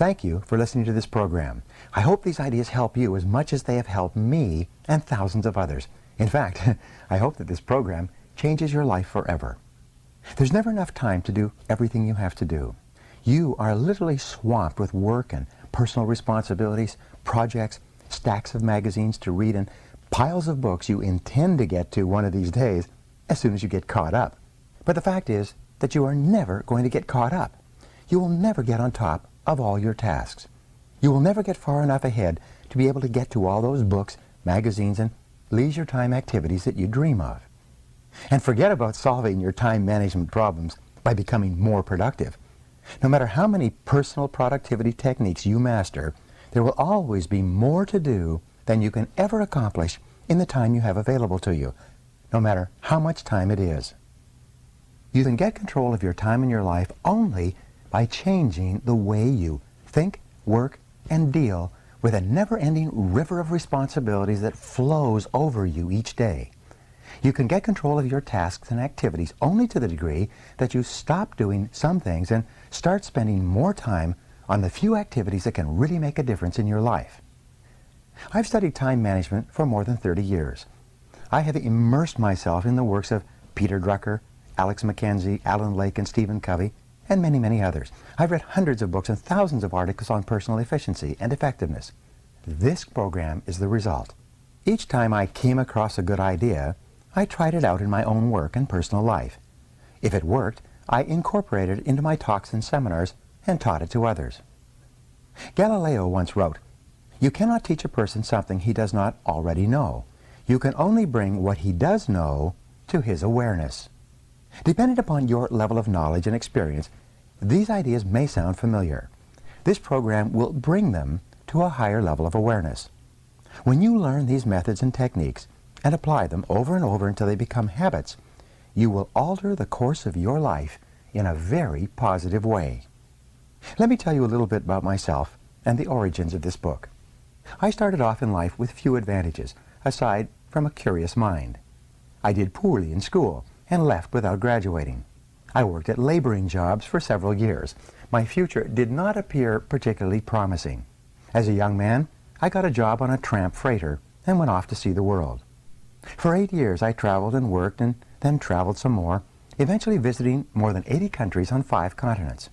Thank you for listening to this program. I hope these ideas help you as much as they have helped me and thousands of others. In fact, I hope that this program changes your life forever. There's never enough time to do everything you have to do. You are literally swamped with work and personal responsibilities, projects, stacks of magazines to read, and piles of books you intend to get to one of these days as soon as you get caught up. But the fact is that you are never going to get caught up. You will never get on top of all your tasks. You will never get far enough ahead to be able to get to all those books, magazines, and leisure time activities that you dream of. And forget about solving your time management problems by becoming more productive. No matter how many personal productivity techniques you master, there will always be more to do than you can ever accomplish in the time you have available to you, no matter how much time it is. You can get control of your time in your life only by changing the way you think, work, and deal with a never-ending river of responsibilities that flows over you each day. You can get control of your tasks and activities only to the degree that you stop doing some things and start spending more time on the few activities that can really make a difference in your life. I've studied time management for more than 30 years. I have immersed myself in the works of Peter Drucker, Alex McKenzie, Alan Lake, and Stephen Covey, and many, many others. I've read hundreds of books and thousands of articles on personal efficiency and effectiveness. This program is the result. Each time I came across a good idea, I tried it out in my own work and personal life. If it worked, I incorporated it into my talks and seminars and taught it to others. Galileo once wrote, "You cannot teach a person something he does not already know. You can only bring what he does know to his awareness." Depending upon your level of knowledge and experience, these ideas may sound familiar. This program will bring them to a higher level of awareness. When you learn these methods and techniques and apply them over and over until they become habits, you will alter the course of your life in a very positive way. Let me tell you a little bit about myself and the origins of this book. I started off in life with few advantages, aside from a curious mind. I did poorly in school and left without graduating. I worked at laboring jobs for several years. My future did not appear particularly promising. As a young man, I got a job on a tramp freighter and went off to see the world. For 8 years, I traveled and worked and then traveled some more, eventually visiting more than 80 countries on 5 continents.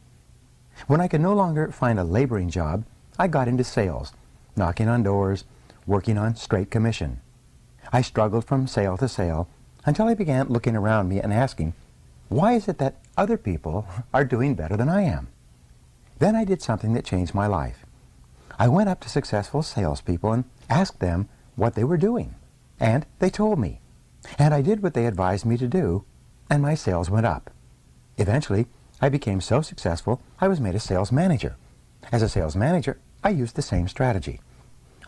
When I could no longer find a laboring job, I got into sales, knocking on doors, working on straight commission. I struggled from sale to sale until I began looking around me and asking, why is it that other people are doing better than I am? Then I did something that changed my life. I went up to successful salespeople and asked them what they were doing. And they told me. And I did what they advised me to do, and my sales went up. Eventually, I became so successful, I was made a sales manager. As a sales manager, I used the same strategy.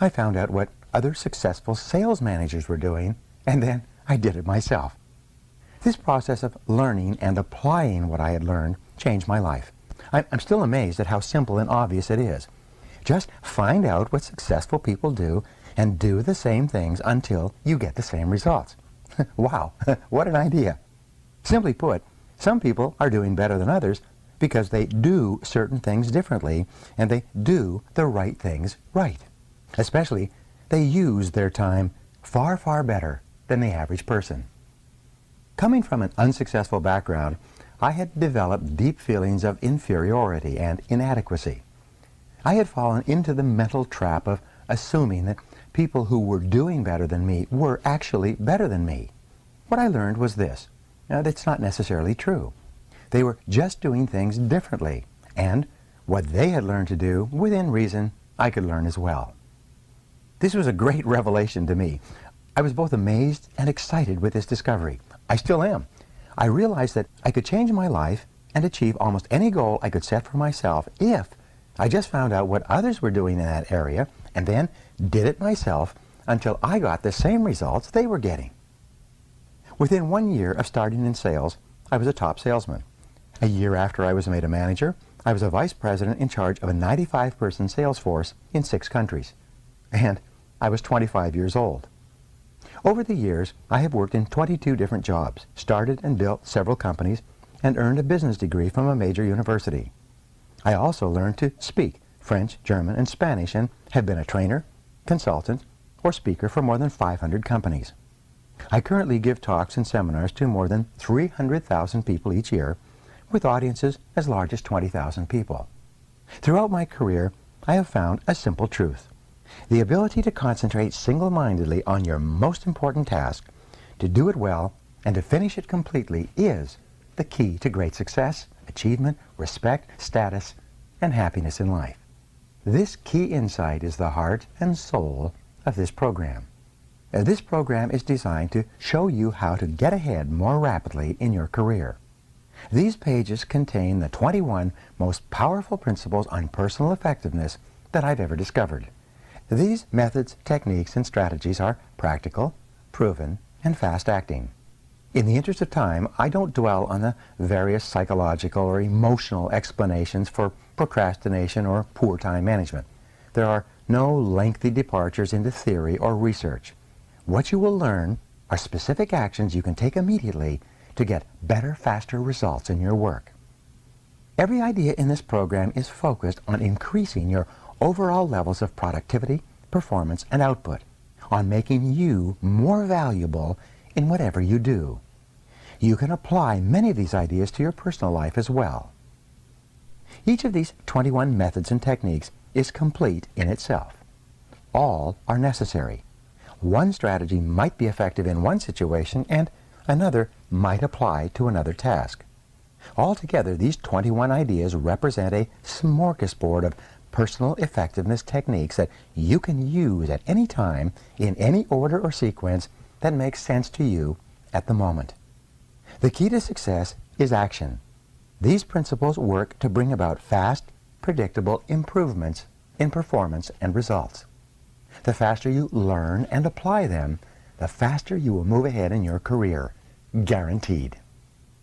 I found out what other successful sales managers were doing, and then I did it myself. This process of learning and applying what I had learned changed my life. I'm still amazed at how simple and obvious it is. Just find out what successful people do and do the same things until you get the same results. Wow, what an idea. Simply put, some people are doing better than others because they do certain things differently and they do the right things right. Especially, they use their time far, far better than the average person. Coming from an unsuccessful background, I had developed deep feelings of inferiority and inadequacy. I had fallen into the mental trap of assuming that people who were doing better than me were actually better than me. What I learned was this. Now, that's not necessarily true. They were just doing things differently, and what they had learned to do, within reason, I could learn as well. This was a great revelation to me. I was both amazed and excited with this discovery. I still am. I realized that I could change my life and achieve almost any goal I could set for myself if I just found out what others were doing in that area and then did it myself until I got the same results they were getting. Within 1 year of starting in sales, I was a top salesman. A year after I was made a manager, I was a vice president in charge of a 95-person sales force in 6 countries. And I was 25 years old. Over the years, I have worked in 22 different jobs, started and built several companies, and earned a business degree from a major university. I also learned to speak French, German, and Spanish, and have been a trainer, consultant, or speaker for more than 500 companies. I currently give talks and seminars to more than 300,000 people each year, with audiences as large as 20,000 people. Throughout my career, I have found a simple truth. The ability to concentrate single-mindedly on your most important task, to do it well, and to finish it completely is the key to great success, achievement, respect, status, and happiness in life. This key insight is the heart and soul of this program. This program is designed to show you how to get ahead more rapidly in your career. These pages contain the 21 most powerful principles on personal effectiveness that I've ever discovered. These methods, techniques, and strategies are practical, proven, and fast-acting. In the interest of time, I don't dwell on the various psychological or emotional explanations for procrastination or poor time management. There are no lengthy departures into theory or research. What you will learn are specific actions you can take immediately to get better, faster results in your work. Every idea in this program is focused on increasing your overall levels of productivity, performance, and output, on making you more valuable in whatever you do. You can apply many of these ideas to your personal life as well. Each of these 21 methods and techniques is complete in itself. All are necessary. One strategy might be effective in one situation and another might apply to another task. Altogether, these 21 ideas represent a smorgasbord of personal effectiveness techniques that you can use at any time in any order or sequence that makes sense to you at the moment. The key to success is action. These principles work to bring about fast, predictable improvements in performance and results. The faster you learn and apply them, the faster you will move ahead in your career. Guaranteed.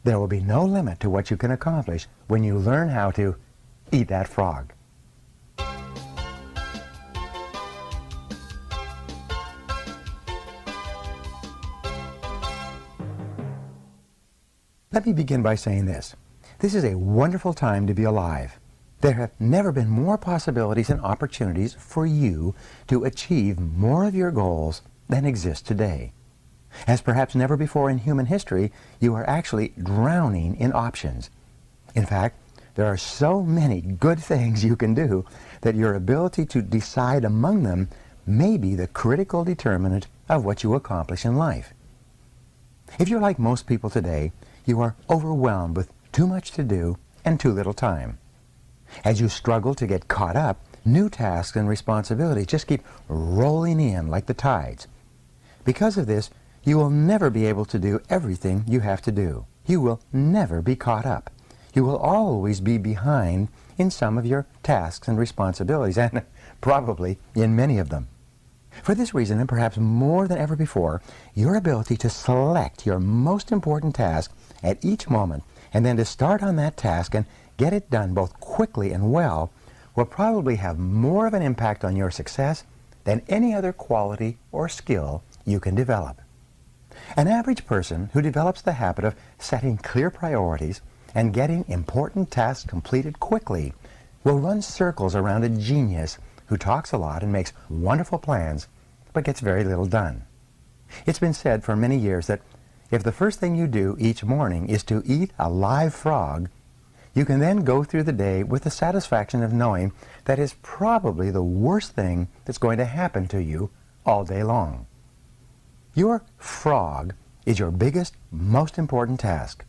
There will be no limit to what you can accomplish when you learn how to eat that frog. Let me begin by saying this. This is a wonderful time to be alive. There have never been more possibilities and opportunities for you to achieve more of your goals than exist today. As perhaps never before in human history, you are actually drowning in options. In fact, there are so many good things you can do that your ability to decide among them may be the critical determinant of what you accomplish in life. If you're like most people today, you are overwhelmed with too much to do and too little time. As you struggle to get caught up, new tasks and responsibilities just keep rolling in like the tides. Because of this, you will never be able to do everything you have to do. You will never be caught up. You will always be behind in some of your tasks and responsibilities, and probably in many of them. For this reason, and perhaps more than ever before, your ability to select your most important task at each moment and then to start on that task and get it done both quickly and well will probably have more of an impact on your success than any other quality or skill you can develop. An average person who develops the habit of setting clear priorities and getting important tasks completed quickly will run circles around a genius who talks a lot and makes wonderful plans but gets very little done. It's been said for many years that if the first thing you do each morning is to eat a live frog, you can then go through the day with the satisfaction of knowing that is probably the worst thing that's going to happen to you all day long. Your frog is your biggest, most important task.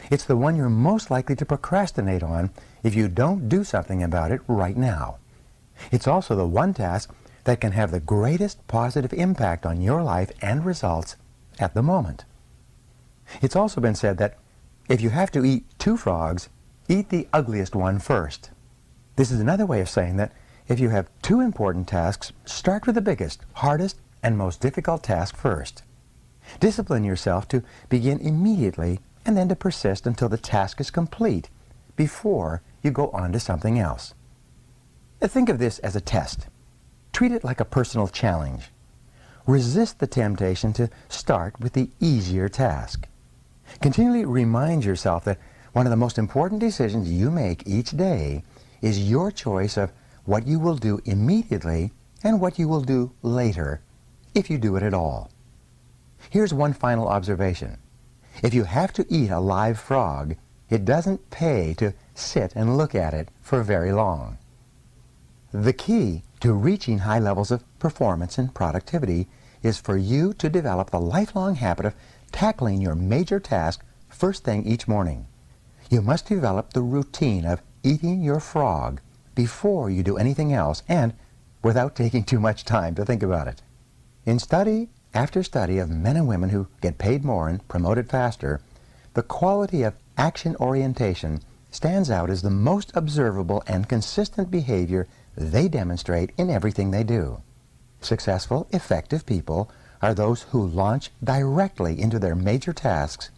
It's the one you're most likely to procrastinate on if you don't do something about it right now. It's also the one task that can have the greatest positive impact on your life and results at the moment. It's also been said that if you have to eat two frogs, eat the ugliest one first. This is another way of saying that if you have two important tasks, start with the biggest, hardest, and most difficult task first. Discipline yourself to begin immediately and then to persist until the task is complete before you go on to something else. Think of this as a test. Treat it like a personal challenge. Resist the temptation to start with the easier task. Continually remind yourself that one of the most important decisions you make each day is your choice of what you will do immediately and what you will do later, if you do it at all. Here's one final observation. If you have to eat a live frog, it doesn't pay to sit and look at it for very long. The key to reaching high levels of performance and productivity is for you to develop the lifelong habit of tackling your major task first thing each morning. You must develop the routine of eating your frog before you do anything else and without taking too much time to think about it. In study after study of men and women who get paid more and promoted faster, the quality of action orientation stands out as the most observable and consistent behavior they demonstrate in everything they do. Successful, effective people are those who launch directly into their major tasks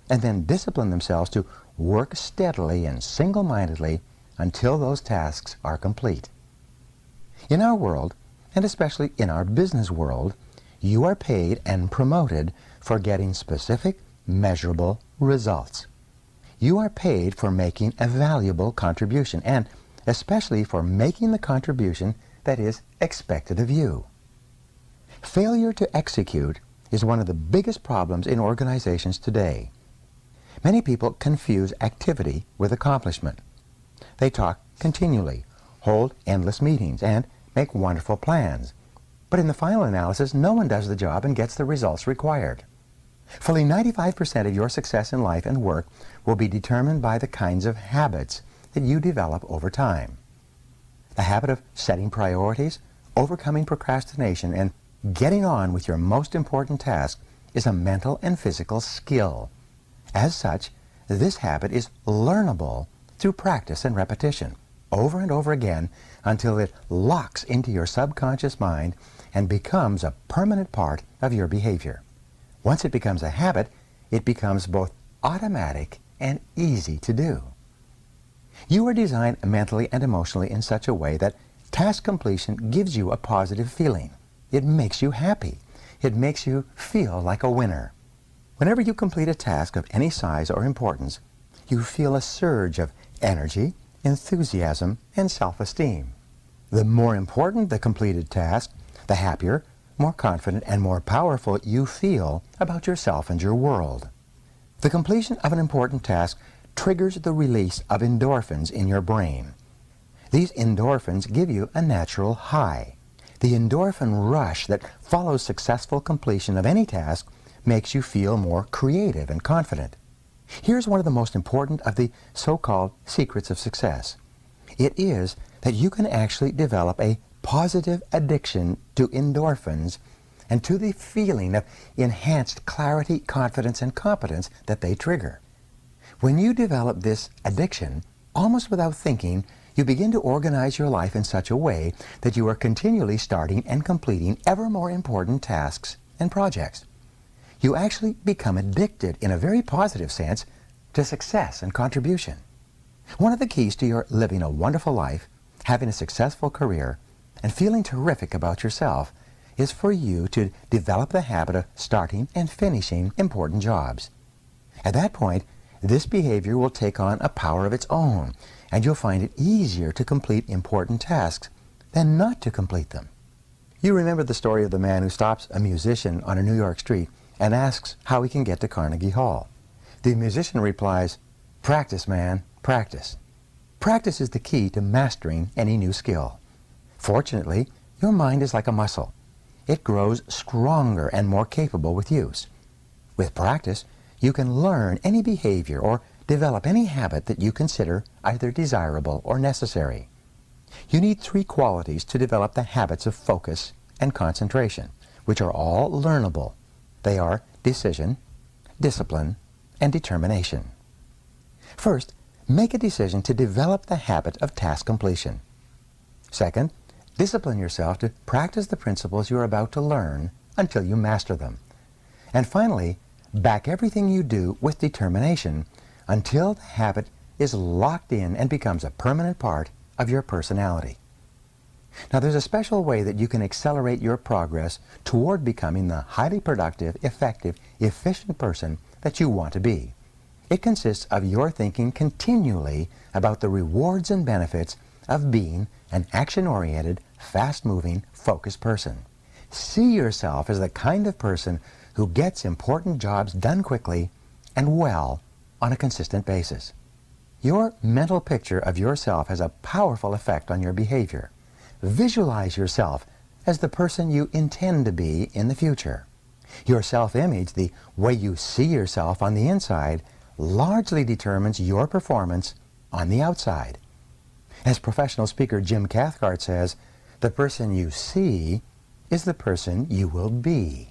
and then discipline themselves to work steadily and single-mindedly until those tasks are complete. In our world, and especially in our business world, you are paid and promoted for getting specific, measurable results. You are paid for making a valuable contribution, and especially for making the contribution that is expected of you. Failure to execute is one of the biggest problems in organizations today. Many people confuse activity with accomplishment. They talk continually, hold endless meetings, and make wonderful plans. But in the final analysis, no one does the job and gets the results required. Fully 95% of your success in life and work will be determined by the kinds of habits that you develop over time. The habit of setting priorities, overcoming procrastination, and getting on with your most important task is a mental and physical skill. As such, this habit is learnable through practice and repetition, over and over again, until it locks into your subconscious mind and becomes a permanent part of your behavior. Once it becomes a habit, it becomes both automatic and easy to do. You are designed mentally and emotionally in such a way that task completion gives you a positive feeling. It makes you happy. It makes you feel like a winner. Whenever you complete a task of any size or importance, you feel a surge of energy, enthusiasm, and self-esteem. The more important the completed task, the happier, more confident, and more powerful you feel about yourself and your world. The completion of an important task triggers the release of endorphins in your brain. These endorphins give you a natural high. The endorphin rush that follows successful completion of any task makes you feel more creative and confident. Here's one of the most important of the so-called secrets of success. It is that you can actually develop a positive addiction to endorphins and to the feeling of enhanced clarity, confidence, and competence that they trigger. When you develop this addiction, almost without thinking, you begin to organize your life in such a way that you are continually starting and completing ever more important tasks and projects. You actually become addicted in a very positive sense to success and contribution. One of the keys to your living a wonderful life, having a successful career, and feeling terrific about yourself is for you to develop the habit of starting and finishing important jobs. At that point, this behavior will take on a power of its own, and you'll find it easier to complete important tasks than not to complete them. You remember the story of the man who stops a musician on a New York street and asks how he can get to Carnegie Hall. The musician replies, "Practice, man, practice." Practice is the key to mastering any new skill. Fortunately, your mind is like a muscle. It grows stronger and more capable with use. With practice, you can learn any behavior or develop any habit that you consider either desirable or necessary. You need 3 qualities to develop the habits of focus and concentration, which are all learnable. They are decision, discipline, and determination. First, make a decision to develop the habit of task completion. Second, discipline yourself to practice the principles you are about to learn until you master them. And finally, back everything you do with determination until the habit is locked in and becomes a permanent part of your personality. Now, there's a special way that you can accelerate your progress toward becoming the highly productive, effective, efficient person that you want to be. It consists of your thinking continually about the rewards and benefits of being an action-oriented, fast-moving, focused person. See yourself as the kind of person who gets important jobs done quickly and well on a consistent basis. Your mental picture of yourself has a powerful effect on your behavior. Visualize yourself as the person you intend to be in the future. Your self-image, the way you see yourself on the inside, largely determines your performance on the outside. As professional speaker Jim Cathcart says, the person you see is the person you will be.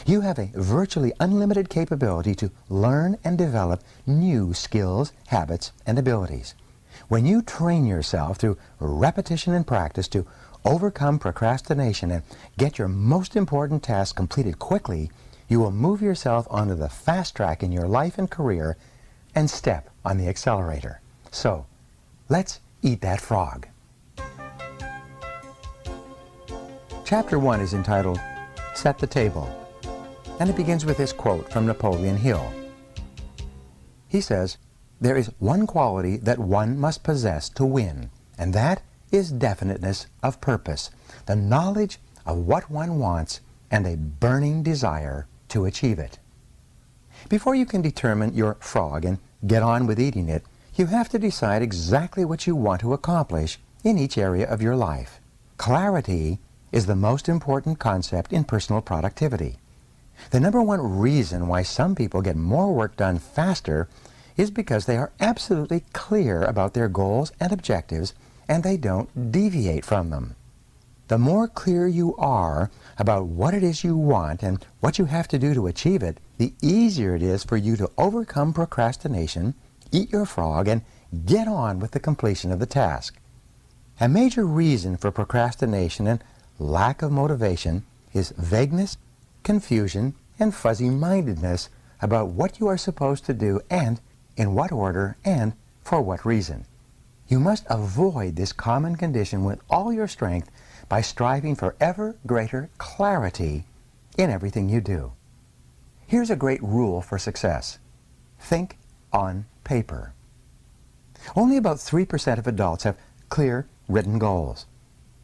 You have a virtually unlimited capability to learn and develop new skills, habits, and abilities. When you train yourself through repetition and practice to overcome procrastination and get your most important tasks completed quickly, you will move yourself onto the fast track in your life and career and step on the accelerator. So, let's eat that frog. Chapter 1 is entitled, Set the Table, and it begins with this quote from Napoleon Hill. He says, "There is one quality that one must possess to win, and that is definiteness of purpose, the knowledge of what one wants, and a burning desire to achieve it." Before you can determine your frog and get on with eating it, you have to decide exactly what you want to accomplish in each area of your life. Clarity is the most important concept in personal productivity. The number one reason why some people get more work done faster is because they are absolutely clear about their goals and objectives, and they don't deviate from them. The more clear you are about what it is you want and what you have to do to achieve it, the easier it is for you to overcome procrastination, eat your frog, and get on with the completion of the task. A major reason for procrastination and lack of motivation is vagueness, confusion, and fuzzy-mindedness about what you are supposed to do and in what order and for what reason. You must avoid this common condition with all your strength by striving for ever greater clarity in everything you do. Here's a great rule for success. Think on paper. Only about 3% of adults have clear written goals.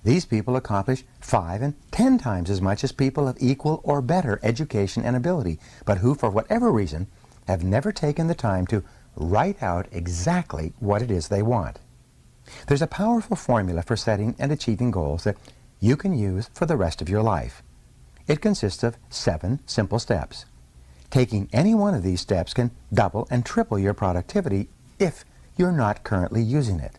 These people accomplish 5 and 10 times as much as people of equal or better education and ability, but who, for whatever reason, have never taken the time to write out exactly what it is they want. There's a powerful formula for setting and achieving goals that you can use for the rest of your life. It consists of 7 simple steps. Taking any one of these steps can double and triple your productivity if you're not currently using it.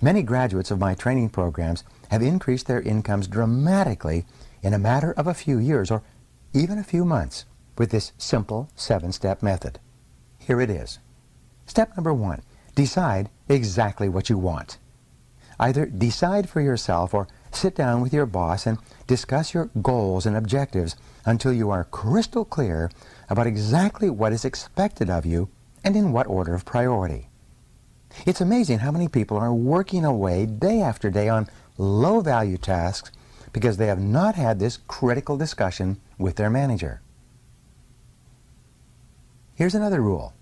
Many graduates of my training programs have increased their incomes dramatically in a matter of a few years or even a few months with this simple 7-step method. Here it is. Step number 1, decide exactly what you want. Either decide for yourself or sit down with your boss and discuss your goals and objectives until you are crystal clear about exactly what is expected of you and in what order of priority. It's amazing how many people are working away day after day on low-value tasks because they have not had this critical discussion with their manager. Here's another rule.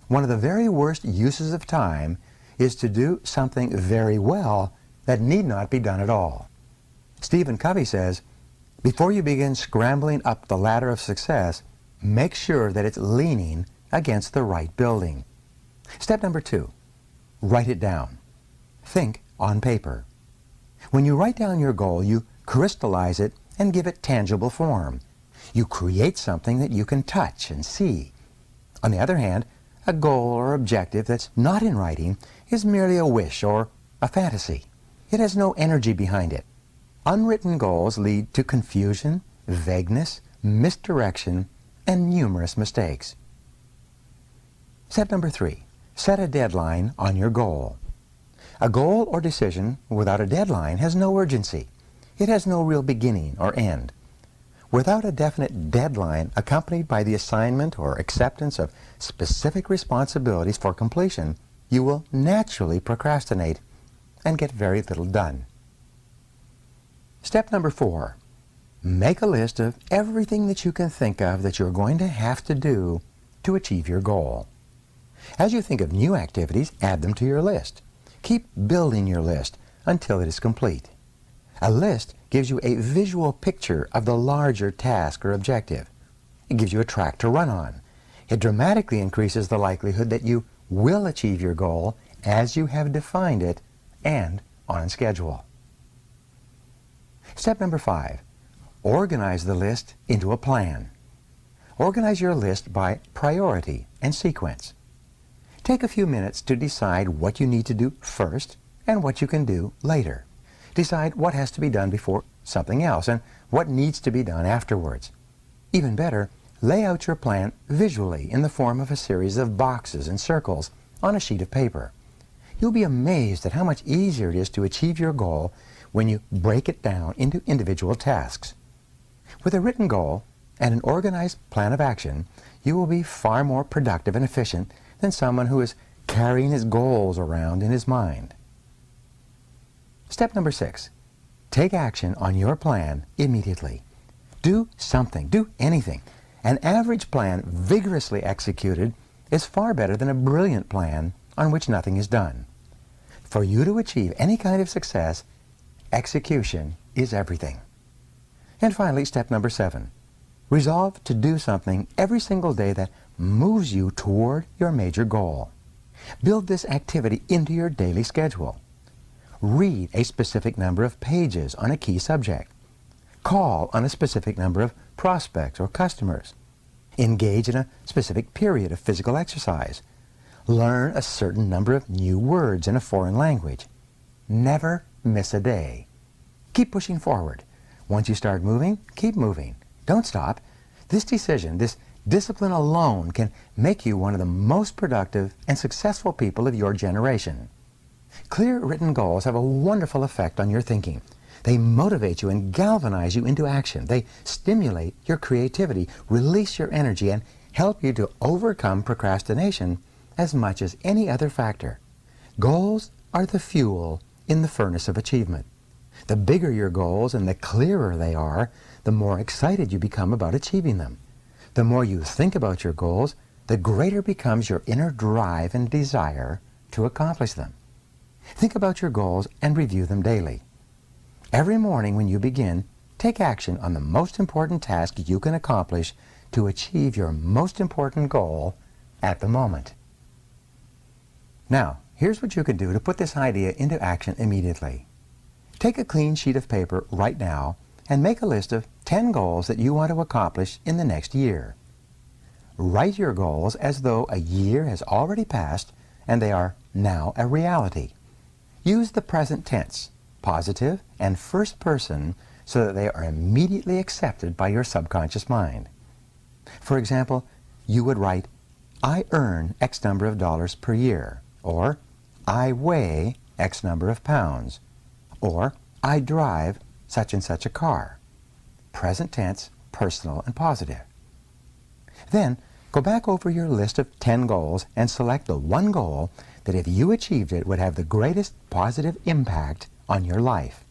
One of the very worst uses of time is to do something very well that need not be done at all. Stephen Covey says, before you begin scrambling up the ladder of success, make sure that it's leaning against the right building. Step number 2, write it down. Think on paper. When you write down your goal, you crystallize it and give it tangible form. You create something that you can touch and see. On the other hand, a goal or objective that's not in writing is merely a wish or a fantasy. It has no energy behind it. Unwritten goals lead to confusion, vagueness, misdirection, and numerous mistakes. Step number 3, set a deadline on your goal. A goal or decision without a deadline has no urgency. It has no real beginning or end. Without a definite deadline accompanied by the assignment or acceptance of specific responsibilities for completion, you will naturally procrastinate and get very little done. Step number 4, make a list of everything that you can think of that you're going to have to do to achieve your goal. As you think of new activities, add them to your list. Keep building your list until it is complete. A list gives you a visual picture of the larger task or objective. It gives you a track to run on. It dramatically increases the likelihood that you will achieve your goal as you have defined it and on schedule. Step number 5. Organize the list into a plan. Organize your list by priority and sequence. Take a few minutes to decide what you need to do first and what you can do later. Decide what has to be done before something else and what needs to be done afterwards. Even better, lay out your plan visually in the form of a series of boxes and circles on a sheet of paper. You'll be amazed at how much easier it is to achieve your goal when you break it down into individual tasks. With a written goal and an organized plan of action, you will be far more productive and efficient than someone who is carrying his goals around in his mind. Step number 6. Take action on your plan immediately. Do something, do anything. An average plan vigorously executed is far better than a brilliant plan on which nothing is done. For you to achieve any kind of success, execution is everything. And finally, step number 7. Resolve to do something every single day that moves you toward your major goal. Build this activity into your daily schedule. Read a specific number of pages on a key subject. Call on a specific number of prospects or customers. Engage in a specific period of physical exercise. Learn a certain number of new words in a foreign language. Never miss a day. Keep pushing forward. Once you start moving, keep moving. Don't stop. This decision, this discipline alone can make you one of the most productive and successful people of your generation. Clear written goals have a wonderful effect on your thinking. They motivate you and galvanize you into action. They stimulate your creativity, release your energy, and help you to overcome procrastination as much as any other factor. Goals are the fuel in the furnace of achievement. The bigger your goals and the clearer they are, the more excited you become about achieving them. The more you think about your goals, the greater becomes your inner drive and desire to accomplish them. Think about your goals and review them daily. Every morning when you begin, take action on the most important task you can accomplish to achieve your most important goal at the moment. Now, here's what you can do to put this idea into action immediately. Take a clean sheet of paper right now and make a list of 10 goals that you want to accomplish in the next year. Write your goals as though a year has already passed and they are now a reality. Use the present tense, positive and first person, so that they are immediately accepted by your subconscious mind. For example, you would write, I earn X number of dollars per year, or I weigh X number of pounds, or I drive such and such a car. Present tense, personal, and positive. Then, go back over your list of 10 goals and select the one goal that if you achieved it would have the greatest positive impact on your life.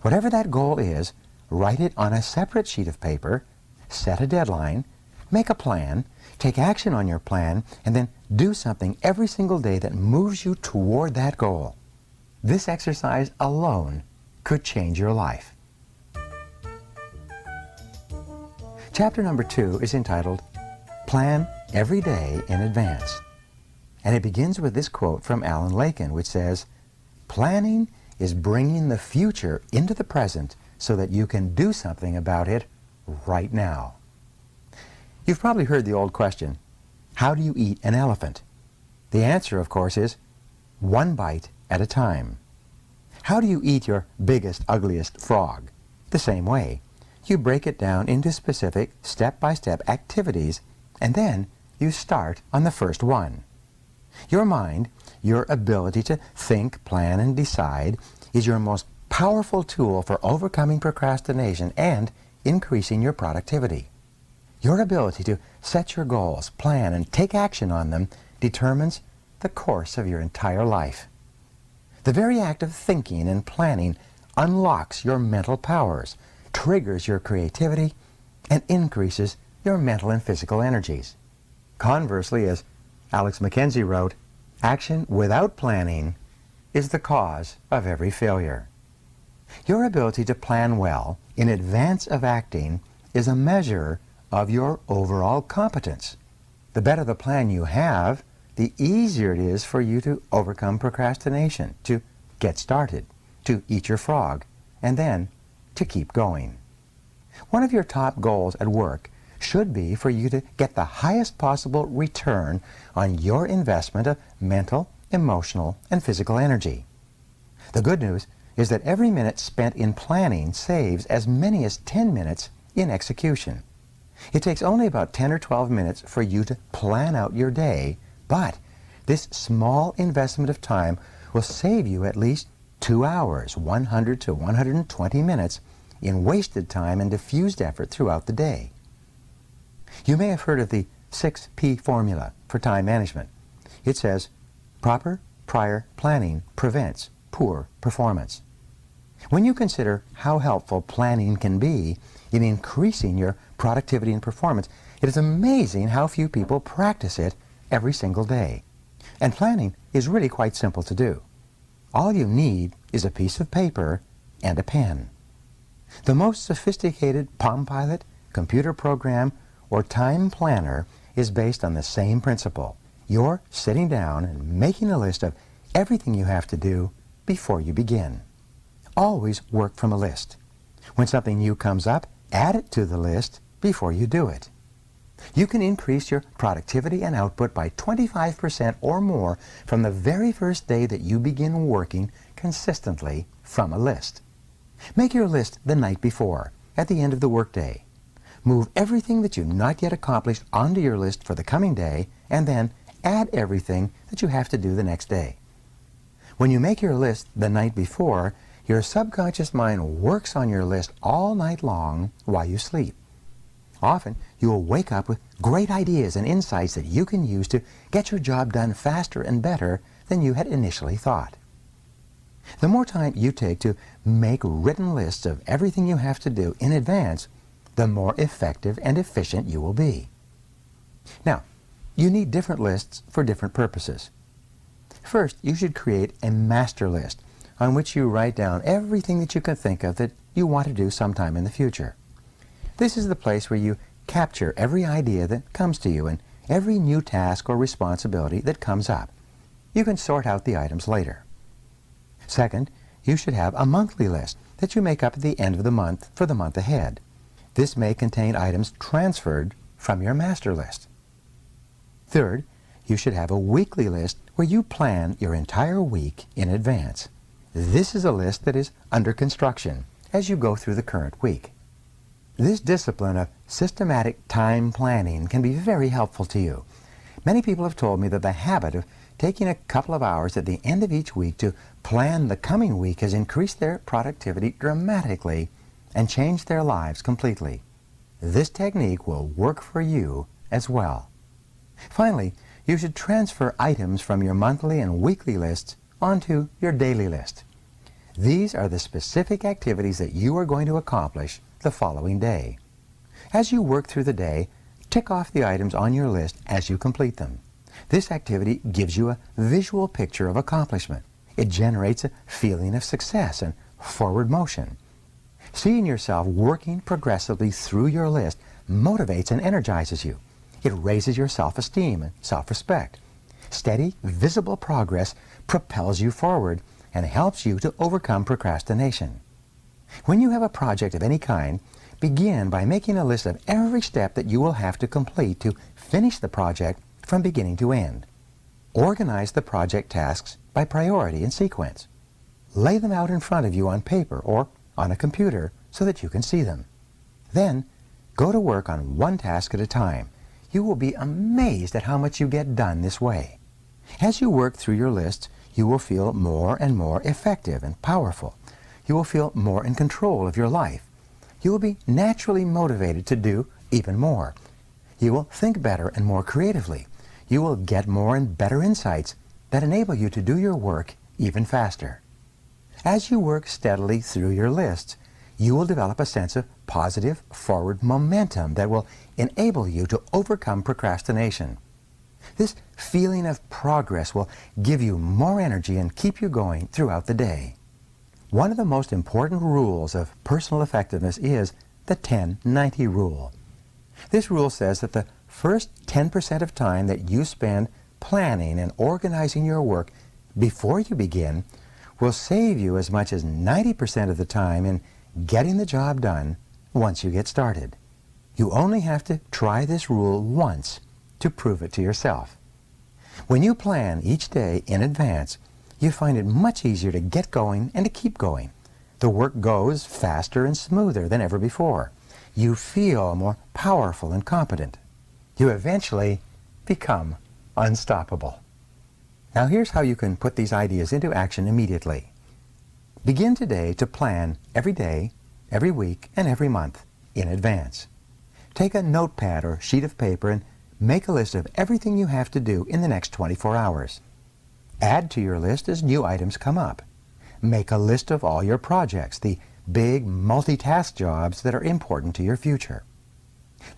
Whatever that goal is, write it on a separate sheet of paper, set a deadline, make a plan, take action on your plan, and then do something every single day that moves you toward that goal. This exercise alone could change your life. Chapter number 2 is entitled, Plan Every Day in Advance. And it begins with this quote from Alan Lakin, which says, Planning is bringing the future into the present so that you can do something about it right now. You've probably heard the old question, how do you eat an elephant? The answer, of course, is one bite at a time. How do you eat your biggest, ugliest frog? The same way. You break it down into specific, step-by-step activities, and then you start on the first one. Your mind, your ability to think, plan, and decide, is your most powerful tool for overcoming procrastination and increasing your productivity. Your ability to set your goals, plan, and take action on them determines the course of your entire life. The very act of thinking and planning unlocks your mental powers, triggers your creativity, and increases your mental and physical energies. Conversely, as Alex McKenzie wrote, action without planning is the cause of every failure. Your ability to plan well in advance of acting is a measure of your overall competence. The better the plan you have, the easier it is for you to overcome procrastination, to get started, to eat your frog, and then to keep going. One of your top goals at work should be for you to get the highest possible return on your investment of mental, emotional, and physical energy. The good news is that every minute spent in planning saves as many as 10 minutes in execution. It takes only about 10 or 12 minutes for you to plan out your day, but this small investment of time will save you at least 2 hours, 100 to 120 minutes in wasted time and diffused effort throughout the day. You may have heard of the 6P formula for time management. It says, proper prior planning prevents poor performance. When you consider how helpful planning can be in increasing your productivity and performance, it is amazing how few people practice it every single day. And planning is really quite simple to do. All you need is a piece of paper and a pen. The most sophisticated Palm Pilot, computer program, or time planner is based on the same principle. You're sitting down and making a list of everything you have to do before you begin. Always work from a list. When something new comes up, add it to the list before you do it. You can increase your productivity and output by 25% or more from the very first day that you begin working consistently from a list. Make your list the night before, at the end of the workday. Move everything that you've not yet accomplished onto your list for the coming day, and then add everything that you have to do the next day. When you make your list the night before, your subconscious mind works on your list all night long while you sleep. Often, you will wake up with great ideas and insights that you can use to get your job done faster and better than you had initially thought. The more time you take to make written lists of everything you have to do in advance, the more effective and efficient you will be. Now, you need different lists for different purposes. First, you should create a master list on which you write down everything that you can think of that you want to do sometime in the future. This is the place where you capture every idea that comes to you and every new task or responsibility that comes up. You can sort out the items later. Second, you should have a monthly list that you make up at the end of the month for the month ahead. This may contain items transferred from your master list. Third, you should have a weekly list where you plan your entire week in advance. This is a list that is under construction as you go through the current week. This discipline of systematic time planning can be very helpful to you. Many people have told me that the habit of taking a couple of hours at the end of each week to plan the coming week has increased their productivity dramatically and changed their lives completely. This technique will work for you as well. Finally, you should transfer items from your monthly and weekly lists onto your daily list. These are the specific activities that you are going to accomplish the following day. As you work through the day, tick off the items on your list as you complete them. This activity gives you a visual picture of accomplishment. It generates a feeling of success and forward motion. Seeing yourself working progressively through your list motivates and energizes you. It raises your self-esteem and self-respect. Steady, visible progress propels you forward and helps you to overcome procrastination. When you have a project of any kind, begin by making a list of every step that you will have to complete to finish the project from beginning to end. Organize the project tasks by priority and sequence. Lay them out in front of you on paper or on a computer so that you can see them. Then, go to work on one task at a time. You will be amazed at how much you get done this way. As you work through your list, you will feel more and more effective and powerful. You will feel more in control of your life. You will be naturally motivated to do even more. You will think better and more creatively. You will get more and better insights that enable you to do your work even faster. As you work steadily through your lists, you will develop a sense of positive forward momentum that will enable you to overcome procrastination. This feeling of progress will give you more energy and keep you going throughout the day. One of the most important rules of personal effectiveness is the 10-90 rule. This rule says that the first 10% of time that you spend planning and organizing your work before you begin will save you as much as 90% of the time in getting the job done once you get started. You only have to try this rule once to prove it to yourself. When you plan each day in advance, you find it much easier to get going and to keep going. The work goes faster and smoother than ever before. You feel more powerful and competent. You eventually become unstoppable. Now here's how you can put these ideas into action immediately. Begin today to plan every day, every week, and every month in advance. Take a notepad or sheet of paper and make a list of everything you have to do in the next 24 hours. Add to your list as new items come up. Make a list of all your projects, the big multitask jobs that are important to your future.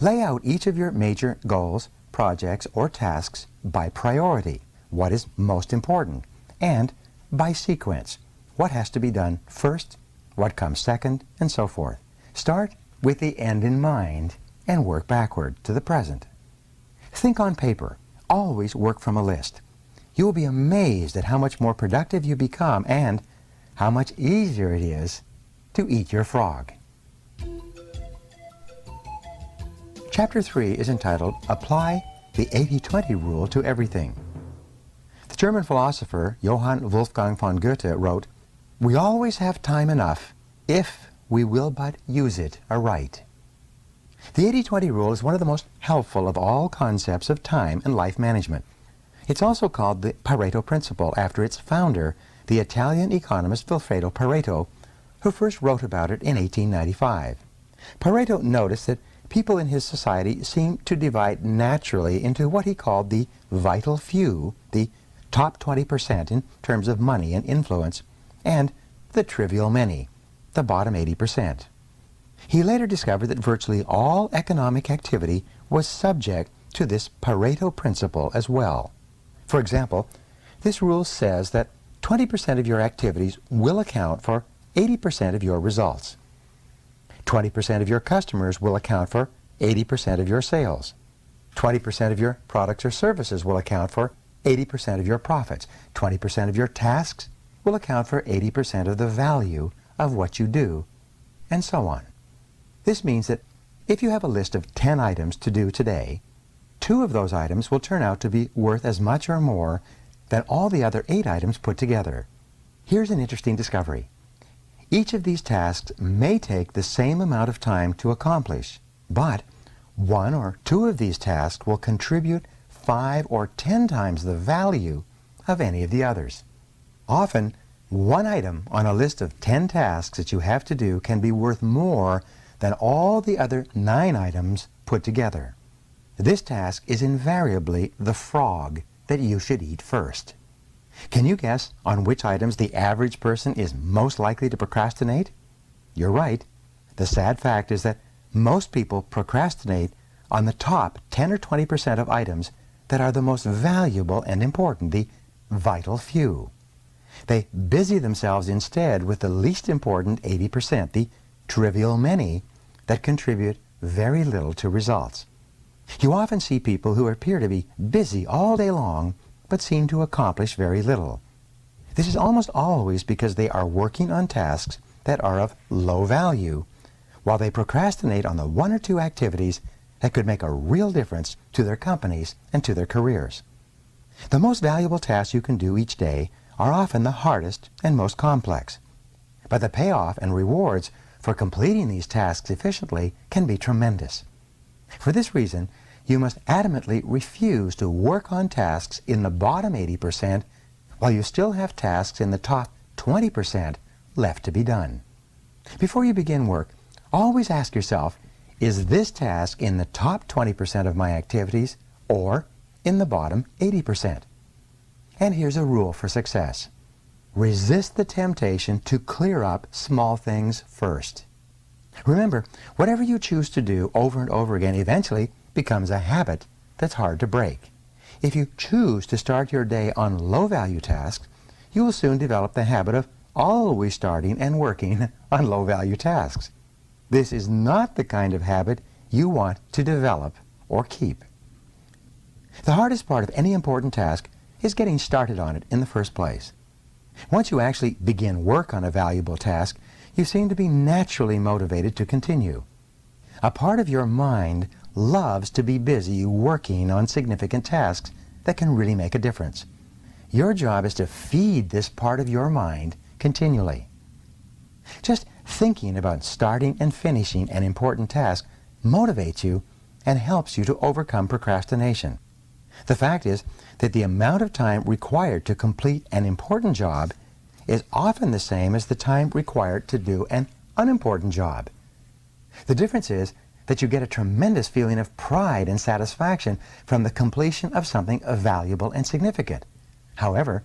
Lay out each of your major goals, projects, or tasks by priority, what is most important, and by sequence, what has to be done first, what comes second, and so forth. Start with the end in mind and work backward to the present. Think on paper. Always work from a list. You will be amazed at how much more productive you become and how much easier it is to eat your frog. Chapter 3 is entitled, Apply the 80-20 Rule to Everything. The German philosopher Johann Wolfgang von Goethe wrote, "We always have time enough if we will but use it aright." The 80-20 rule is one of the most helpful of all concepts of time and life management. It's also called the Pareto principle after its founder, the Italian economist Vilfredo Pareto, who first wrote about it in 1895. Pareto noticed that people in his society seemed to divide naturally into what he called the vital few, the top 20% in terms of money and influence, and the trivial many, the bottom 80%. He later discovered that virtually all economic activity was subject to this Pareto principle as well. For example, this rule says that 20% of your activities will account for 80% of your results. 20% of your customers will account for 80% of your sales. 20% of your products or services will account for 80% of your profits. 20% of your tasks will account for 80% of the value of what you do, and so on. This means that if you have a list of 10 items to do today, 2 of those items will turn out to be worth as much or more than all the other 8 items put together. Here's an interesting discovery. Each of these tasks may take the same amount of time to accomplish, but 1 or 2 of these tasks will contribute 5 or 10 times the value of any of the others. Often, one item on a list of 10 tasks that you have to do can be worth more than all the other 9 items put together. This task is invariably the frog that you should eat first. Can you guess on which items the average person is most likely to procrastinate? You're right. The sad fact is that most people procrastinate on the top 10 or 20% of items that are the most valuable and important, the vital few. They busy themselves instead with the least important 80%, the trivial many, that contribute very little to results. You often see people who appear to be busy all day long but seem to accomplish very little. This is almost always because they are working on tasks that are of low value, while they procrastinate on the 1 or 2 activities that could make a real difference to their companies and to their careers. The most valuable tasks you can do each day are often the hardest and most complex, but the payoff and rewards for completing these tasks efficiently can be tremendous. For this reason, you must adamantly refuse to work on tasks in the bottom 80% while you still have tasks in the top 20% left to be done. Before you begin work, always ask yourself, is this task in the top 20% of my activities or in the bottom 80%? And here's a rule for success. Resist the temptation to clear up small things first. Remember, whatever you choose to do over and over again eventually becomes a habit that's hard to break. If you choose to start your day on low-value tasks, you will soon develop the habit of always starting and working on low-value tasks. This is not the kind of habit you want to develop or keep. The hardest part of any important task is getting started on it in the first place. Once you actually begin work on a valuable task, you seem to be naturally motivated to continue. A part of your mind loves to be busy working on significant tasks that can really make a difference. Your job is to feed this part of your mind continually. Just thinking about starting and finishing an important task motivates you and helps you to overcome procrastination. The fact is that the amount of time required to complete an important job is often the same as the time required to do an unimportant job. The difference is that you get a tremendous feeling of pride and satisfaction from the completion of something valuable and significant. However,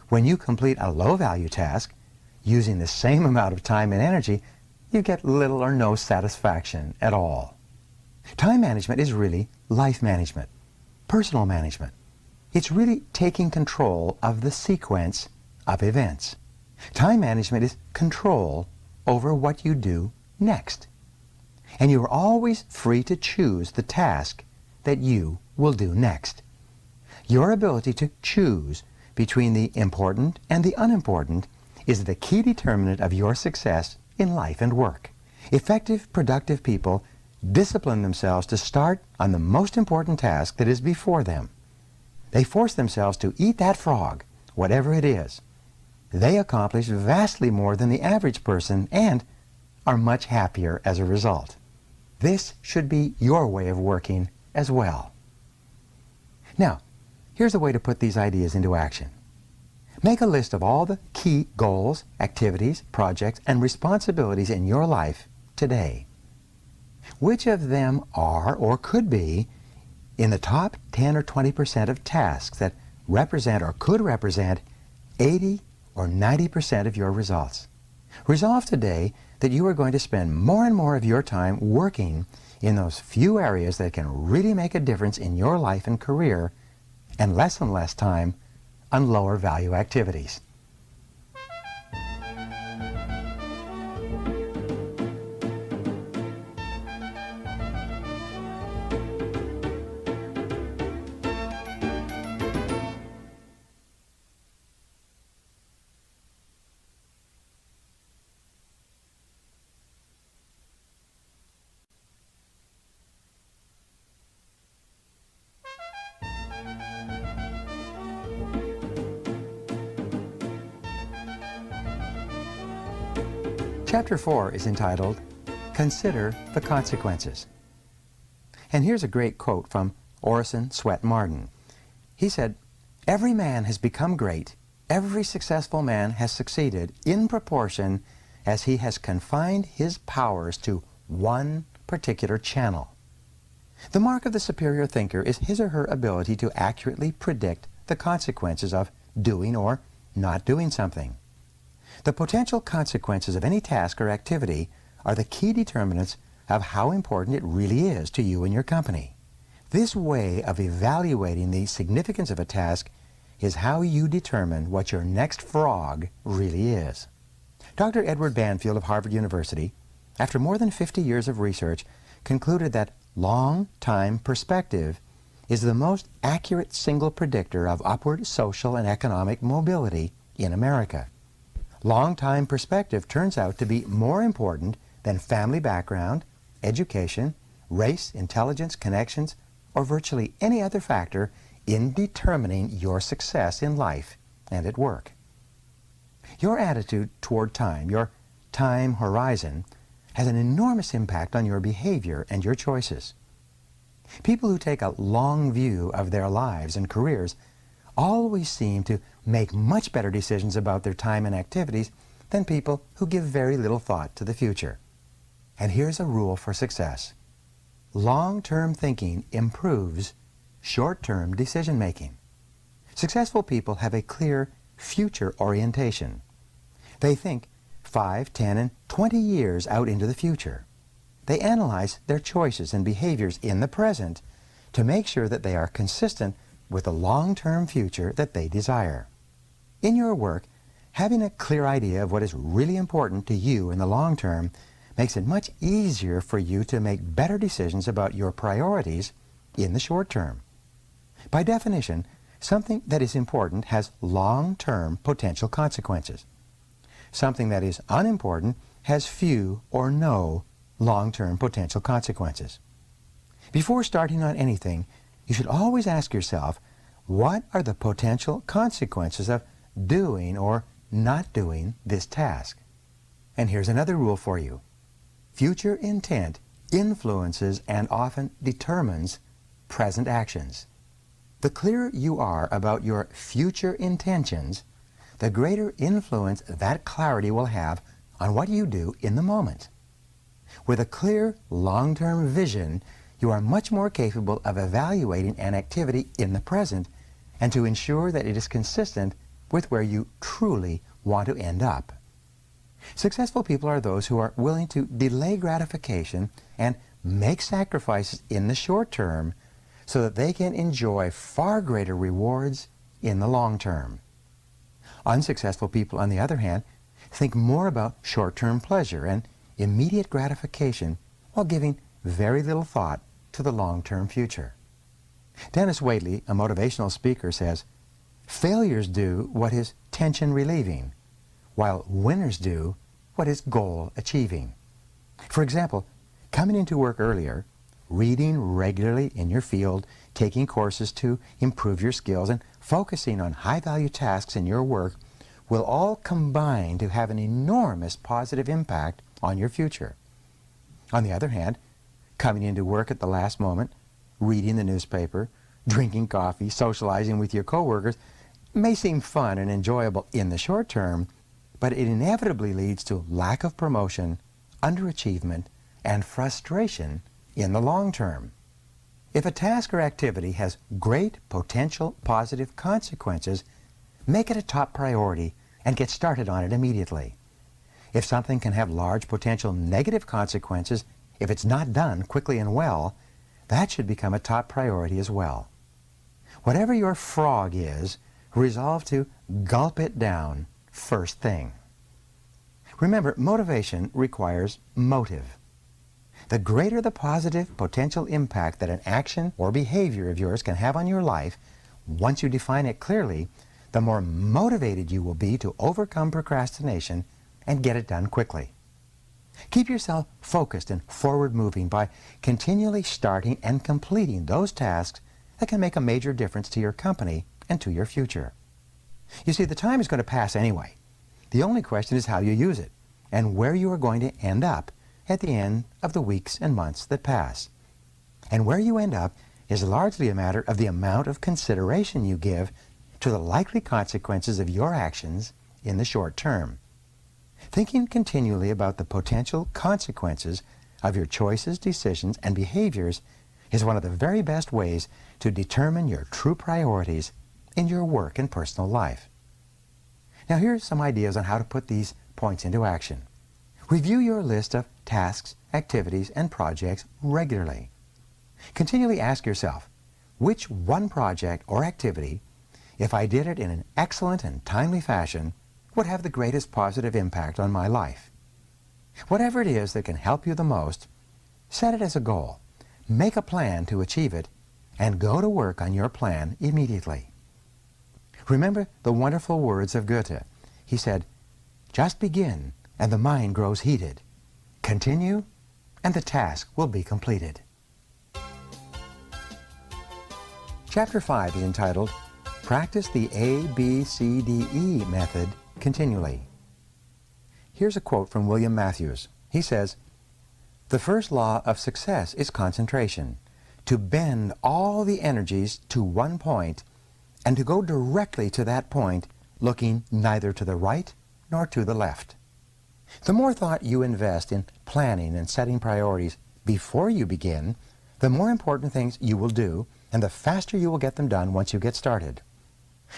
when you complete a low-value task, using the same amount of time and energy, you get little or no satisfaction at all. Time management is really life management, personal management. It's really taking control of the sequence of events. Time management is control over what you do next. And you are always free to choose the task that you will do next. Your ability to choose between the important and the unimportant is the key determinant of your success in life and work. Effective, productive people discipline themselves to start on the most important task that is before them. They force themselves to eat that frog, whatever it is. They accomplish vastly more than the average person and are much happier as a result. This should be your way of working as well. Now, here's a way to put these ideas into action. Make a list of all the key goals, activities, projects, and responsibilities in your life today. Which of them are or could be in the top 10 or 20% of tasks that represent or could represent 80 or 90% of your results? Resolve today that you are going to spend more and more of your time working in those few areas that can really make a difference in your life and career, and less time on lower value activities. Chapter 4 is entitled, Consider the Consequences. And here's a great quote from Orison Swett Marden. He said, "Every man has become great, every successful man has succeeded in proportion as he has confined his powers to one particular channel. The mark of the superior thinker is his or her ability to accurately predict the consequences of doing or not doing something. The potential consequences of any task or activity are the key determinants of how important it really is to you and your company. This way of evaluating the significance of a task is how you determine what your next frog really is." Dr. Edward Banfield of Harvard University, after more than 50 years of research, concluded that long-time perspective is the most accurate single predictor of upward social and economic mobility in America. Long-time perspective turns out to be more important than family background, education, race, intelligence, connections, or virtually any other factor in determining your success in life and at work. Your attitude toward time, your time horizon, has an enormous impact on your behavior and your choices. People who take a long view of their lives and careers always seem to make much better decisions about their time and activities than people who give very little thought to the future. And here's a rule for success. Long-term thinking improves short-term decision-making. Successful people have a clear future orientation. They think 5, 10, and 20 years out into the future. They analyze their choices and behaviors in the present to make sure that they are consistent with the long-term future that they desire. In your work, having a clear idea of what is really important to you in the long term makes it much easier for you to make better decisions about your priorities in the short term. By definition, something that is important has long-term potential consequences. Something that is unimportant has few or no long-term potential consequences. Before starting on anything, you should always ask yourself, what are the potential consequences of doing or not doing this task? And here's another rule for you. Future intent influences and often determines present actions. The clearer you are about your future intentions, the greater influence that clarity will have on what you do in the moment. With a clear, long-term vision, you are much more capable of evaluating an activity in the present and to ensure that it is consistent with where you truly want to end up. Successful people are those who are willing to delay gratification and make sacrifices in the short term so that they can enjoy far greater rewards in the long term. Unsuccessful people, on the other hand, think more about short-term pleasure and immediate gratification while giving very little thought to the long-term future. Dennis Waitley, a motivational speaker, says, "Failures do what is tension relieving, while winners do what is goal achieving." For example, coming into work earlier, reading regularly in your field, taking courses to improve your skills, and focusing on high-value tasks in your work will all combine to have an enormous positive impact on your future. On the other hand, coming into work at the last moment, reading the newspaper, drinking coffee, socializing with your coworkers may seem fun and enjoyable in the short term, but it inevitably leads to lack of promotion, underachievement, and frustration in the long term. If a task or activity has great potential positive consequences, make it a top priority and get started on it immediately. If something can have large potential negative consequences, if it's not done quickly and well, that should become a top priority as well. Whatever your frog is, resolve to gulp it down first thing. Remember, motivation requires motive. The greater the positive potential impact that an action or behavior of yours can have on your life, once you define it clearly, the more motivated you will be to overcome procrastination and get it done quickly. Keep yourself focused and forward-moving by continually starting and completing those tasks that can make a major difference to your company and to your future. You see, the time is going to pass anyway. The only question is how you use it and where you are going to end up at the end of the weeks and months that pass. And where you end up is largely a matter of the amount of consideration you give to the likely consequences of your actions in the short term. Thinking continually about the potential consequences of your choices, decisions, and behaviors is one of the very best ways to determine your true priorities in your work and personal life. Now, here's some ideas on how to put these points into action. Review your list of tasks, activities, and projects regularly. Continually ask yourself, which one project or activity, if I did it in an excellent and timely fashion, would have the greatest positive impact on my life? Whatever it is that can help you the most, set it as a goal, make a plan to achieve it, and go to work on your plan immediately. Remember the wonderful words of Goethe. He said, "Just begin, and the mind grows heated. Continue, and the task will be completed." Chapter 5 is entitled, Practice the ABCDE Method Continually. Here's a quote from William Matthews. He says, "The first law of success is concentration, to bend all the energies to one point and to go directly to that point, looking neither to the right nor to the left." The more thought you invest in planning and setting priorities before you begin, the more important things you will do and the faster you will get them done once you get started.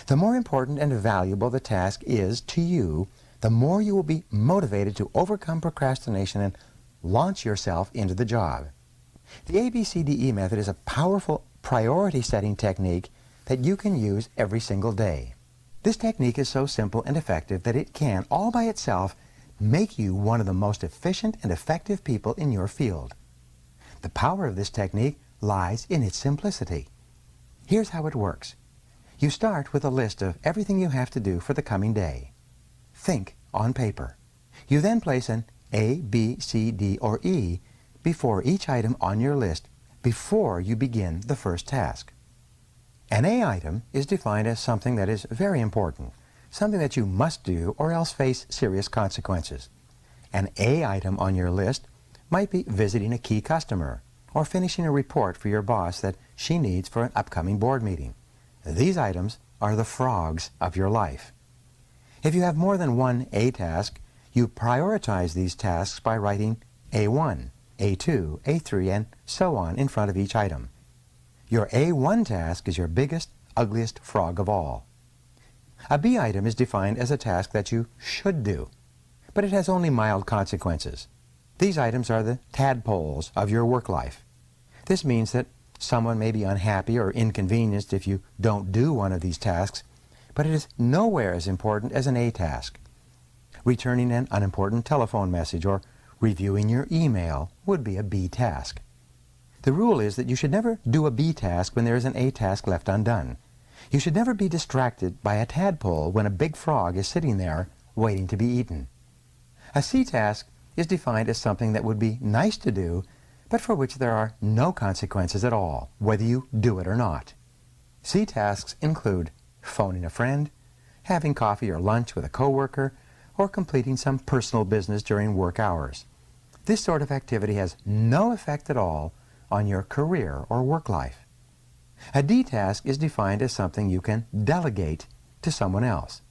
The more important and valuable the task is to you, the more you will be motivated to overcome procrastination and launch yourself into the job. The ABCDE method is a powerful priority setting technique that you can use every single day. This technique is so simple and effective that it can, all by itself, make you one of the most efficient and effective people in your field. The power of this technique lies in its simplicity. Here's how it works. You start with a list of everything you have to do for the coming day. Think on paper. You then place an A, B, C, D, or E before each item on your list before you begin the first task. An A item is defined as something that is very important, something that you must do or else face serious consequences. An A item on your list might be visiting a key customer or finishing a report for your boss that she needs for an upcoming board meeting. These items are the frogs of your life. If you have more than one A task, you prioritize these tasks by writing A1, A2, A3, and so on in front of each item. Your A1 task is your biggest, ugliest frog of all. A B item is defined as a task that you should do, but it has only mild consequences. These items are the tadpoles of your work life. This means that someone may be unhappy or inconvenienced if you don't do one of these tasks, but it is nowhere as important as an A task. Returning an unimportant telephone message or reviewing your email would be a B task. The rule is that you should never do a B task when there is an A task left undone. You should never be distracted by a tadpole when a big frog is sitting there waiting to be eaten. A C task is defined as something that would be nice to do, but for which there are no consequences at all, whether you do it or not. C tasks include phoning a friend, having coffee or lunch with a coworker, or completing some personal business during work hours. This sort of activity has no effect at all on your career or work life. A D task is defined as something you can delegate to someone else.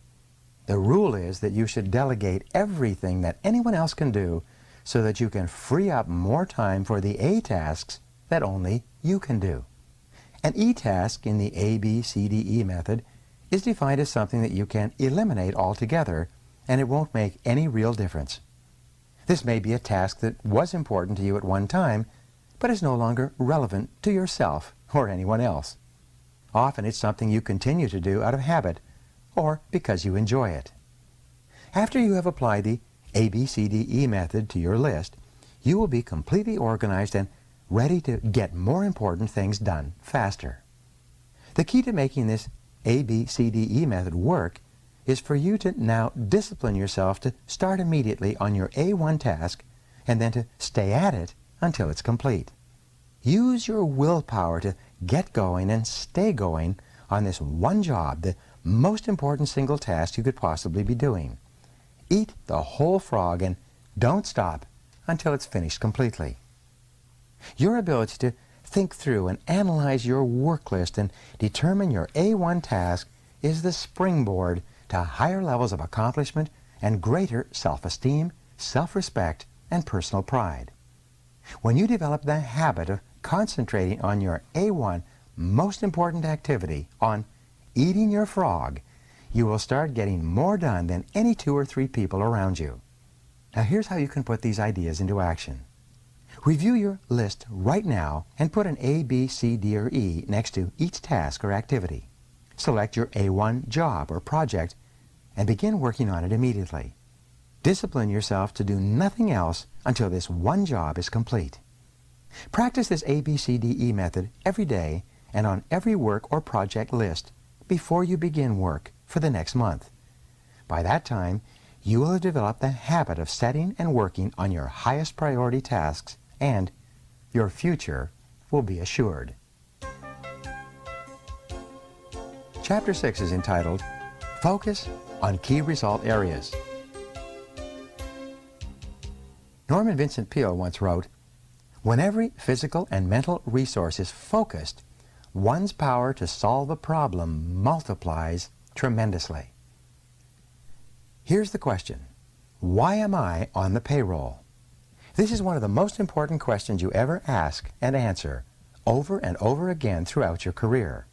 The rule is that you should delegate everything that anyone else can do so that you can free up more time for the A tasks that only you can do. An E task in the A, B, C, D, E method is defined as something that you can eliminate altogether, and it won't make any real difference. This may be a task that was important to you at one time, but is no longer relevant to yourself or anyone else. Often it's something you continue to do out of habit or because you enjoy it. After you have applied the ABCDE method to your list, you will be completely organized and ready to get more important things done faster. The key to making this ABCDE method work is for you to now discipline yourself to start immediately on your A1 task and then to stay at it until it's complete. Use your willpower to get going and stay going on this one job, the most important single task you could possibly be doing. Eat the whole frog and don't stop until it's finished completely. Your ability to think through and analyze your work list and determine your A1 task is the springboard to higher levels of accomplishment and greater self-esteem, self-respect, and personal pride. When you develop the habit of concentrating on your A1 most important activity, on eating your frog, you will start getting more done than any 2 or 3 people around you. Now here's how you can put these ideas into action. Review your list right now and put an A, B, C, D, or E next to each task or activity. Select your A1 job or project and begin working on it immediately. Discipline yourself to do nothing else until this one job is complete. Practice this ABCDE method every day and on every work or project list before you begin work for the next month. By that time, you will have developed the habit of setting and working on your highest priority tasks, and your future will be assured. Chapter 6 is entitled, Focus on Key Result Areas. Norman Vincent Peale once wrote, "When every physical and mental resource is focused, one's power to solve a problem multiplies tremendously." Here's the question: why am I on the payroll? This is one of the most important questions you ever ask and answer over and over again throughout your career.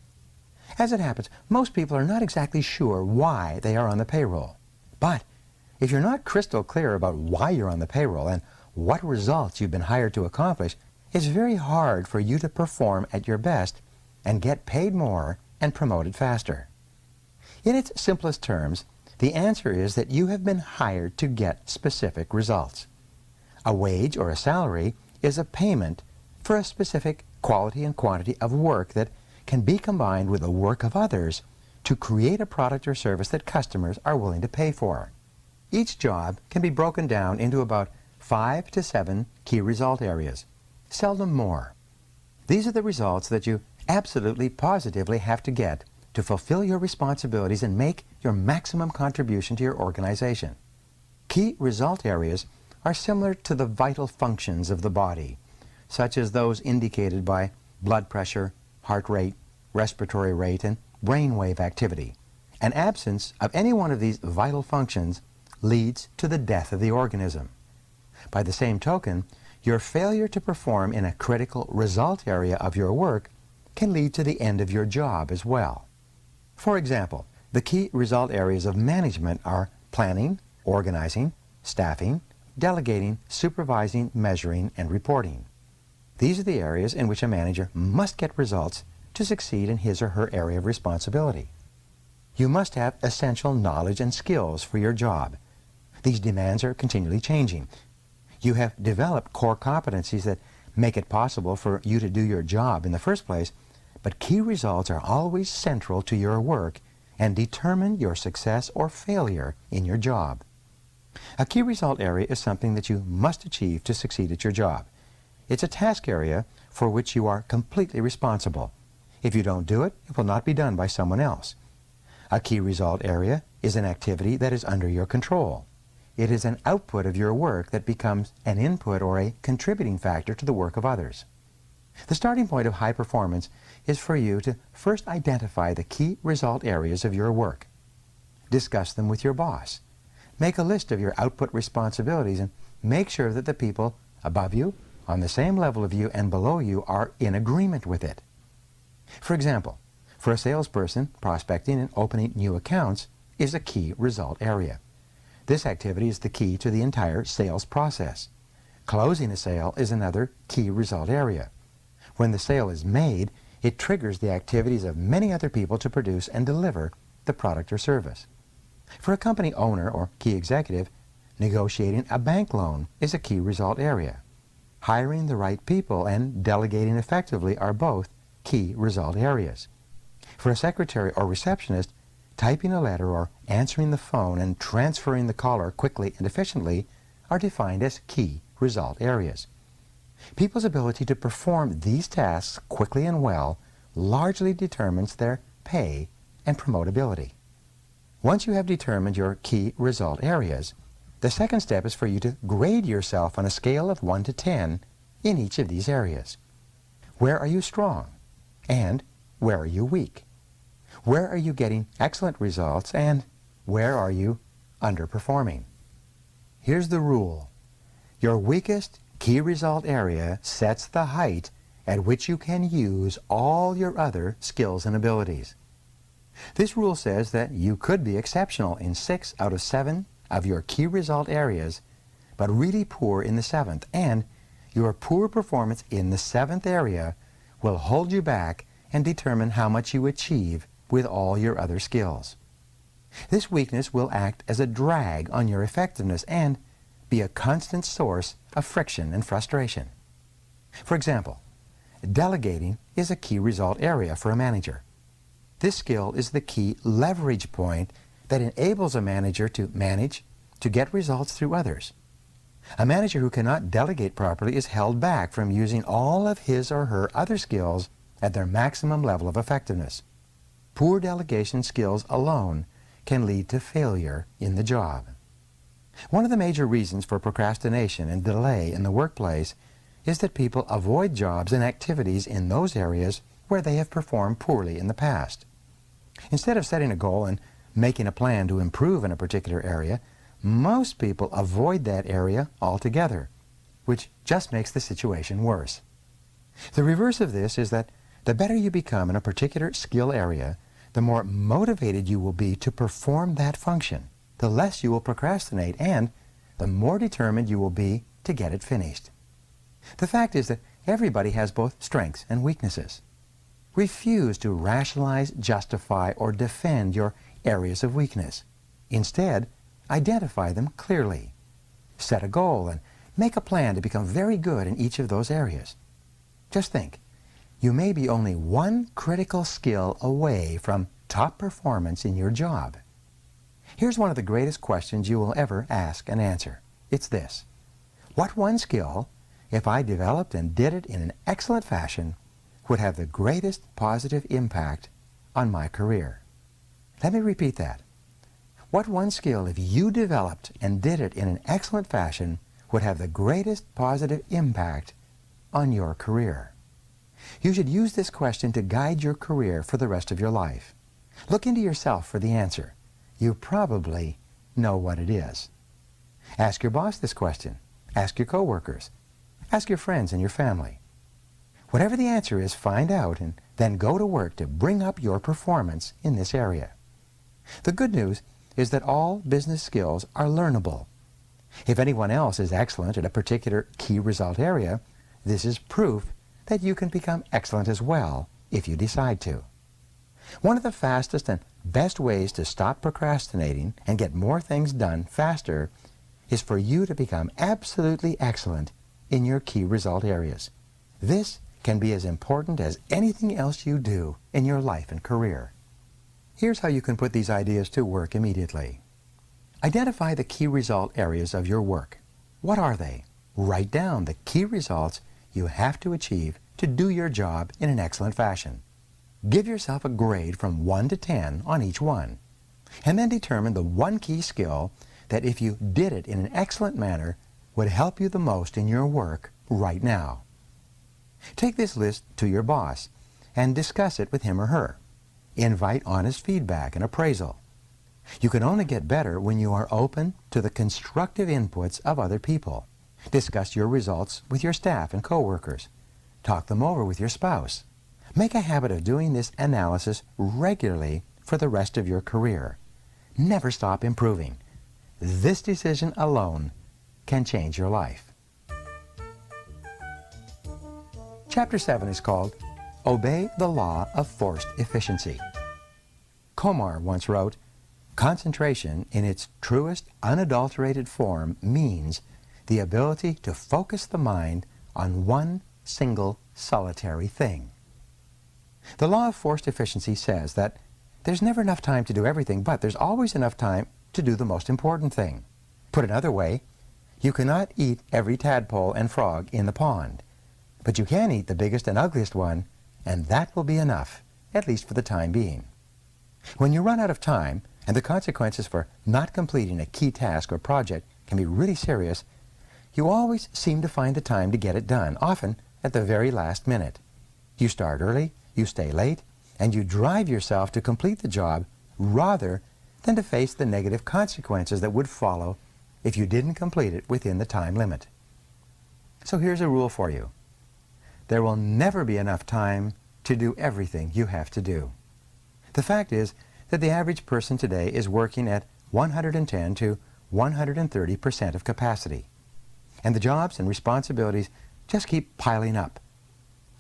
As it happens, most people are not exactly sure why they are on the payroll. But if you're not crystal clear about why you're on the payroll and what results you've been hired to accomplish, it's very hard for you to perform at your best and get paid more and promoted faster? In its simplest terms, the answer is that you have been hired to get specific results. A wage or a salary is a payment for a specific quality and quantity of work that can be combined with the work of others to create a product or service that customers are willing to pay for. Each job can be broken down into about 5 to 7 key result areas, seldom more. These are the results that you absolutely positively have to get to fulfill your responsibilities and make your maximum contribution to your organization. Key result areas are similar to the vital functions of the body, such as those indicated by blood pressure, heart rate, respiratory rate, and brainwave activity. An absence of any one of these vital functions leads to the death of the organism. By the same token, your failure to perform in a critical result area of your work can lead to the end of your job as well. For example, the key result areas of management are planning, organizing, staffing, delegating, supervising, measuring, and reporting. These are the areas in which a manager must get results to succeed in his or her area of responsibility. You must have essential knowledge and skills for your job. These demands are continually changing. You have developed core competencies that make it possible for you to do your job in the first place, but key results are always central to your work and determine your success or failure in your job. A key result area is something that you must achieve to succeed at your job. It's a task area for which you are completely responsible. If you don't do it, it will not be done by someone else. A key result area is an activity that is under your control. It is an output of your work that becomes an input or a contributing factor to the work of others. The starting point of high performance is for you to first identify the key result areas of your work. Discuss them with your boss. Make a list of your output responsibilities and make sure that the people above you, on the same level of you, and below you are in agreement with it. For example, for a salesperson, prospecting and opening new accounts is a key result area. This activity is the key to the entire sales process. Closing a sale is another key result area. When the sale is made, it triggers the activities of many other people to produce and deliver the product or service. For a company owner or key executive, negotiating a bank loan is a key result area. Hiring the right people and delegating effectively are both key result areas. For a secretary or receptionist, typing a letter or answering the phone and transferring the caller quickly and efficiently are defined as key result areas. People's ability to perform these tasks quickly and well largely determines their pay and promotability. Once you have determined your key result areas, the second step is for you to grade yourself on a scale of 1 to 10 in each of these areas. Where are you strong? And where are you weak? Where are you getting excellent results? And where are you underperforming? Here's the rule. Your weakest key result area sets the height at which you can use all your other skills and abilities. This rule says that you could be exceptional in 6 out of 7 of your key result areas, but really poor in the 7th, and your poor performance in the 7th area will hold you back and determine how much you achieve with all your other skills. This weakness will act as a drag on your effectiveness and be a constant source of friction and frustration. For example, delegating is a key result area for a manager. This skill is the key leverage point that enables a manager to manage, to get results through others. A manager who cannot delegate properly is held back from using all of his or her other skills at their maximum level of effectiveness. Poor delegation skills alone can lead to failure in the job. One of the major reasons for procrastination and delay in the workplace is that people avoid jobs and activities in those areas where they have performed poorly in the past. Instead of setting a goal and making a plan to improve in a particular area, most people avoid that area altogether, which just makes the situation worse. The reverse of this is that the better you become in a particular skill area, the more motivated you will be to perform that function, the less you will procrastinate, and the more determined you will be to get it finished. The fact is that everybody has both strengths and weaknesses. refuse to rationalize, justify, or defend your areas of weakness. Instead, identify them clearly. Set a goal and make a plan to become very good in each of those areas. Just think, you may be only one critical skill away from top performance in your job. Here's one of the greatest questions you will ever ask and answer. It's this: what one skill, if I developed and did it in an excellent fashion, would have the greatest positive impact on my career? Let me repeat that. What one skill, if you developed and did it in an excellent fashion, would have the greatest positive impact on your career? You should use this question to guide your career for the rest of your life. Look into yourself for the answer. You probably know what it is. Ask your boss this question. Ask your coworkers. Ask your friends and your family. Whatever the answer is, find out and then go to work to bring up your performance in this area. The good news is that all business skills are learnable. If anyone else is excellent at a particular key result area, this is proof that you can become excellent as well if you decide to. One of the fastest and best ways to stop procrastinating and get more things done faster is for you to become absolutely excellent in your key result areas. This can be as important as anything else you do in your life and career. Here's how you can put these ideas to work immediately. Identify the key result areas of your work. What are they? Write down the key results you have to achieve to do your job in an excellent fashion. Give yourself a grade from 1 to 10 on each one, and then determine the one key skill that, if you did it in an excellent manner, would help you the most in your work right now. Take this list to your boss and discuss it with him or her. Invite honest feedback and appraisal. You can only get better when you are open to the constructive inputs of other people. Discuss your results with your staff and coworkers. Talk them over with your spouse. Make a habit of doing this analysis regularly for the rest of your career. Never stop improving. This decision alone can change your life. Chapter 7 is called Obey the Law of Forced Efficiency. Komar once wrote, "Concentration in its truest, unadulterated form means the ability to focus the mind on one single solitary thing." The law of forced efficiency says that there's never enough time to do everything, but there's always enough time to do the most important thing. Put another way, you cannot eat every tadpole and frog in the pond, but you can eat the biggest and ugliest one, and that will be enough, at least for the time being. When you run out of time, and the consequences for not completing a key task or project can be really serious, you always seem to find the time to get it done, often at the very last minute. You start early, you stay late, and you drive yourself to complete the job rather than to face the negative consequences that would follow if you didn't complete it within the time limit. So here's a rule for you. There will never be enough time to do everything you have to do. The fact is that the average person today is working at 110 to 130% of capacity, and the jobs and responsibilities just keep piling up.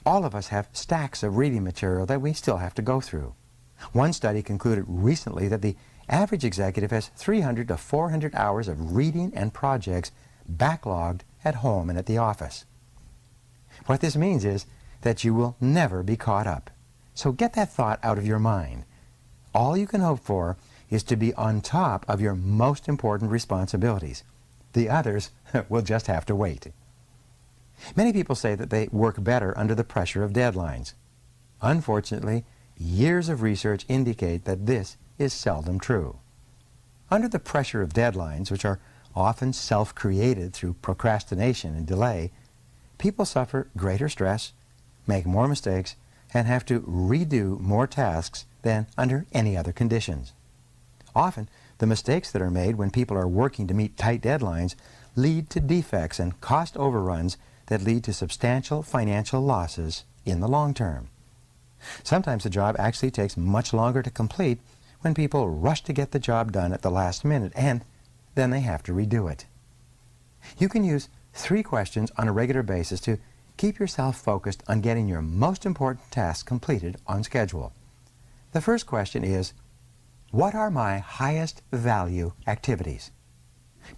All of us have stacks of reading material that we still have to go through. One study concluded recently that the average executive has 300 to 400 hours of reading and projects backlogged at home and at the office. What this means is that you will never be caught up. So get that thought out of your mind. All you can hope for is to be on top of your most important responsibilities. The others will just have to wait. Many people say that they work better under the pressure of deadlines. Unfortunately, years of research indicate that this is seldom true. Under the pressure of deadlines, which are often self-created through procrastination and delay, people suffer greater stress, make more mistakes, and have to redo more tasks than under any other conditions. Often, the mistakes that are made when people are working to meet tight deadlines lead to defects and cost overruns that lead to substantial financial losses in the long term. Sometimes the job actually takes much longer to complete when people rush to get the job done at the last minute, and then they have to redo it. You can use 3 questions on a regular basis to keep yourself focused on getting your most important tasks completed on schedule. The first question is, what are my highest value activities?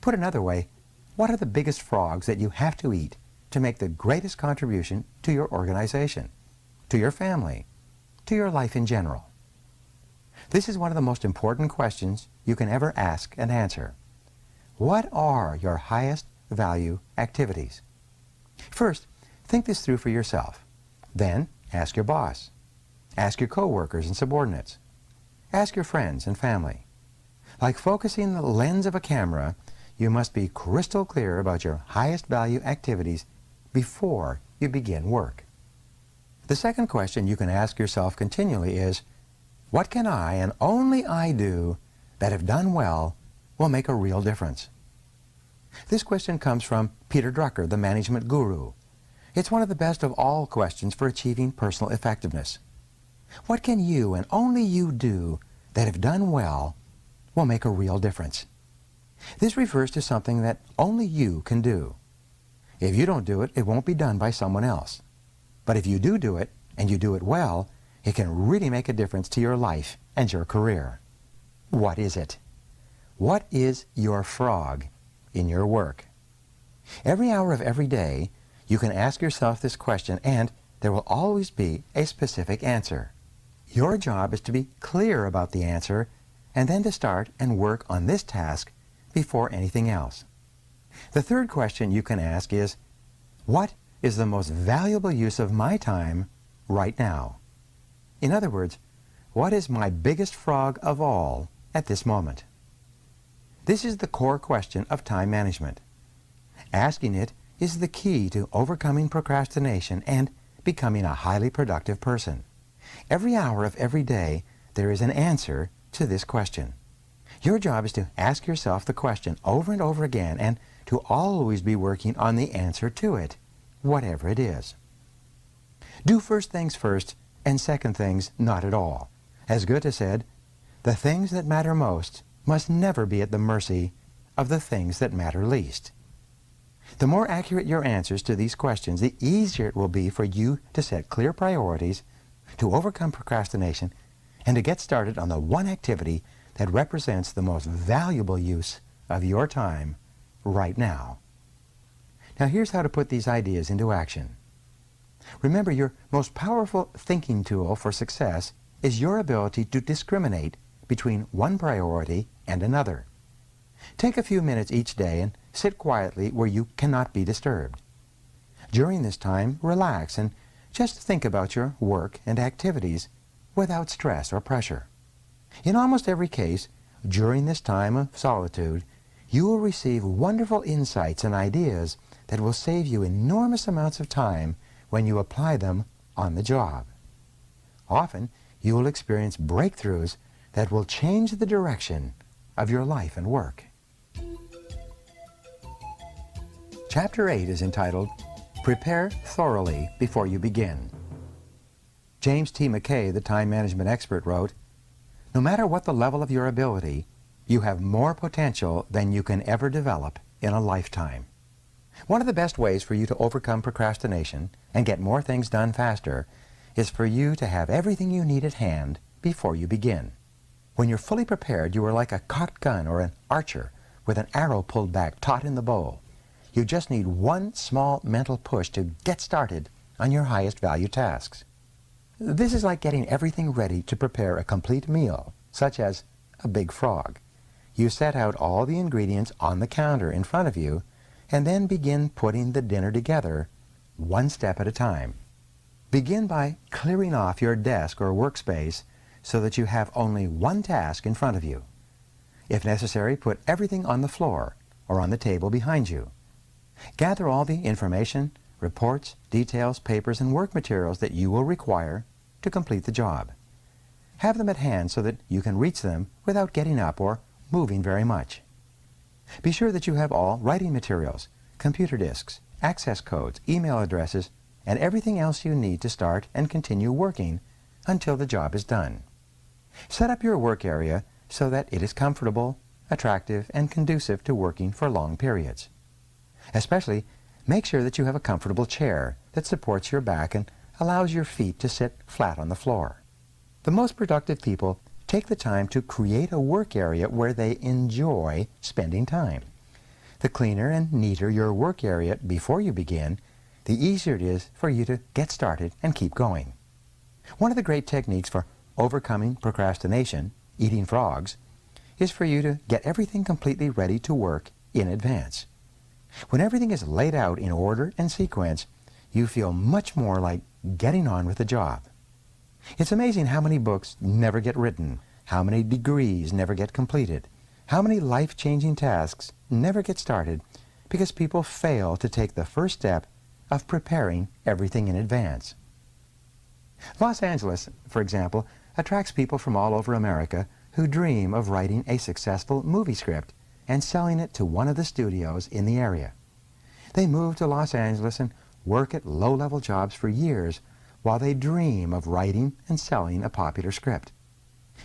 Put another way, what are the biggest frogs that you have to eat to make the greatest contribution to your organization, to your family, to your life in general? This is one of the most important questions you can ever ask and answer. What are your highest value activities? First, think this through for yourself. Then, ask your boss. Ask your coworkers and subordinates. Ask your friends and family. Like focusing the lens of a camera, you must be crystal clear about your highest value activities before you begin work. The second question you can ask yourself continually is, what can I and only I do that, if done well, will make a real difference? This question comes from Peter Drucker, the management guru. It's one of the best of all questions for achieving personal effectiveness. What can you and only you do that, if done well, will make a real difference? This refers to something that only you can do. If you don't do it, it won't be done by someone else. But if you do it, and you do it well, it can really make a difference to your life and your career. What is it? What is your frog in your work? Every hour of every day, you can ask yourself this question, and there will always be a specific answer. Your job is to be clear about the answer, and then to start and work on this task before anything else. The third question you can ask is, what is the most valuable use of my time right now? In other words, what is my biggest frog of all at this moment? This is the core question of time management. Asking it is the key to overcoming procrastination and becoming a highly productive person. Every hour of every day, there is an answer to this question. Your job is to ask yourself the question over and over again and to always be working on the answer to it, whatever it is. Do first things first and second things not at all. As Goethe said, the things that matter most must never be at the mercy of the things that matter least. The more accurate your answers to these questions, the easier it will be for you to set clear priorities, to overcome procrastination, and to get started on the one activity that represents the most valuable use of your time right now. Now here's how to put these ideas into action. Remember, your most powerful thinking tool for success is your ability to discriminate between one priority and another. Take a few minutes each day and sit quietly where you cannot be disturbed. During this time, relax and just think about your work and activities without stress or pressure. In almost every case, during this time of solitude, you will receive wonderful insights and ideas that will save you enormous amounts of time when you apply them on the job. Often, you will experience breakthroughs that will change the direction of your life and work. Chapter 8 is entitled, Prepare Thoroughly Before You Begin. James T. McKay, the time management expert, wrote, "No matter what the level of your ability, you have more potential than you can ever develop in a lifetime." One of the best ways for you to overcome procrastination and get more things done faster is for you to have everything you need at hand before you begin. When you're fully prepared, you are like a cocked gun or an archer with an arrow pulled back taut in the bow. You just need one small mental push to get started on your highest value tasks. This is like getting everything ready to prepare a complete meal, such as a big frog. You set out all the ingredients on the counter in front of you and then begin putting the dinner together one step at a time. Begin by clearing off your desk or workspace so that you have only one task in front of you. If necessary, put everything on the floor or on the table behind you. Gather all the information, reports, details, papers, and work materials that you will require to complete the job. Have them at hand so that you can reach them without getting up or moving very much. Be sure that you have all writing materials, computer disks, access codes, email addresses, and everything else you need to start and continue working until the job is done. Set up your work area so that it is comfortable, attractive, and conducive to working for long periods. Especially, Make sure that you have a comfortable chair that supports your back and allows your feet to sit flat on the floor. The most productive people take the time to create a work area where they enjoy spending time. The cleaner and neater your work area before you begin, the easier it is for you to get started and keep going. One of the great techniques for overcoming procrastination, eating frogs, is for you to get everything completely ready to work in advance. When everything is laid out in order and sequence, you feel much more like getting on with the job. It's amazing how many books never get written, how many degrees never get completed, how many life-changing tasks never get started because people fail to take the first step of preparing everything in advance. Los Angeles, for example, attracts people from all over America who dream of writing a successful movie script and selling it to one of the studios in the area. They move to Los Angeles and work at low-level jobs for years while they dream of writing and selling a popular script.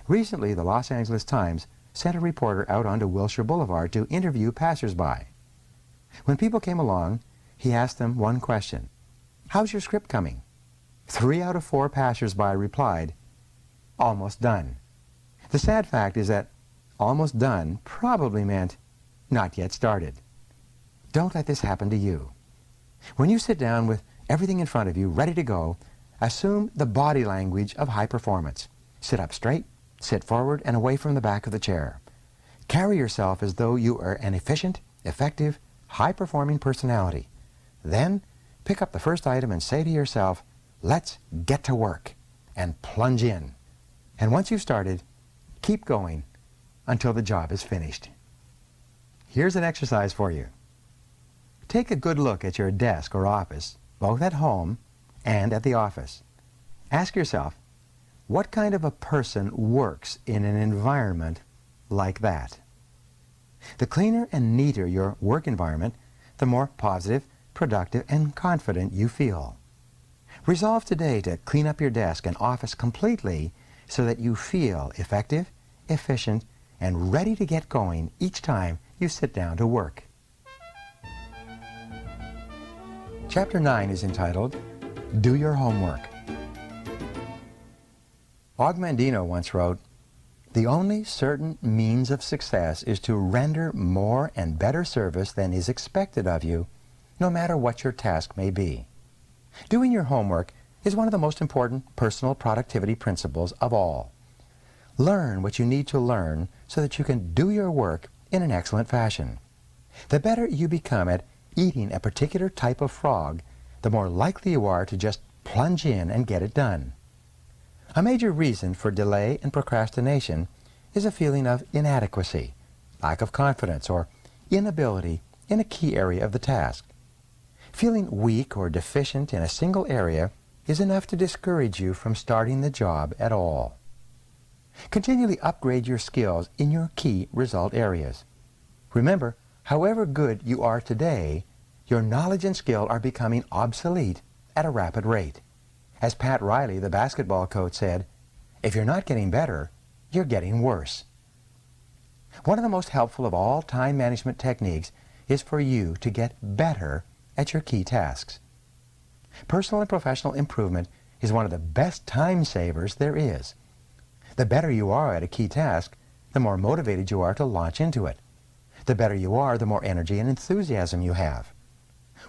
Recently, the Los Angeles Times sent a reporter out onto Wilshire Boulevard to interview passersby. When people came along, he asked them one question: "How's your script coming?" 3 out of 4 passersby replied, "Almost done." The sad fact is that almost done probably meant not yet started. Don't let this happen to you. When you sit down with everything in front of you ready to go, assume the body language of high performance. Sit up straight, sit forward and away from the back of the chair. Carry yourself as though you are an efficient, effective, high-performing personality. Then pick up the first item and say to yourself, "Let's get to work," and plunge in. And once you've started, keep going until the job is finished. Here's an exercise for you. Take a good look at your desk or office, both at home and at the office. Ask yourself, what kind of a person works in an environment like that? The cleaner and neater your work environment, the more positive, productive, and confident you feel. Resolve today to clean up your desk and office completely so that you feel effective, efficient, and ready to get going each time you sit down to work. Chapter 9 is entitled, Do Your Homework. Og Mandino once wrote, "The only certain means of success is to render more and better service than is expected of you, no matter what your task may be." Doing your homework is one of the most important personal productivity principles of all. Learn what you need to learn so that you can do your work in an excellent fashion. The better you become at eating a particular type of frog, the more likely you are to just plunge in and get it done. A major reason for delay and procrastination is a feeling of inadequacy, lack of confidence, or inability in a key area of the task. Feeling weak or deficient in a single area is enough to discourage you from starting the job at all. Continually upgrade your skills in your key result areas. Remember, however good you are today, your knowledge and skill are becoming obsolete at a rapid rate. As Pat Riley, the basketball coach, said, "If you're not getting better, you're getting worse." One of the most helpful of all time management techniques is for you to get better at your key tasks. Personal and professional improvement is one of the best time savers there is. The better you are at a key task, the more motivated you are to launch into it. The better you are, the more energy and enthusiasm you have.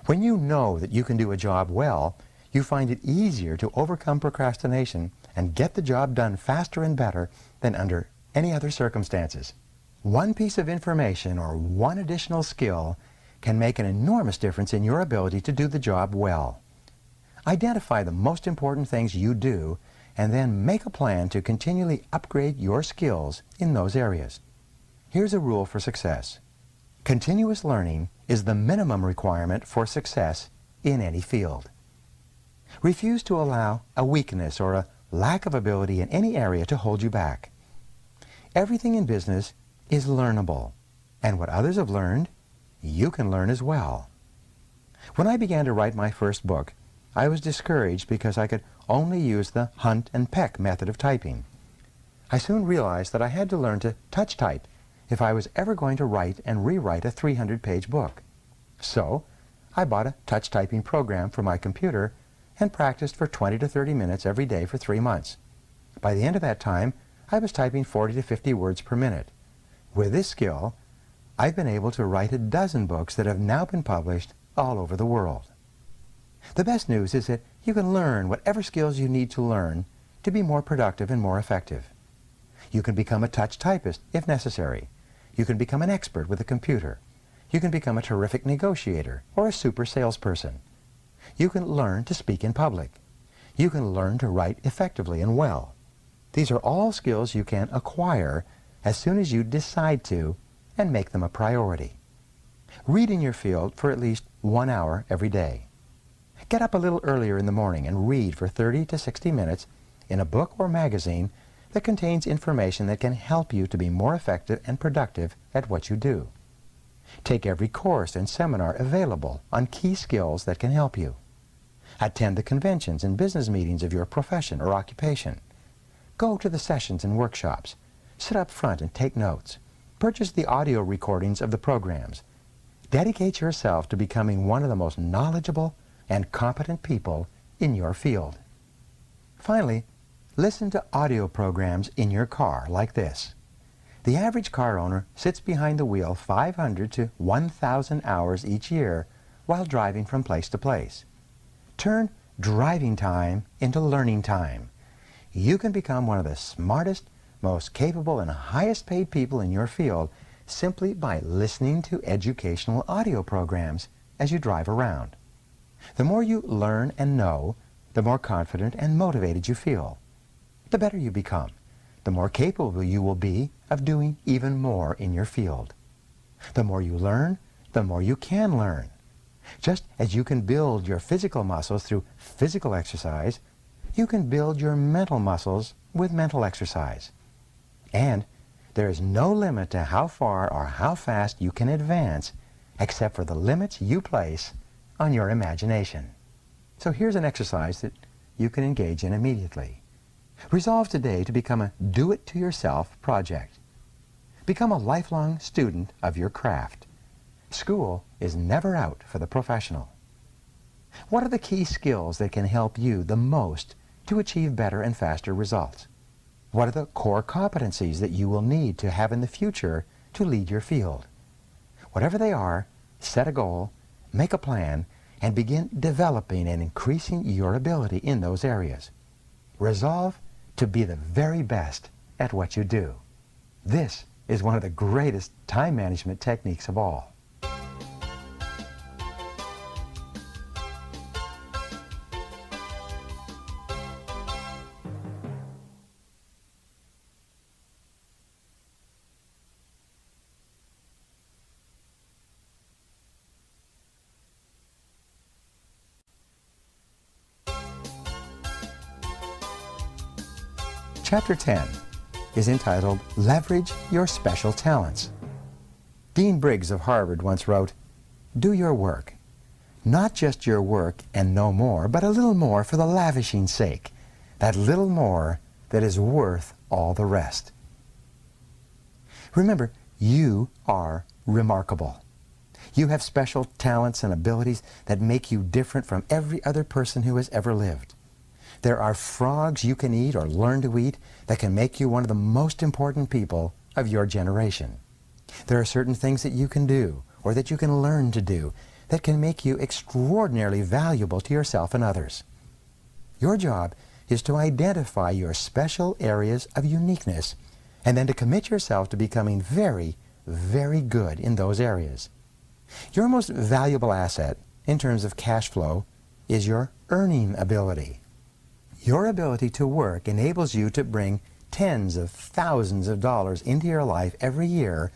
When you know that you can do a job well, you find it easier to overcome procrastination and get the job done faster and better than under any other circumstances. One piece of information or one additional skill can make an enormous difference in your ability to do the job well. Identify the most important things you do and then make a plan to continually upgrade your skills in those areas. Here's a rule for success. Continuous learning is the minimum requirement for success in any field. Refuse to allow a weakness or a lack of ability in any area to hold you back. Everything in business is learnable, and what others have learned, you can learn as well. When I began to write my first book, I was discouraged because I could only use the hunt and peck method of typing. I soon realized that I had to learn to touch type if I was ever going to write and rewrite a 300-page book. So, I bought a touch typing program for my computer and practiced for 20 to 30 minutes every day for 3 months. By the end of that time, I was typing 40 to 50 words per minute. With this skill, I've been able to write a dozen books that have now been published all over the world. The best news is that you can learn whatever skills you need to learn to be more productive and more effective. You can become a touch typist if necessary. You can become an expert with a computer. You can become a terrific negotiator or a super salesperson. You can learn to speak in public. You can learn to write effectively and well. These are all skills you can acquire as soon as you decide to and make them a priority. Read in your field for at least 1 hour every day. Get up a little earlier in the morning and read for 30 to 60 minutes in a book or magazine that contains information that can help you to be more effective and productive at what you do. Take every course and seminar available on key skills that can help you. Attend the conventions and business meetings of your profession or occupation. Go to the sessions and workshops. Sit up front and take notes. Purchase the audio recordings of the programs. Dedicate yourself to becoming one of the most knowledgeable and competent people in your field. Finally, listen to audio programs in your car like this. The average car owner sits behind the wheel 500 to 1,000 hours each year while driving from place to place. Turn driving time into learning time. You can become one of the smartest, most capable, and highest paid people in your field simply by listening to educational audio programs as you drive around. The more you learn and know, the more confident and motivated you feel. The better you become, the more capable you will be of doing even more in your field. The more you learn, the more you can learn. Just as you can build your physical muscles through physical exercise, you can build your mental muscles with mental exercise. And there is no limit to how far or how fast you can advance except for the limits you place on your imagination. So here's an exercise that you can engage in immediately. Resolve today to become a do-it-to-yourself project. Become a lifelong student of your craft. School is never out for the professional. What are the key skills that can help you the most to achieve better and faster results? What are the core competencies that you will need to have in the future to lead your field? Whatever they are, set a goal, make a plan, and begin developing and increasing your ability in those areas. Resolve to be the very best at what you do. This is one of the greatest time management techniques of all. Chapter 10 is entitled Leverage Your Special Talents. Dean Briggs of Harvard once wrote, "Do your work. Not just your work and no more, but a little more for the lavishing sake. That little more that is worth all the rest." Remember, you are remarkable. You have special talents and abilities that make you different from every other person who has ever lived. There are frogs you can eat or learn to eat that can make you one of the most important people of your generation. There are certain things that you can do or that you can learn to do that can make you extraordinarily valuable to yourself and others. Your job is to identify your special areas of uniqueness and then to commit yourself to becoming very, very good in those areas. Your most valuable asset in terms of cash flow is your earning ability. Your ability to work enables you to bring tens of thousands of dollars into your life every year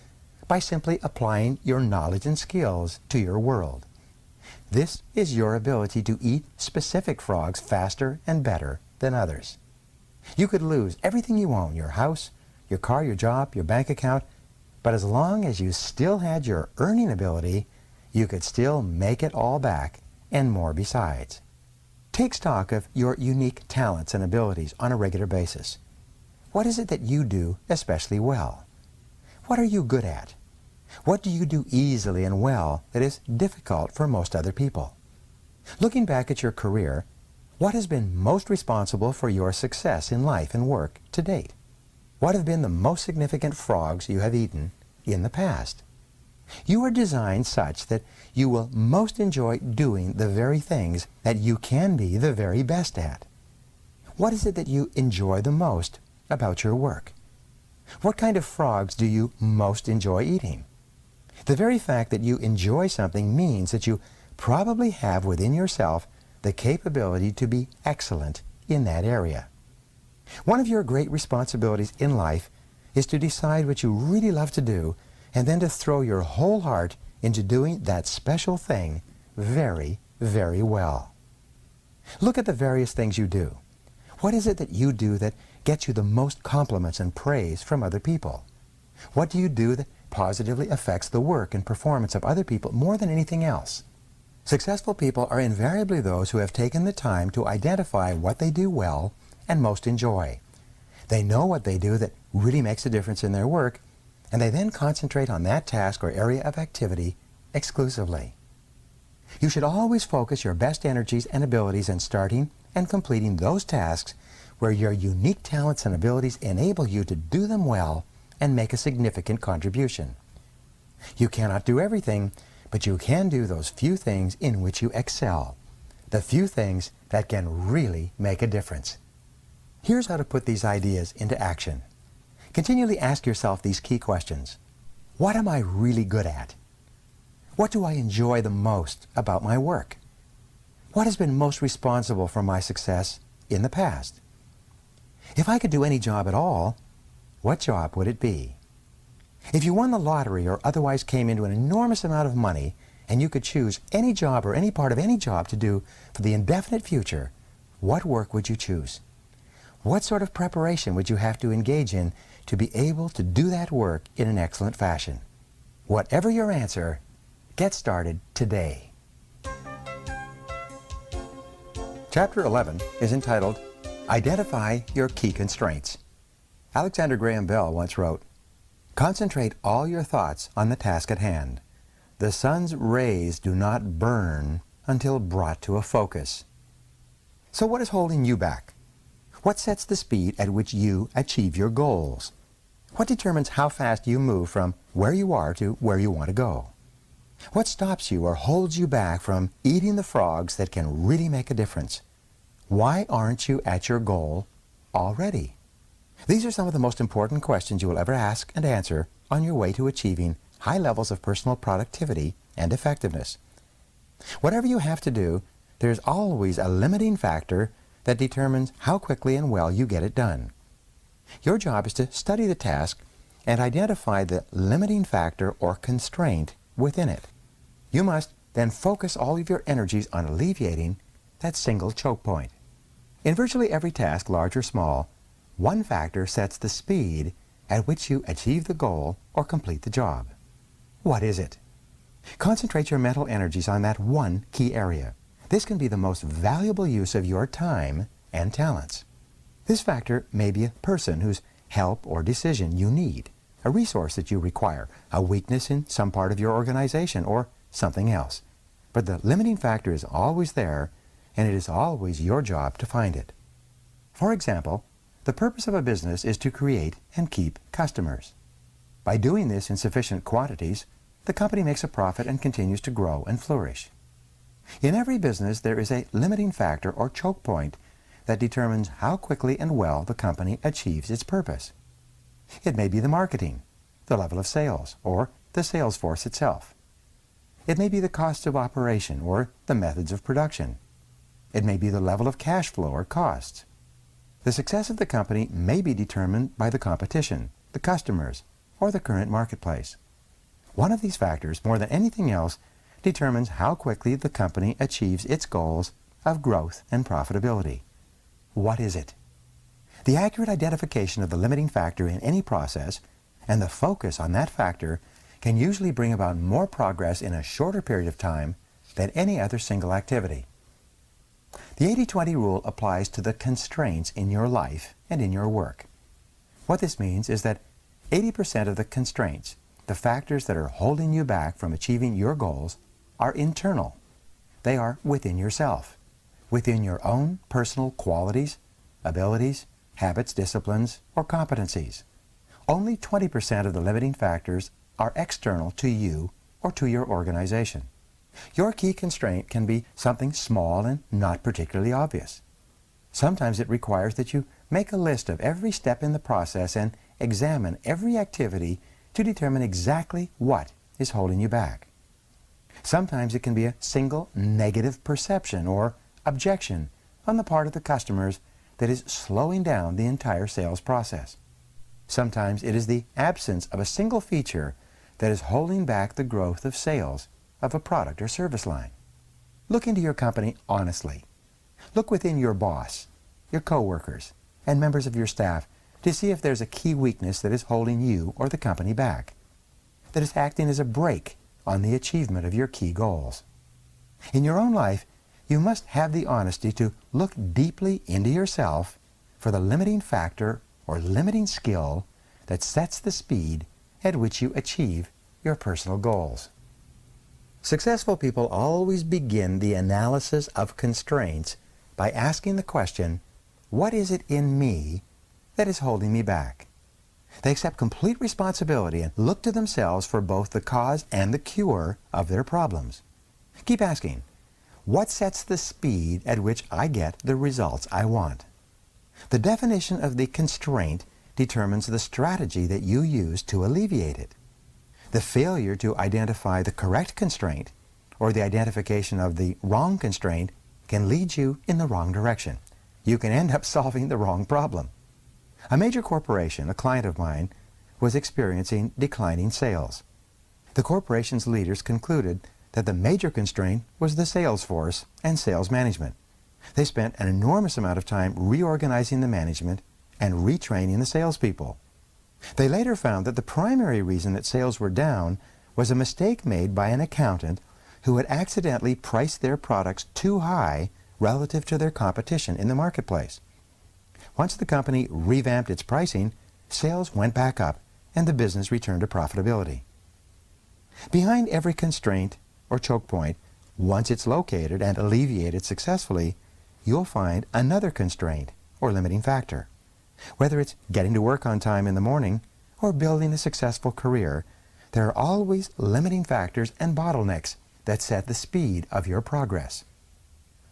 by simply applying your knowledge and skills to your world. This is your ability to eat specific frogs faster and better than others. You could lose everything you own, your house, your car, your job, your bank account, but as long as you still had your earning ability, you could still make it all back and more besides. Take stock of your unique talents and abilities on a regular basis. What is it that you do especially well? What are you good at? What do you do easily and well that is difficult for most other people? Looking back at your career, what has been most responsible for your success in life and work to date? What have been the most significant frogs you have eaten in the past? You are designed such that you will most enjoy doing the very things that you can be the very best at. What is it that you enjoy the most about your work? What kind of frogs do you most enjoy eating? The very fact that you enjoy something means that you probably have within yourself the capability to be excellent in that area. One of your great responsibilities in life is to decide what you really love to do and then to throw your whole heart into doing that special thing very, very well. Look at the various things you do. What is it that you do that gets you the most compliments and praise from other people? What do you do that positively affects the work and performance of other people more than anything else? Successful people are invariably those who have taken the time to identify what they do well and most enjoy. They know what they do that really makes a difference in their work, and they then concentrate on that task or area of activity exclusively. You should always focus your best energies and abilities in starting and completing those tasks where your unique talents and abilities enable you to do them well and make a significant contribution. You cannot do everything, but you can do those few things in which you excel, the few things that can really make a difference. Here's how to put these ideas into action. Continually ask yourself these key questions. What am I really good at? What do I enjoy the most about my work? What has been most responsible for my success in the past? If I could do any job at all, what job would it be? If you won the lottery or otherwise came into an enormous amount of money and you could choose any job or any part of any job to do for the indefinite future, what work would you choose? What sort of preparation would you have to engage in to be able to do that work in an excellent fashion? Whatever your answer, get started today. Chapter 11 is entitled, Identify Your Key Constraints. Alexander Graham Bell once wrote, "Concentrate all your thoughts on the task at hand. The sun's rays do not burn until brought to a focus." So what is holding you back? What sets the speed at which you achieve your goals? What determines how fast you move from where you are to where you want to go? What stops you or holds you back from eating the frogs that can really make a difference? Why aren't you at your goal already? These are some of the most important questions you will ever ask and answer on your way to achieving high levels of personal productivity and effectiveness. Whatever you have to do, there's always a limiting factor that determines how quickly and well you get it done. Your job is to study the task and identify the limiting factor or constraint within it. You must then focus all of your energies on alleviating that single choke point. In virtually every task, large or small, one factor sets the speed at which you achieve the goal or complete the job. What is it? Concentrate your mental energies on that one key area. This can be the most valuable use of your time and talents. This factor may be a person whose help or decision you need, a resource that you require, a weakness in some part of your organization, or something else. But the limiting factor is always there, and it is always your job to find it. For example, the purpose of a business is to create and keep customers. By doing this in sufficient quantities, the company makes a profit and continues to grow and flourish. In every business, there is a limiting factor or choke point that determines how quickly and well the company achieves its purpose. It may be the marketing, the level of sales, or the sales force itself. It may be the cost of operation or the methods of production. It may be the level of cash flow or costs. The success of the company may be determined by the competition, the customers, or the current marketplace. One of these factors, more than anything else, determines how quickly the company achieves its goals of growth and profitability. What is it? The accurate identification of the limiting factor in any process and the focus on that factor can usually bring about more progress in a shorter period of time than any other single activity. The 80-20 rule applies to the constraints in your life and in your work. What this means is that 80% of the constraints, the factors that are holding you back from achieving your goals are internal. They are within yourself, within your own personal qualities, abilities, habits, disciplines, or competencies. Only 20% of the limiting factors are external to you or to your organization. Your key constraint can be something small and not particularly obvious. Sometimes it requires that you make a list of every step in the process and examine every activity to determine exactly what is holding you back. Sometimes it can be a single negative perception or objection on the part of the customers that is slowing down the entire sales process. Sometimes it is the absence of a single feature that is holding back the growth of sales of a product or service line. Look into your company honestly. Look within your boss, your coworkers, and members of your staff to see if there's a key weakness that is holding you or the company back, that is acting as a brake on the achievement of your key goals. In your own life, you must have the honesty to look deeply into yourself for the limiting factor or limiting skill that sets the speed at which you achieve your personal goals. Successful people always begin the analysis of constraints by asking the question, what is it in me that is holding me back? They accept complete responsibility and look to themselves for both the cause and the cure of their problems. Keep asking, what sets the speed at which I get the results I want? The definition of the constraint determines the strategy that you use to alleviate it. The failure to identify the correct constraint or the identification of the wrong constraint can lead you in the wrong direction. You can end up solving the wrong problem. A major corporation, a client of mine, was experiencing declining sales. The corporation's leaders concluded that the major constraint was the sales force and sales management. They spent an enormous amount of time reorganizing the management and retraining the salespeople. They later found that the primary reason that sales were down was a mistake made by an accountant who had accidentally priced their products too high relative to their competition in the marketplace. Once the company revamped its pricing, sales went back up and the business returned to profitability. Behind every constraint or choke point, once it's located and alleviated successfully, you'll find another constraint or limiting factor. Whether it's getting to work on time in the morning or building a successful career, there are always limiting factors and bottlenecks that set the speed of your progress.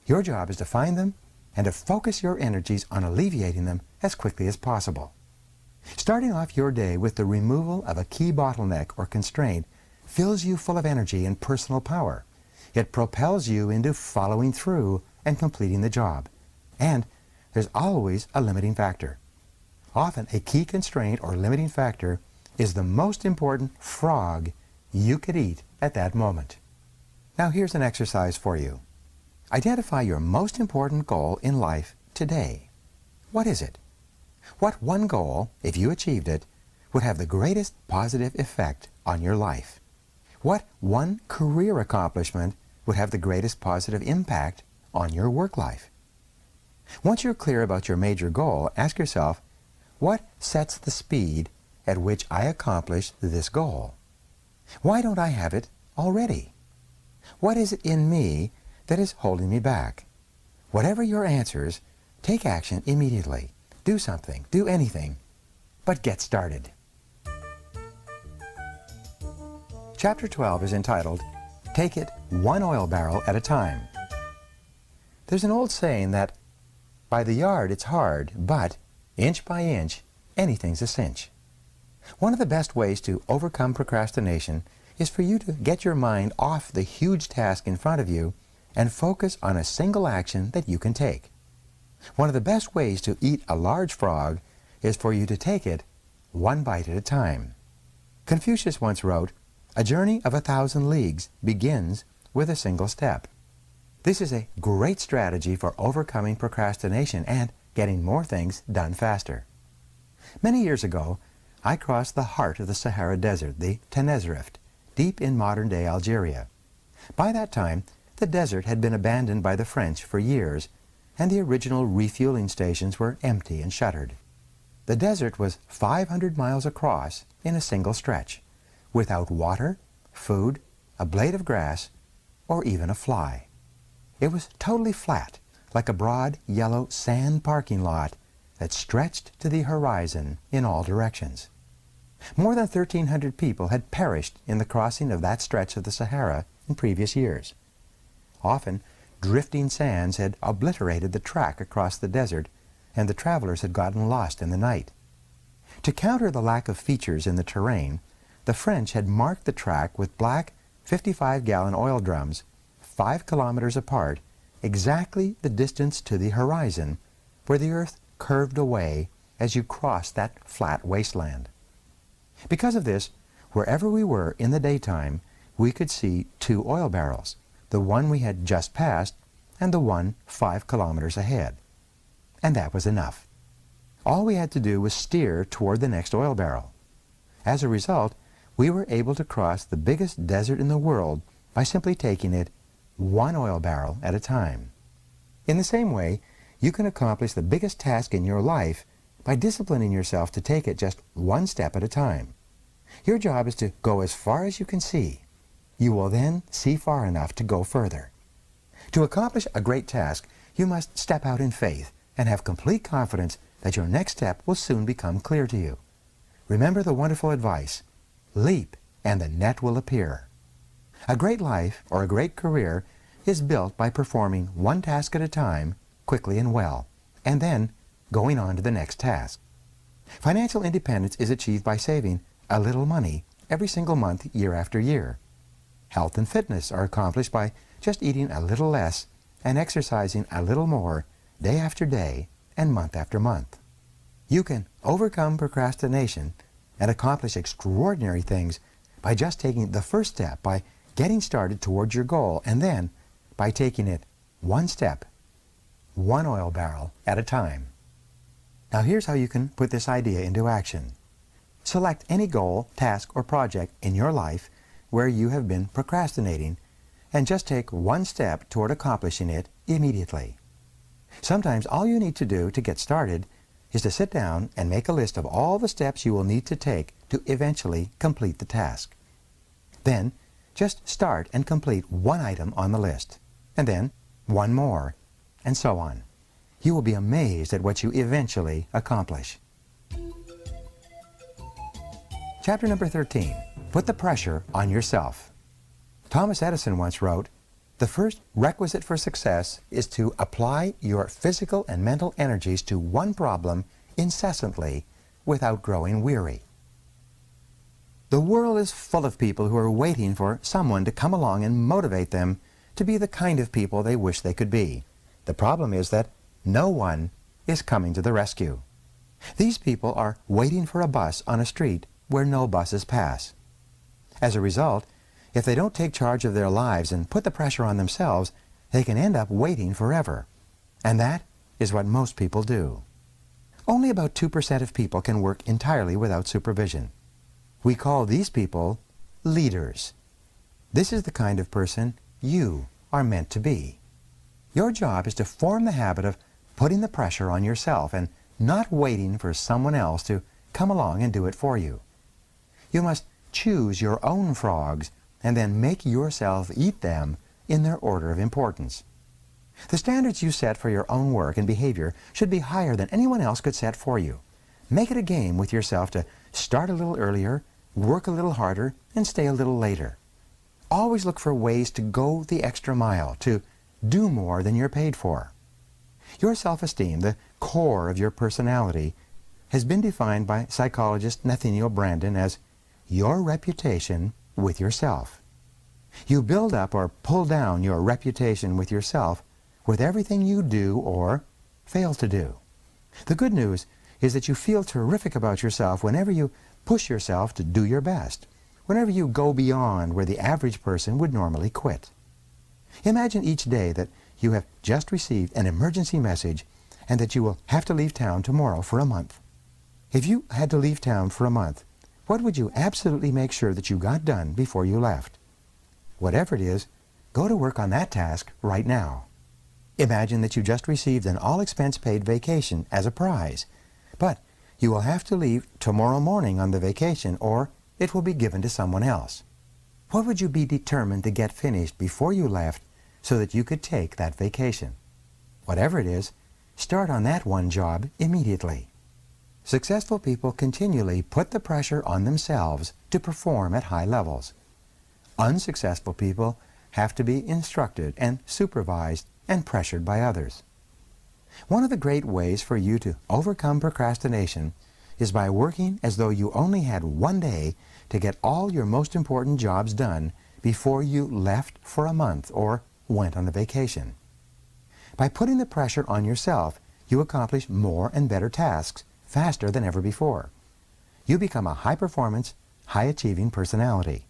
Your job is to find them and to focus your energies on alleviating them as quickly as possible. Starting off your day with the removal of a key bottleneck or constraint fills you full of energy and personal power. It propels you into following through and completing the job. And there's always a limiting factor. Often a key constraint or limiting factor is the most important frog you could eat at that moment. Now here's an exercise for you. Identify your most important goal in life today. What is it? What one goal, if you achieved it, would have the greatest positive effect on your life? What one career accomplishment would have the greatest positive impact on your work life? Once you're clear about your major goal, ask yourself, what sets the speed at which I accomplish this goal? Why don't I have it already? What is it in me that is holding me back? Whatever your answers, take action immediately. Do something, do anything, but get started. Chapter 12 is entitled, Take It One Oil Barrel at a Time. There's an old saying that, by the yard it's hard, but inch by inch, anything's a cinch. One of the best ways to overcome procrastination is for you to get your mind off the huge task in front of you and focus on a single action that you can take. One of the best ways to eat a large frog is for you to take it one bite at a time. Confucius once wrote, "A journey of 1,000 leagues begins with a single step." This is a great strategy for overcoming procrastination and getting more things done faster. Many years ago, I crossed the heart of the Sahara Desert, the Tenerife, deep in modern-day Algeria. By that time, the desert had been abandoned by the French for years, and the original refueling stations were empty and shuttered. The desert was 500 miles across in a single stretch, without water, food, a blade of grass, or even a fly. It was totally flat, like a broad yellow sand parking lot that stretched to the horizon in all directions. More than 1,300 people had perished in the crossing of that stretch of the Sahara in previous years. Often, drifting sands had obliterated the track across the desert, and the travelers had gotten lost in the night. To counter the lack of features in the terrain, the French had marked the track with black 55-gallon oil drums 5 kilometers apart, exactly the distance to the horizon, where the earth curved away as you crossed that flat wasteland. Because of this, wherever we were in the daytime, we could see 2 oil barrels, the one we had just passed and the one 5 kilometers ahead. And that was enough. All we had to do was steer toward the next oil barrel. As a result, we were able to cross the biggest desert in the world by simply taking it 1 oil barrel at a time. In the same way, you can accomplish the biggest task in your life by disciplining yourself to take it just 1 step at a time. Your job is to go as far as you can see. You will then see far enough to go further. To accomplish a great task, you must step out in faith and have complete confidence that your next step will soon become clear to you. Remember the wonderful advice, leap and the net will appear. A great life or a great career is built by performing 1 task at a time, quickly and well, and then going on to the next task. Financial independence is achieved by saving a little money every single month, year after year. Health and fitness are accomplished by just eating a little less and exercising a little more day after day and month after month. You can overcome procrastination and accomplish extraordinary things by just taking the first step, by getting started towards your goal, and then by taking it 1 step, 1 oil barrel at a time. Now here's how you can put this idea into action. Select any goal, task, or project in your life where you have been procrastinating and just take 1 step toward accomplishing it immediately. Sometimes all you need to do to get started is to sit down and make a list of all the steps you will need to take to eventually complete the task. Then, just start and complete 1 item on the list, and then 1 more, and so on. You will be amazed at what you eventually accomplish. Chapter number 13, Put the Pressure on Yourself. Thomas Edison once wrote, "The first requisite for success is to apply your physical and mental energies to one problem incessantly without growing weary." The world is full of people who are waiting for someone to come along and motivate them to be the kind of people they wish they could be. The problem is that no one is coming to the rescue. These people are waiting for a bus on a street where no buses pass. As a result, if they don't take charge of their lives and put the pressure on themselves, they can end up waiting forever. And that is what most people do. Only about 2% of people can work entirely without supervision. We call these people leaders. This is the kind of person you are meant to be. Your job is to form the habit of putting the pressure on yourself and not waiting for someone else to come along and do it for you. You must choose your own frogs and then make yourself eat them in their order of importance. The standards you set for your own work and behavior should be higher than anyone else could set for you. Make it a game with yourself to start a little earlier, work a little harder, and stay a little later. Always look for ways to go the extra mile, to do more than you're paid for. Your self-esteem, the core of your personality, has been defined by psychologist Nathaniel Branden as your reputation with yourself. You build up or pull down your reputation with yourself with everything you do or fail to do. The good news is that you feel terrific about yourself whenever you push yourself to do your best, whenever you go beyond where the average person would normally quit. Imagine each day that you have just received an emergency message and that you will have to leave town tomorrow for a month. If you had to leave town for a month, what would you absolutely make sure that you got done before you left? Whatever it is, go to work on that task right now. Imagine that you just received an all-expense-paid vacation as a prize, but you will have to leave tomorrow morning on the vacation or it will be given to someone else. What would you be determined to get finished before you left so that you could take that vacation? Whatever it is, start on that one job immediately. Successful people continually put the pressure on themselves to perform at high levels. Unsuccessful people have to be instructed and supervised and pressured by others. One of the great ways for you to overcome procrastination is by working as though you only had one day to get all your most important jobs done before you left for a month or went on a vacation. By putting the pressure on yourself, you accomplish more and better tasks faster than ever before. You become a high-performance, high-achieving personality.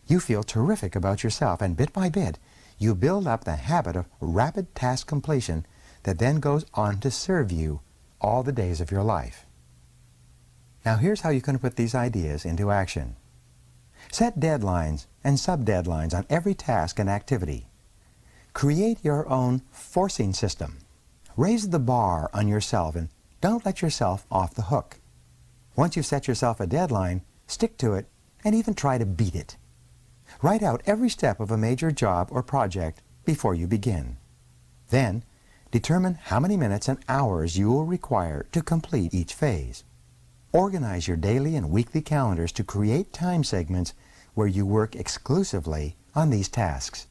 You feel terrific about yourself, and bit by bit, you build up the habit of rapid task completion that then goes on to serve you all the days of your life. Now here's how you can put these ideas into action. Set deadlines and sub-deadlines on every task and activity. Create your own forcing system. Raise the bar on yourself and don't let yourself off the hook. Once you've set yourself a deadline, stick to it and even try to beat it. Write out every step of a major job or project before you begin. Then, determine how many minutes and hours you will require to complete each phase. Organize your daily and weekly calendars to create time segments where you work exclusively on these tasks.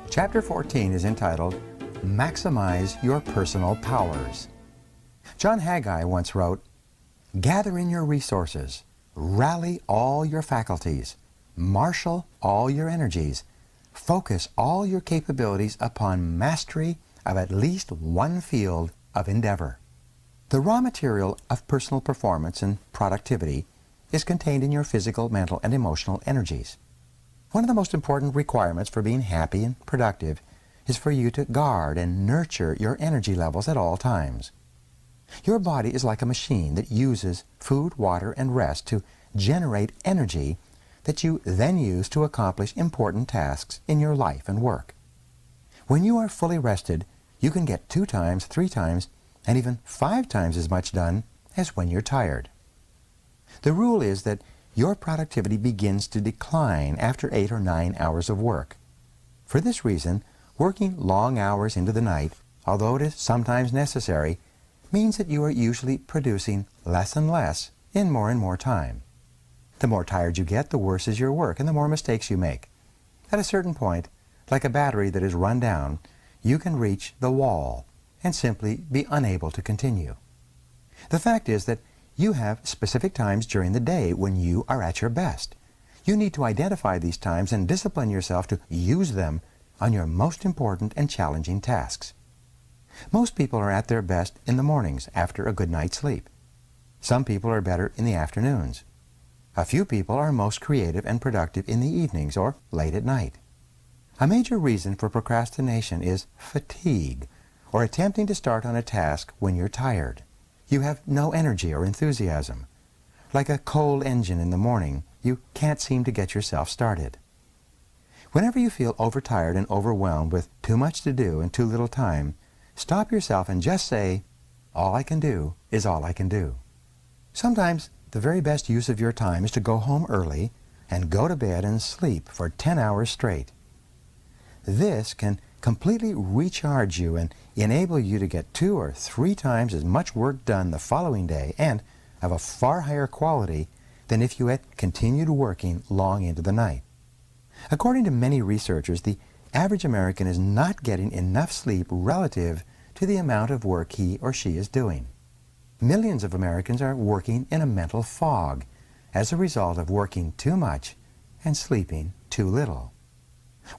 Chapter 14 is entitled, Maximize Your Personal Powers. John Haggai once wrote, "Gather in your resources, rally all your faculties, marshal all your energies, focus all your capabilities upon mastery of at least one field of endeavor." The raw material of personal performance and productivity is contained in your physical, mental, and emotional energies. One of the most important requirements for being happy and productive is for you to guard and nurture your energy levels at all times. Your body is like a machine that uses food, water, and rest to generate energy that you then use to accomplish important tasks in your life and work. When you are fully rested, you can get 2 times, 3 times, and even 5 times as much done as when you're tired. The rule is that your productivity begins to decline after 8 or 9 hours of work. For this reason, working long hours into the night, although it is sometimes necessary, means that you are usually producing less and less in more and more time. The more tired you get, the worse is your work and the more mistakes you make. At a certain point, like a battery that is run down, you can reach the wall and simply be unable to continue. The fact is that you have specific times during the day when you are at your best. You need to identify these times and discipline yourself to use them on your most important and challenging tasks. Most people are at their best in the mornings after a good night's sleep. Some people are better in the afternoons. A few people are most creative and productive in the evenings or late at night. A major reason for procrastination is fatigue, or attempting to start on a task when you're tired. You have no energy or enthusiasm. Like a coal engine in the morning, you can't seem to get yourself started. Whenever you feel overtired and overwhelmed with too much to do and too little time, stop yourself and just say, "All I can do is all I can do." Sometimes the very best use of your time is to go home early and go to bed and sleep for 10 hours straight. This can completely recharge you and enable you to get 2 or 3 times as much work done the following day and of a far higher quality than if you had continued working long into the night. According to many researchers, the average American is not getting enough sleep relative to the amount of work he or she is doing. Millions of Americans are working in a mental fog as a result of working too much and sleeping too little.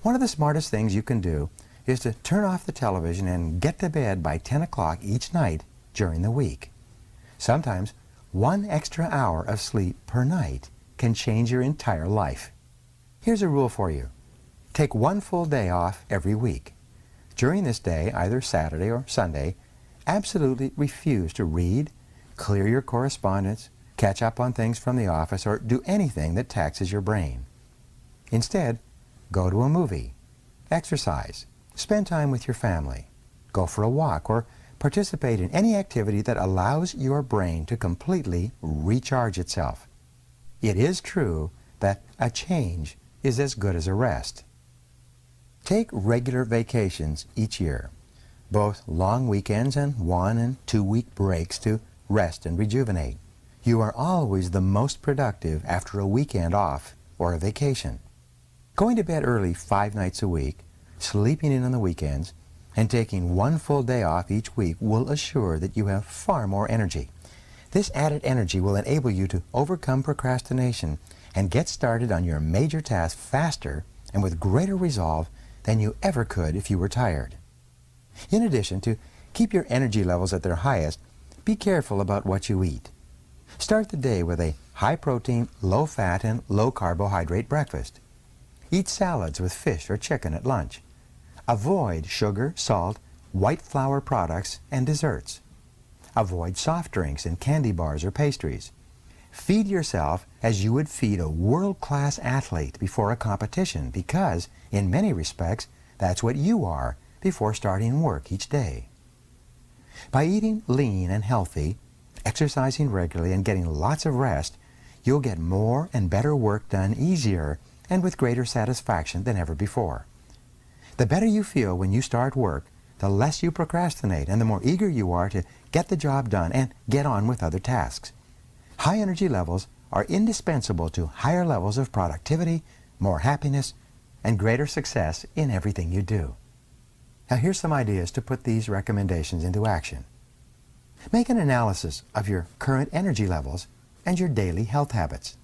One of the smartest things you can do is to turn off the television and get to bed by 10 o'clock each night during the week. Sometimes 1 extra hour of sleep per night can change your entire life. Here's a rule for you. Take 1 full day off every week. During this day, either Saturday or Sunday, absolutely refuse to read, clear your correspondence, catch up on things from the office, or do anything that taxes your brain. Instead, go to a movie, exercise, spend time with your family, go for a walk, or Participate in any activity that allows your brain to completely recharge itself. It is true that a change is as good as a rest. Take regular vacations each year, both long weekends and 1- and 2-week breaks to rest and rejuvenate. You are always the most productive after a weekend off or a vacation. Going to bed early 5 nights a week, sleeping in on the weekends, and taking 1 full day off each week will assure that you have far more energy. This added energy will enable you to overcome procrastination and get started on your major tasks faster and with greater resolve than you ever could if you were tired. In addition, to keep your energy levels at their highest, be careful about what you eat. Start the day with a high-protein, low-fat, and low-carbohydrate breakfast. Eat salads with fish or chicken at lunch. Avoid sugar, salt, white flour products, and desserts. Avoid soft drinks and candy bars or pastries. Feed yourself as you would feed a world-class athlete before a competition because, in many respects, that's what you are before starting work each day. By eating lean and healthy, exercising regularly, and getting lots of rest, you'll get more and better work done easier and with greater satisfaction than ever before. The better you feel when you start work, the less you procrastinate and the more eager you are to get the job done and get on with other tasks. High energy levels are indispensable to higher levels of productivity, more happiness, and greater success in everything you do. Now here's some ideas to put these recommendations into action. Make an analysis of your current energy levels and your daily health habits.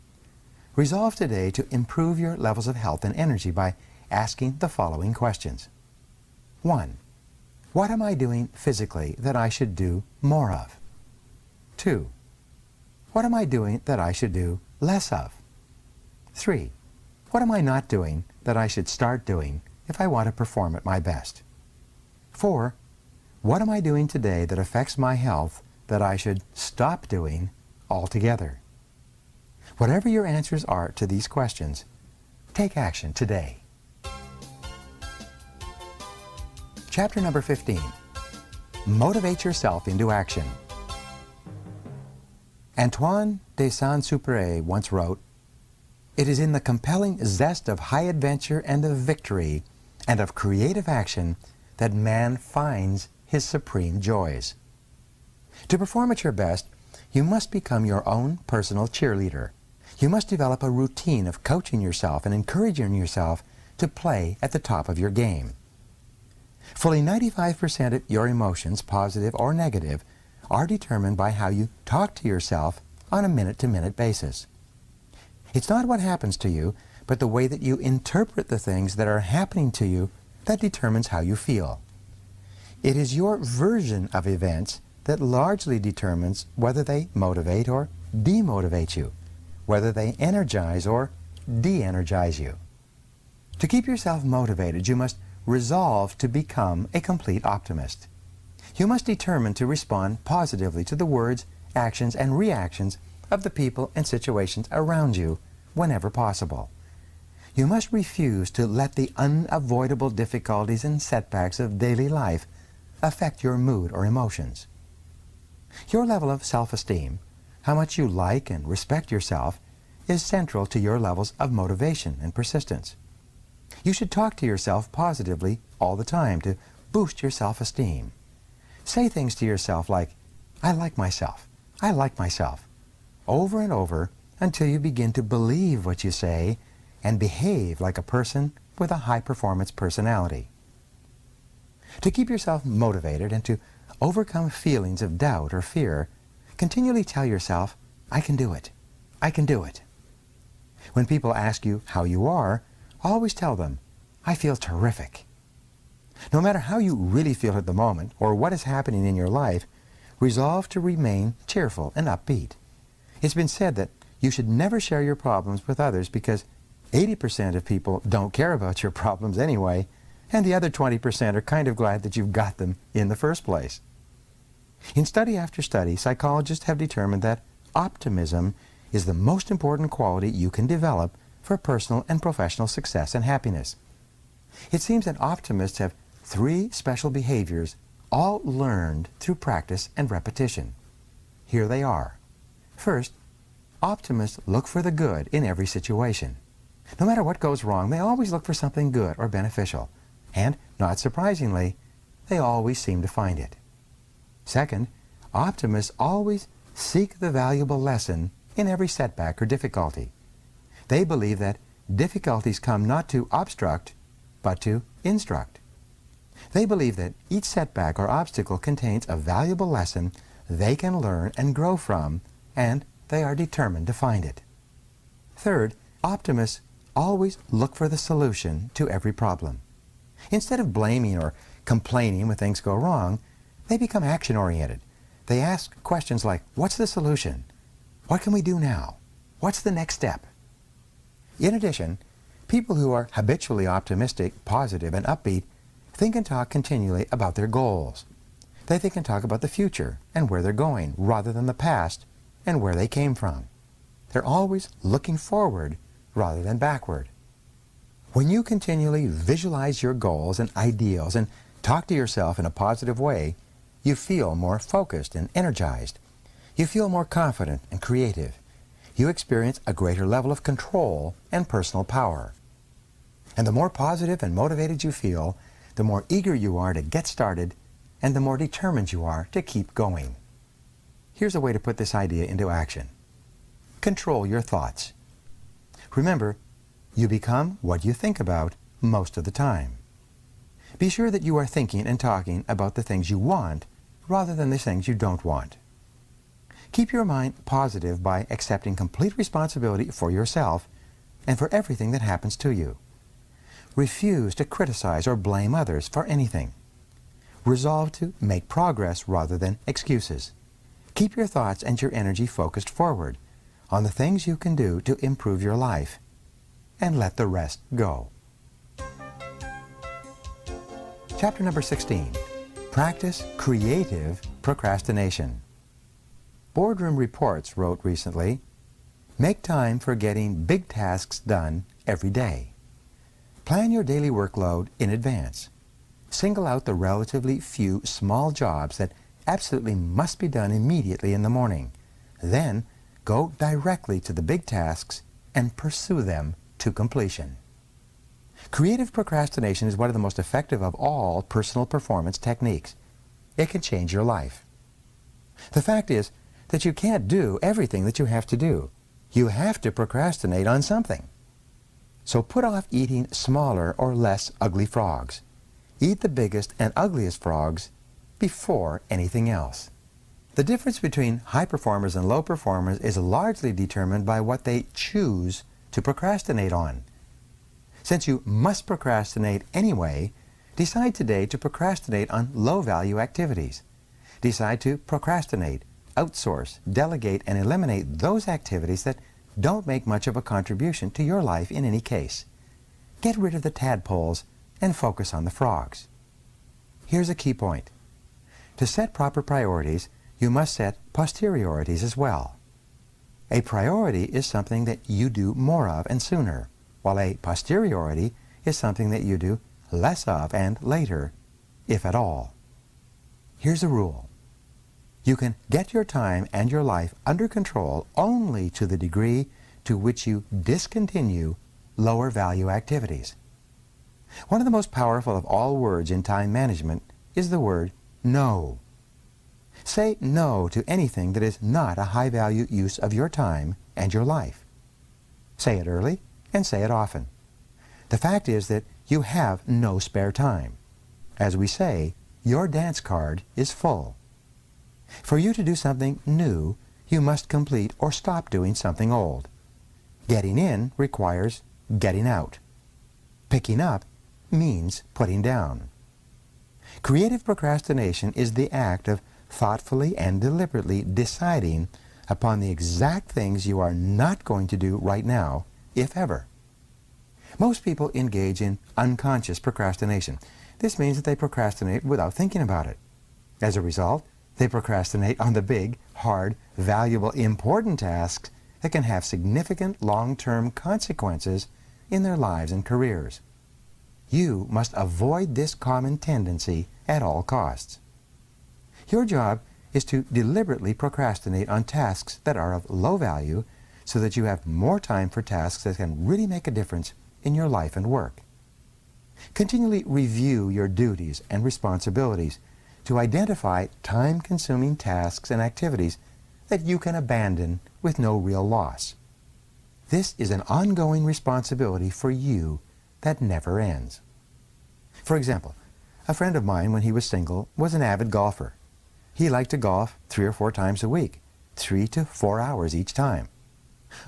Resolve today to improve your levels of health and energy by asking the following questions. 1. What am I doing physically that I should do more of? 2. What am I doing that I should do less of? 3. What am I not doing that I should start doing if I want to perform at my best? 4. What am I doing today that affects my health that I should stop doing altogether? Whatever your answers are to these questions, take action today. Chapter number 15. Motivate yourself into action. Antoine de Saint-Exupéry once wrote, "It is in the compelling zest of high adventure and of victory and of creative action that man finds his supreme joys." To perform at your best, you must become your own personal cheerleader. You must develop a routine of coaching yourself and encouraging yourself to play at the top of your game. Fully 95% of your emotions, positive or negative, are determined by how you talk to yourself on a minute-to-minute basis. It's not what happens to you, but the way that you interpret the things that are happening to you that determines how you feel. It is your version of events that largely determines whether they motivate or demotivate you, whether they energize or de-energize you. To keep yourself motivated, you must resolve to become a complete optimist. You must determine to respond positively to the words, actions, and reactions of the people and situations around you whenever possible. You must refuse to let the unavoidable difficulties and setbacks of daily life affect your mood or emotions. Your level of self-esteem, how much you like and respect yourself, is central to your levels of motivation and persistence. You should talk to yourself positively all the time to boost your self-esteem. Say things to yourself like, "I like myself, I like myself," over and over until you begin to believe what you say and behave like a person with a high-performance personality. To keep yourself motivated and to overcome feelings of doubt or fear, continually tell yourself, "I can do it, I can do it." When people ask you how you are, always tell them, "I feel terrific." No matter how you really feel at the moment or what is happening in your life, resolve to remain cheerful and upbeat. It's been said that you should never share your problems with others because 80% of people don't care about your problems anyway, and the other 20% are kind of glad that you've got them in the first place. In study after study, psychologists have determined that optimism is the most important quality you can develop for personal and professional success and happiness. It seems that optimists have 3 special behaviors all learned through practice and repetition. Here they are. First, optimists look for the good in every situation. No matter what goes wrong, they always look for something good or beneficial. And, not surprisingly, they always seem to find it. Second, optimists always seek the valuable lesson in every setback or difficulty. They believe that difficulties come not to obstruct, but to instruct. They believe that each setback or obstacle contains a valuable lesson they can learn and grow from, and they are determined to find it. Third, optimists always look for the solution to every problem. Instead of blaming or complaining when things go wrong, they become action-oriented. They ask questions like, what's the solution? What can we do now? What's the next step? In addition, people who are habitually optimistic, positive, and upbeat think and talk continually about their goals. They think and talk about the future and where they're going, rather than the past and where they came from. They're always looking forward rather than backward. When you continually visualize your goals and ideals and talk to yourself in a positive way, you feel more focused and energized. You feel more confident and creative. You experience a greater level of control and personal power. And the more positive and motivated you feel, the more eager you are to get started, and the more determined you are to keep going. Here's a way to put this idea into action. Control your thoughts. Remember, you become what you think about most of the time. Be sure that you are thinking and talking about the things you want rather than the things you don't want. Keep your mind positive by accepting complete responsibility for yourself and for everything that happens to you. Refuse to criticize or blame others for anything. Resolve to make progress rather than excuses. Keep your thoughts and your energy focused forward on the things you can do to improve your life, and let the rest go. Chapter number 16. Practice creative procrastination. Boardroom Reports wrote recently, make time for getting big tasks done every day. Plan your daily workload in advance. Single out the relatively few small jobs that absolutely must be done immediately in the morning. Then go directly to the big tasks and pursue them to completion. Creative procrastination is one of the most effective of all personal performance techniques. It can change your life. The fact is that you can't do everything that you have to do. You have to procrastinate on something. So put off eating smaller or less ugly frogs. Eat the biggest and ugliest frogs before anything else. The difference between high performers and low performers is largely determined by what they choose to procrastinate on. Since you must procrastinate anyway, decide today to procrastinate on low-value activities. Decide to procrastinate, outsource, delegate, and eliminate those activities that don't make much of a contribution to your life in any case. Get rid of the tadpoles and focus on the frogs. Here's a key point. To set proper priorities, you must set posteriorities as well. A priority is something that you do more of and sooner, while a posteriority is something that you do less of and later, if at all. Here's a rule. You can get your time and your life under control only to the degree to which you discontinue lower value activities. One of the most powerful of all words in time management is the word no. Say no to anything that is not a high value use of your time and your life. Say it early and say it often. The fact is that you have no spare time. As we say, your dance card is full. For you to do something new, you must complete or stop doing something old. Getting in requires getting out. Picking up means putting down. Creative procrastination is the act of thoughtfully and deliberately deciding upon the exact things you are not going to do right now, if ever. Most people engage in unconscious procrastination. This means that they procrastinate without thinking about it. As a result, they procrastinate on the big, hard, valuable, important tasks that can have significant long-term consequences in their lives and careers. You must avoid this common tendency at all costs. Your job is to deliberately procrastinate on tasks that are of low value so that you have more time for tasks that can really make a difference in your life and work. Continually review your duties and responsibilities to identify time-consuming tasks and activities that you can abandon with no real loss. This is an ongoing responsibility for you that never ends. For example, a friend of mine when he was single was an avid golfer. He liked to golf 3 or 4 times a week, 3 to 4 hours each time.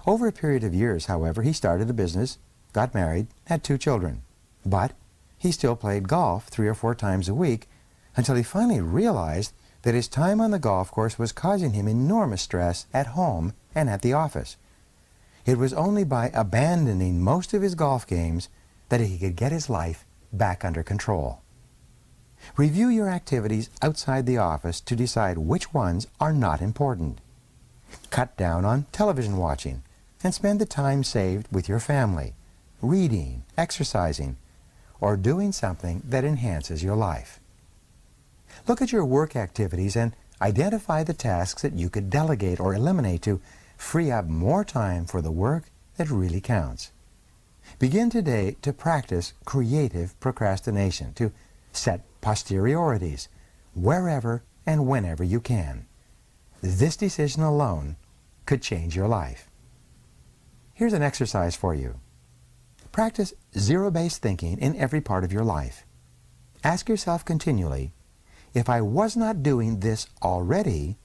Over a period of years, however, he started a business, got married, had 2 children. But he still played golf 3 or 4 times a week until he finally realized that his time on the golf course was causing him enormous stress at home and at the office. It was only by abandoning most of his golf games that he could get his life back under control. Review your activities outside the office to decide which ones are not important. Cut down on television watching and spend the time saved with your family, reading, exercising, or doing something that enhances your life. Look at your work activities and identify the tasks that you could delegate or eliminate to free up more time for the work that really counts. Begin today to practice creative procrastination, to set posteriorities wherever and whenever you can. This decision alone could change your life. Here's an exercise for you. Practice zero-based thinking in every part of your life. Ask yourself continually, if I was not doing this already,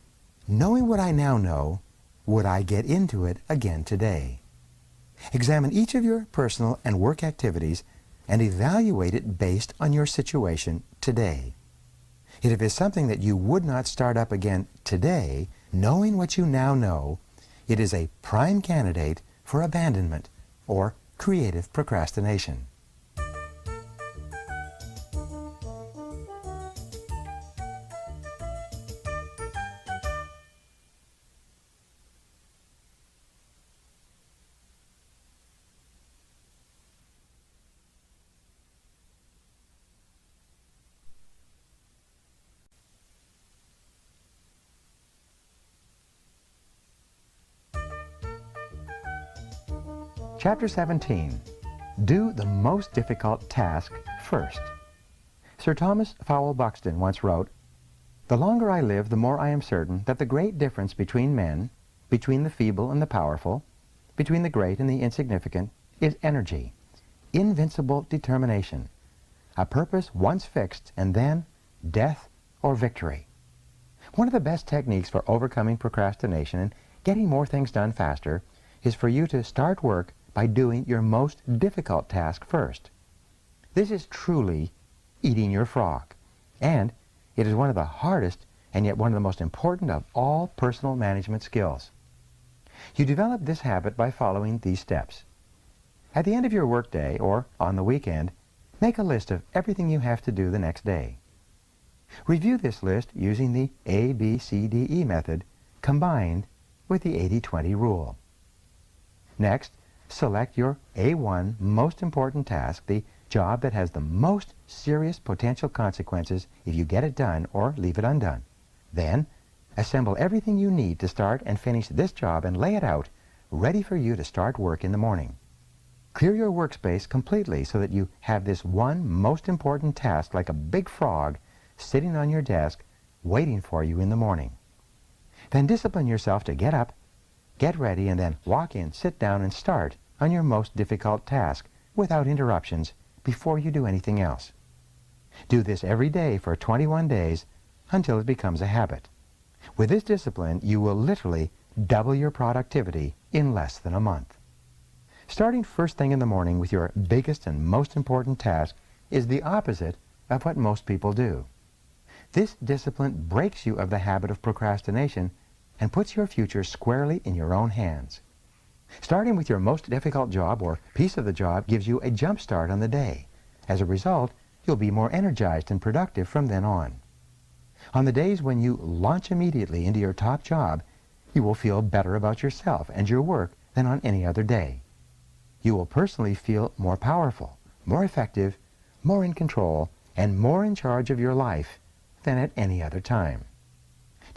knowing what I now know, would I get into it again today? Examine each of your personal and work activities and evaluate it based on your situation today. If it is something that you would not start up again today, knowing what you now know, it is a prime candidate for abandonment or creative procrastination. Chapter 17. Do the most difficult task first. Sir Thomas Fowell Buxton once wrote, "The longer I live, the more I am certain that the great difference between men, between the feeble and the powerful, between the great and the insignificant, is energy, invincible determination, a purpose once fixed, and then death or victory." One of the best techniques for overcoming procrastination and getting more things done faster is for you to start work by doing your most difficult task first. This is truly eating your frog, and it is one of the hardest and yet one of the most important of all personal management skills. You develop this habit by following these steps. At the end of your workday or on the weekend, make a list of everything you have to do the next day. Review this list using the ABCDE method combined with the 80-20 rule. Next, select your A1 most important task, the job that has the most serious potential consequences if you get it done or leave it undone. Then, assemble everything you need to start and finish this job and lay it out, ready for you to start work in the morning. Clear your workspace completely so that you have this one most important task like a big frog sitting on your desk waiting for you in the morning. Then discipline yourself to get up, get ready, and then walk in, sit down, and start on your most difficult task without interruptions before you do anything else. Do this every day for 21 days until it becomes a habit. With this discipline, you will literally double your productivity in less than a month. Starting first thing in the morning with your biggest and most important task is the opposite of what most people do. This discipline breaks you of the habit of procrastination and puts your future squarely in your own hands. Starting with your most difficult job or piece of the job gives you a jump start on the day. As a result, you'll be more energized and productive from then on. On the days when you launch immediately into your top job, you will feel better about yourself and your work than on any other day. You will personally feel more powerful, more effective, more in control, and more in charge of your life than at any other time.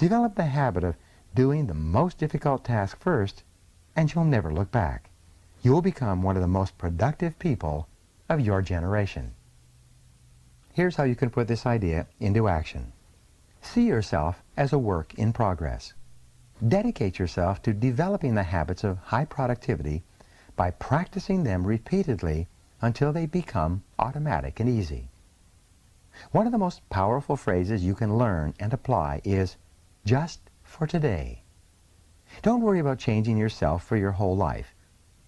Develop the habit of doing the most difficult task first, and you'll never look back. You will become one of the most productive people of your generation. Here's how you can put this idea into action. See yourself as a work in progress. Dedicate yourself to developing the habits of high productivity by practicing them repeatedly until they become automatic and easy. One of the most powerful phrases you can learn and apply is just for today. Don't worry about changing yourself for your whole life.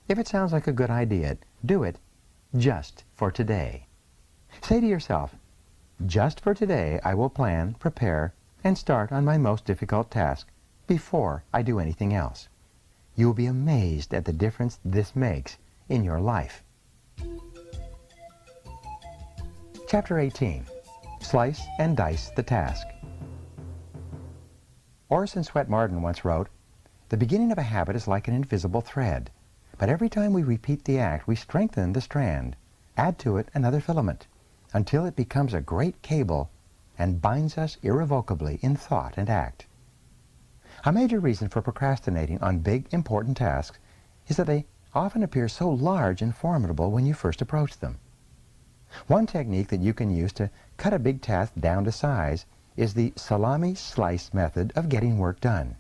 If it sounds like a good idea, do it just for today. Say to yourself, just for today I will plan, prepare, and start on my most difficult task before I do anything else. You will be amazed at the difference this makes in your life. Chapter 18. Slice and dice the task. Orson Swett Marden once wrote, "The beginning of a habit is like an invisible thread, but every time we repeat the act, we strengthen the strand, add to it another filament, until it becomes a great cable and binds us irrevocably in thought and act." A major reason for procrastinating on big, important tasks is that they often appear so large and formidable when you first approach them. One technique that you can use to cut a big task down to size is the salami slice method of getting work done.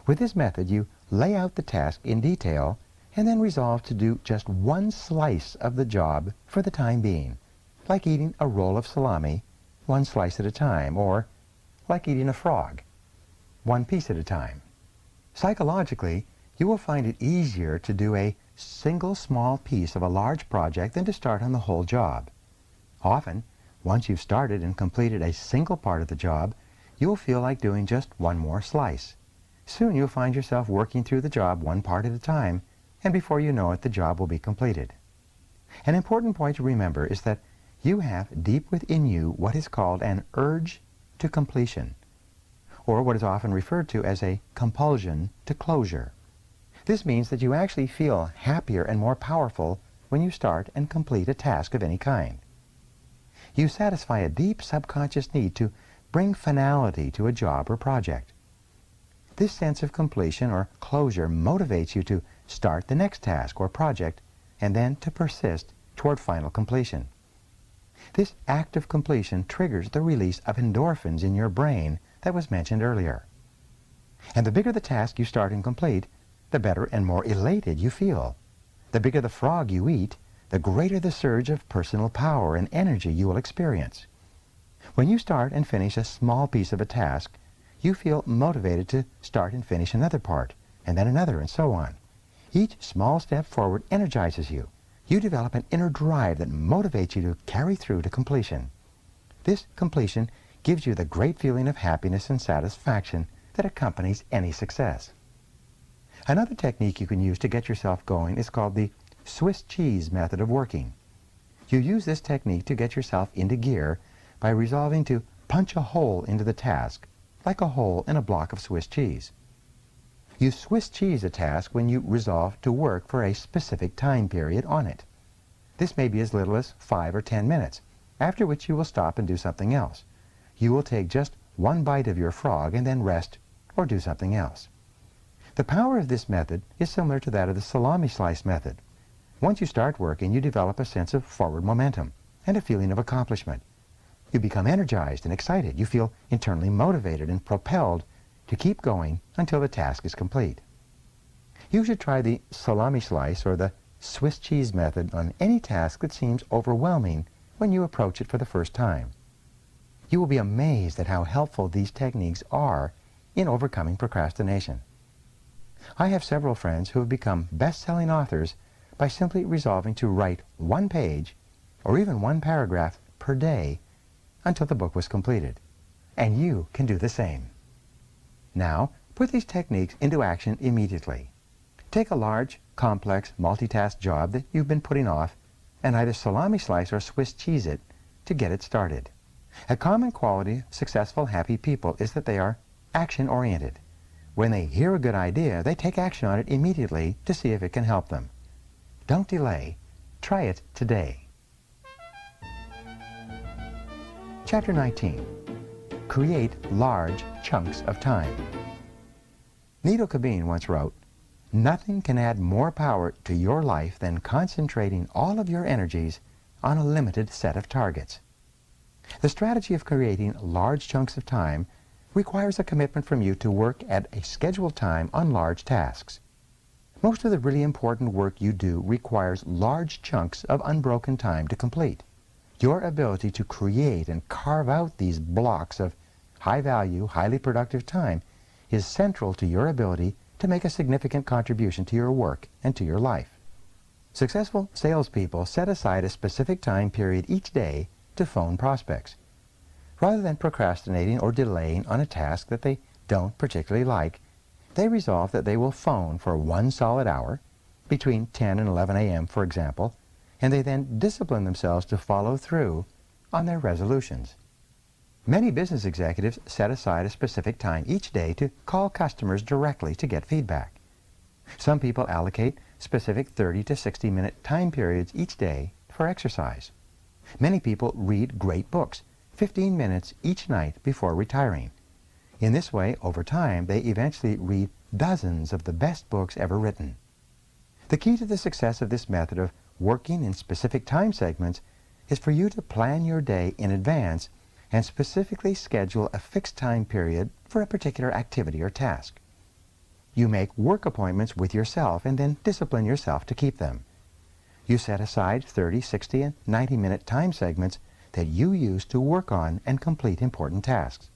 With this method, you lay out the task in detail and then resolve to do just one slice of the job for the time being, like eating a roll of salami, one slice at a time, or like eating a frog, one piece at a time. Psychologically, you will find it easier to do a single small piece of a large project than to start on the whole job. Often, once you've started and completed a single part of the job, you will feel like doing just one more slice. Soon you'll find yourself working through the job one part at a time, and before you know it, the job will be completed. An important point to remember is that you have deep within you what is called an urge to completion, or what is often referred to as a compulsion to closure. This means that you actually feel happier and more powerful when you start and complete a task of any kind. You satisfy a deep subconscious need to bring finality to a job or project. This sense of completion or closure motivates you to start the next task or project and then to persist toward final completion. This act of completion triggers the release of endorphins in your brain that was mentioned earlier. And the bigger the task you start and complete, the better and more elated you feel. The bigger the frog you eat, the greater the surge of personal power and energy you will experience. When you start and finish a small piece of a task, you feel motivated to start and finish another part, and then another, and so on. Each small step forward energizes you. You develop an inner drive that motivates you to carry through to completion. This completion gives you the great feeling of happiness and satisfaction that accompanies any success. Another technique you can use to get yourself going is called the Swiss cheese method of working. You use this technique to get yourself into gear by resolving to punch a hole into the task, like a hole in a block of Swiss cheese. You Swiss cheese a task when you resolve to work for a specific time period on it. This may be as little as 5 or 10 minutes, after which you will stop and do something else. You will take just one bite of your frog and then rest or do something else. The power of this method is similar to that of the salami slice method. Once you start working, you develop a sense of forward momentum and a feeling of accomplishment. You become energized and excited. You feel internally motivated and propelled to keep going until the task is complete. You should try the salami slice or the Swiss cheese method on any task that seems overwhelming when you approach it for the first time. You will be amazed at how helpful these techniques are in overcoming procrastination. I have several friends who have become best-selling authors by simply resolving to write one page or even one paragraph per day until the book was completed. And you can do the same. Now, put these techniques into action immediately. Take a large, complex, multitask job that you've been putting off and either salami slice or Swiss cheese it to get it started. A common quality of successful, happy people is that they are action-oriented. When they hear a good idea, they take action on it immediately to see if it can help them. Don't delay. Try it today. Chapter 19. create large chunks of time. Needle Cabine once wrote, "Nothing can add more power to your life than concentrating all of your energies on a limited set of targets." The strategy of creating large chunks of time requires a commitment from you to work at a scheduled time on large tasks. Most of the really important work you do requires large chunks of unbroken time to complete. Your ability to create and carve out these blocks of high-value, highly productive time is central to your ability to make a significant contribution to your work and to your life. Successful salespeople set aside a specific time period each day to phone prospects. Rather than procrastinating or delaying on a task that they don't particularly like, they resolve that they will phone for 1 solid hour, between 10 and 11 a.m. for example, and they then discipline themselves to follow through on their resolutions. Many business executives set aside a specific time each day to call customers directly to get feedback. Some people allocate specific 30 to 60-minute time periods each day for exercise. Many people read great books, 15 minutes each night before retiring. In this way, over time, they eventually read dozens of the best books ever written. The key to the success of this method of working in specific time segments is for you to plan your day in advance and specifically schedule a fixed time period for a particular activity or task. You make work appointments with yourself and then discipline yourself to keep them. You set aside 30, 60, and 90-minute time segments that you use to work on and complete important tasks.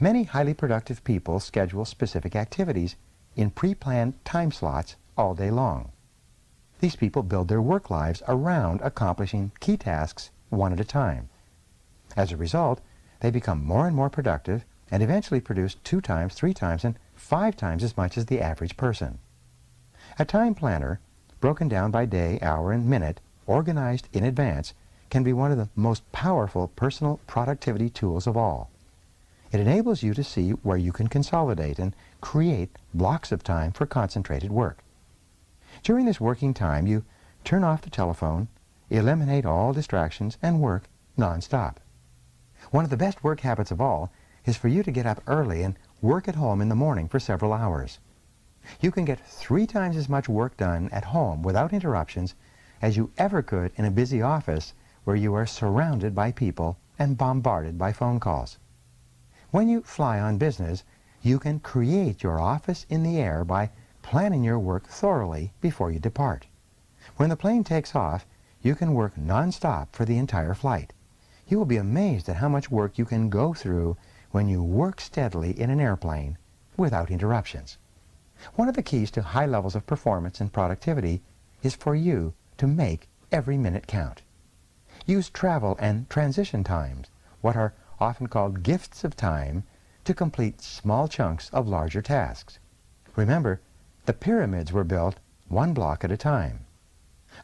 Many highly productive people schedule specific activities in pre-planned time slots all day long. These people build their work lives around accomplishing key tasks one at a time. As a result, they become more and more productive and eventually produce 2 times, 3 times, and 5 times as much as the average person. A time planner, broken down by day, hour, and minute, organized in advance, can be one of the most powerful personal productivity tools of all. It enables you to see where you can consolidate and create blocks of time for concentrated work. During this working time, you turn off the telephone, eliminate all distractions, and work non-stop. One of the best work habits of all is for you to get up early and work at home in the morning for several hours. You can get 3 times as much work done at home without interruptions as you ever could in a busy office where you are surrounded by people and bombarded by phone calls. When you fly on business, you can create your office in the air by planning your work thoroughly before you depart. When the plane takes off, you can work non-stop for the entire flight. You will be amazed at how much work you can go through when you work steadily in an airplane without interruptions. One of the keys to high levels of performance and productivity is for you to make every minute count. Use travel and transition times, what are often called gifts of time, to complete small chunks of larger tasks. Remember, the pyramids were built 1 block at a time.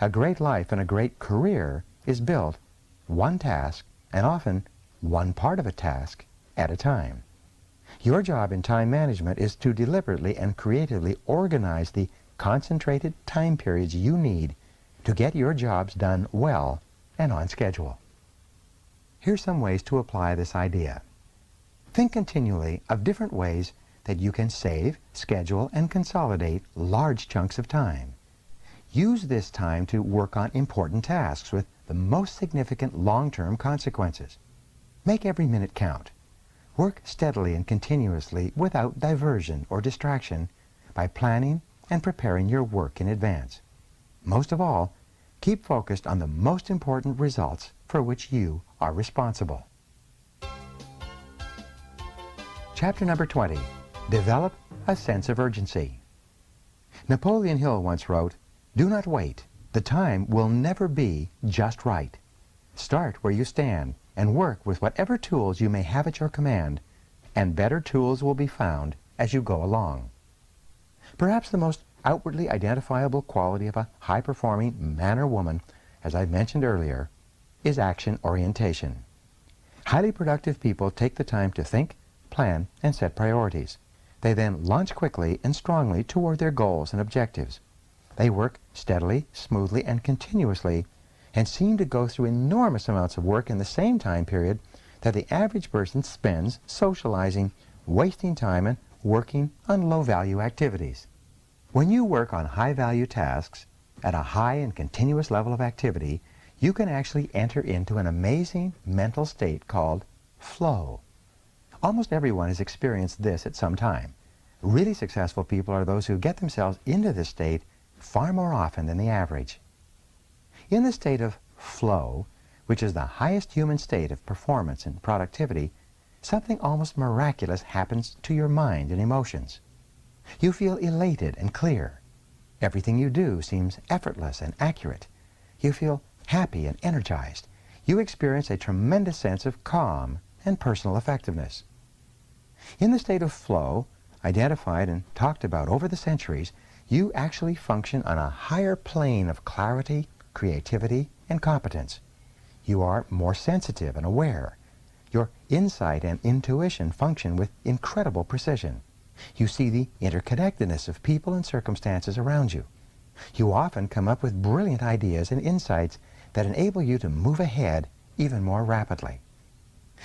A great life and a great career is built 1 task, and often 1 part of a task, at a time. Your job in time management is to deliberately and creatively organize the concentrated time periods you need to get your jobs done well and on schedule. Here's some ways to apply this idea. Think continually of different ways that you can save, schedule, and consolidate large chunks of time. Use this time to work on important tasks with the most significant long-term consequences. Make every minute count. Work steadily and continuously without diversion or distraction by planning and preparing your work in advance. Most of all, keep focused on the most important results for which you are responsible. Chapter number 20, Develop a Sense of Urgency. Napoleon Hill once wrote, "Do not wait. The time will never be just right. Start where you stand and work with whatever tools you may have at your command, and better tools will be found as you go along." Perhaps the most outwardly identifiable quality of a high-performing man or woman, as I mentioned earlier, is action orientation. Highly productive people take the time to think, plan, and set priorities. They then launch quickly and strongly toward their goals and objectives. They work steadily, smoothly, and continuously, and seem to go through enormous amounts of work in the same time period that the average person spends socializing, wasting time, and working on low-value activities. When you work on high-value tasks at a high and continuous level of activity, you can actually enter into an amazing mental state called flow. Almost everyone has experienced this at some time. Really successful people are those who get themselves into this state far more often than the average. In the state of flow, which is the highest human state of performance and productivity, something almost miraculous happens to your mind and emotions. You feel elated and clear. Everything you do seems effortless and accurate. You feel happy and energized. You experience a tremendous sense of calm and personal effectiveness. In the state of flow, identified and talked about over the centuries, you actually function on a higher plane of clarity, creativity, and competence. You are more sensitive and aware. Your insight and intuition function with incredible precision. You see the interconnectedness of people and circumstances around you. You often come up with brilliant ideas and insights that enable you to move ahead even more rapidly.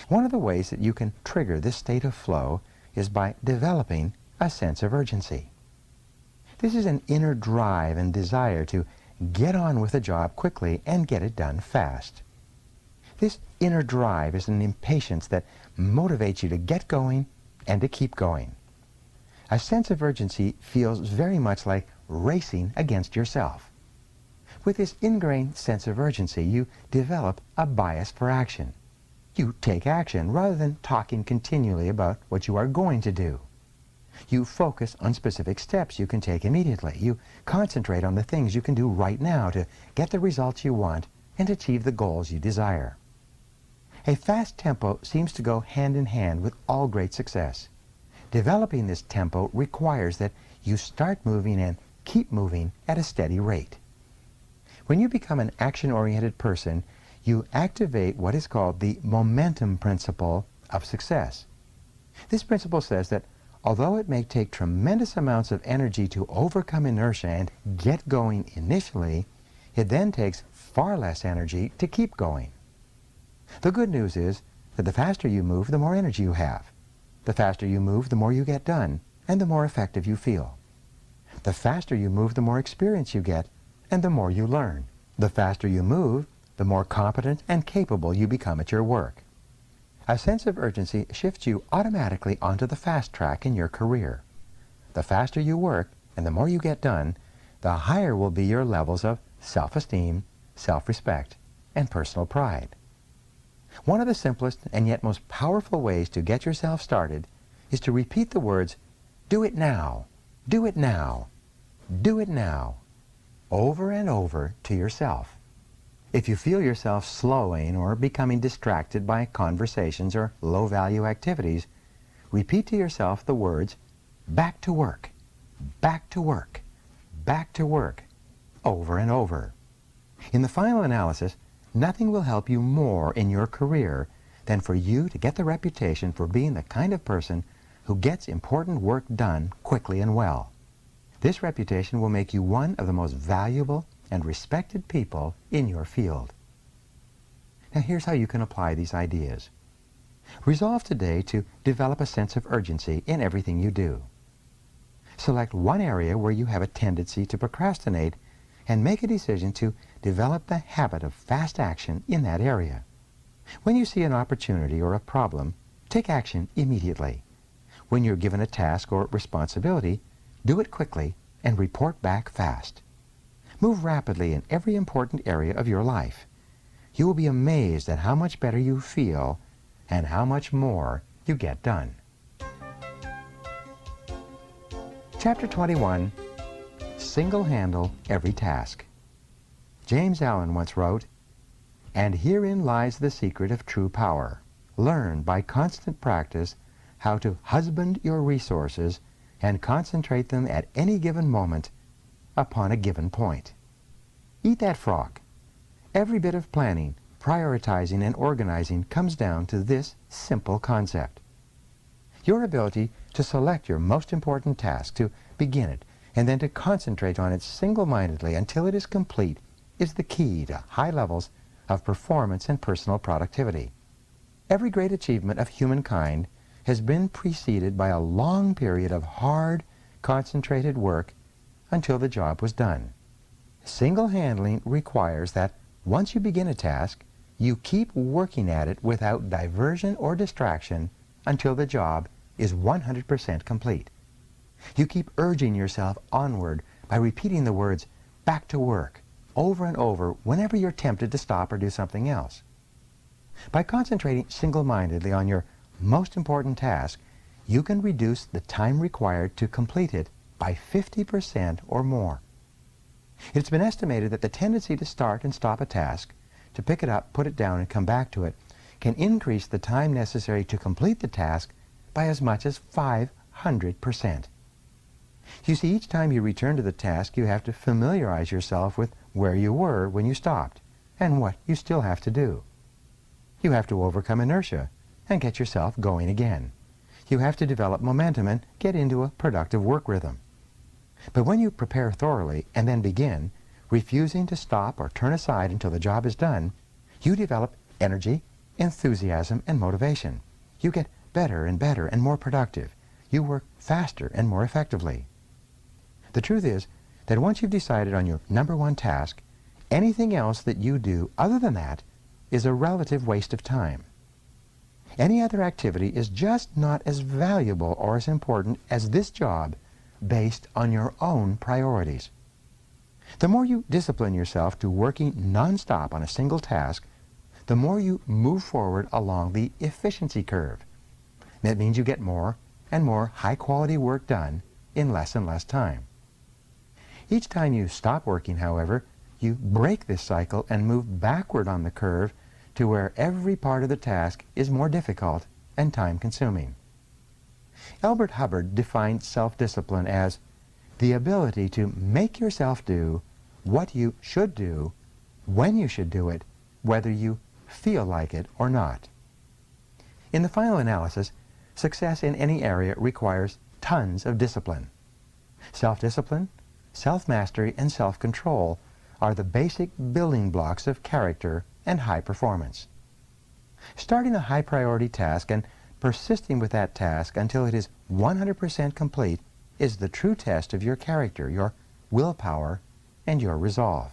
One of the ways that you can trigger this state of flow is by developing a sense of urgency. This is an inner drive and desire to get on with a job quickly and get it done fast. This inner drive is an impatience that motivates you to get going and to keep going. A sense of urgency feels very much like racing against yourself. With this ingrained sense of urgency, you develop a bias for action. You take action rather than talking continually about what you are going to do. You focus on specific steps you can take immediately. You concentrate on the things you can do right now to get the results you want and achieve the goals you desire. A fast tempo seems to go hand in hand with all great success. Developing this tempo requires that you start moving and keep moving at a steady rate. When you become an action-oriented person, you activate what is called the momentum principle of success. This principle says that although it may take tremendous amounts of energy to overcome inertia and get going initially, it then takes far less energy to keep going. The good news is that the faster you move, the more energy you have. The faster you move, the more you get done, and the more effective you feel. The faster you move, the more experience you get, and the more you learn. The faster you move, the more competent and capable you become at your work. A sense of urgency shifts you automatically onto the fast track in your career. The faster you work, and the more you get done, the higher will be your levels of self-esteem, self-respect, and personal pride. One of the simplest and yet most powerful ways to get yourself started is to repeat the words, "Do it now, do it now, do it now," over and over to yourself. If you feel yourself slowing or becoming distracted by conversations or low-value activities, repeat to yourself the words, "Back to work, back to work, back to work," over and over. In the final analysis, nothing will help you more in your career than for you to get the reputation for being the kind of person who gets important work done quickly and well. This reputation will make you one of the most valuable and respected people in your field. Now here's how you can apply these ideas. Resolve today to develop a sense of urgency in everything you do. Select one area where you have a tendency to procrastinate and make a decision to develop the habit of fast action in that area. When you see an opportunity or a problem, take action immediately. When you're given a task or responsibility, do it quickly and report back fast. Move rapidly in every important area of your life. You will be amazed at how much better you feel and how much more you get done. Chapter 21, Single-Handle Every Task. James Allen once wrote, "And herein lies the secret of true power. Learn by constant practice how to husband your resources and concentrate them at any given moment upon a given point." Eat that frog. Every bit of planning, prioritizing, and organizing comes down to this simple concept. Your ability to select your most important task, to begin it, and then to concentrate on it single-mindedly until it is complete is the key to high levels of performance and personal productivity. Every great achievement of humankind has been preceded by a long period of hard, concentrated work until the job was done. Single-handling requires that once you begin a task, you keep working at it without diversion or distraction until the job is 100% complete. You keep urging yourself onward by repeating the words, "back to work," over and over whenever you're tempted to stop or do something else. By concentrating single-mindedly on your most important task, you can reduce the time required to complete it by 50% or more. It's been estimated that the tendency to start and stop a task, to pick it up, put it down, and come back to it, can increase the time necessary to complete the task by as much as 500%. You see, each time you return to the task, you have to familiarize yourself with where you were when you stopped and what you still have to do. You have to overcome inertia and get yourself going again. You have to develop momentum and get into a productive work rhythm. But when you prepare thoroughly and then begin, refusing to stop or turn aside until the job is done, you develop energy, enthusiasm, and motivation. You get better and more productive. You work faster and more effectively. The truth is that once you've decided on your number one task, anything else that you do other than that is a relative waste of time. Any other activity is just not as valuable or as important as this job based on your own priorities. The more you discipline yourself to working non-stop on a single task, the more you move forward along the efficiency curve. That means you get more and more high-quality work done in less and less time. Each time you stop working, however, you break this cycle and move backward on the curve to where every part of the task is more difficult and time-consuming. Elbert Hubbard defined self-discipline as the ability to make yourself do what you should do, when you should do it, whether you feel like it or not. In the final analysis, success in any area requires tons of discipline. Self-discipline, self-mastery, and self-control are the basic building blocks of character and high performance. Starting a high-priority task and persisting with that task until it is 100% complete is the true test of your character, your willpower, and your resolve.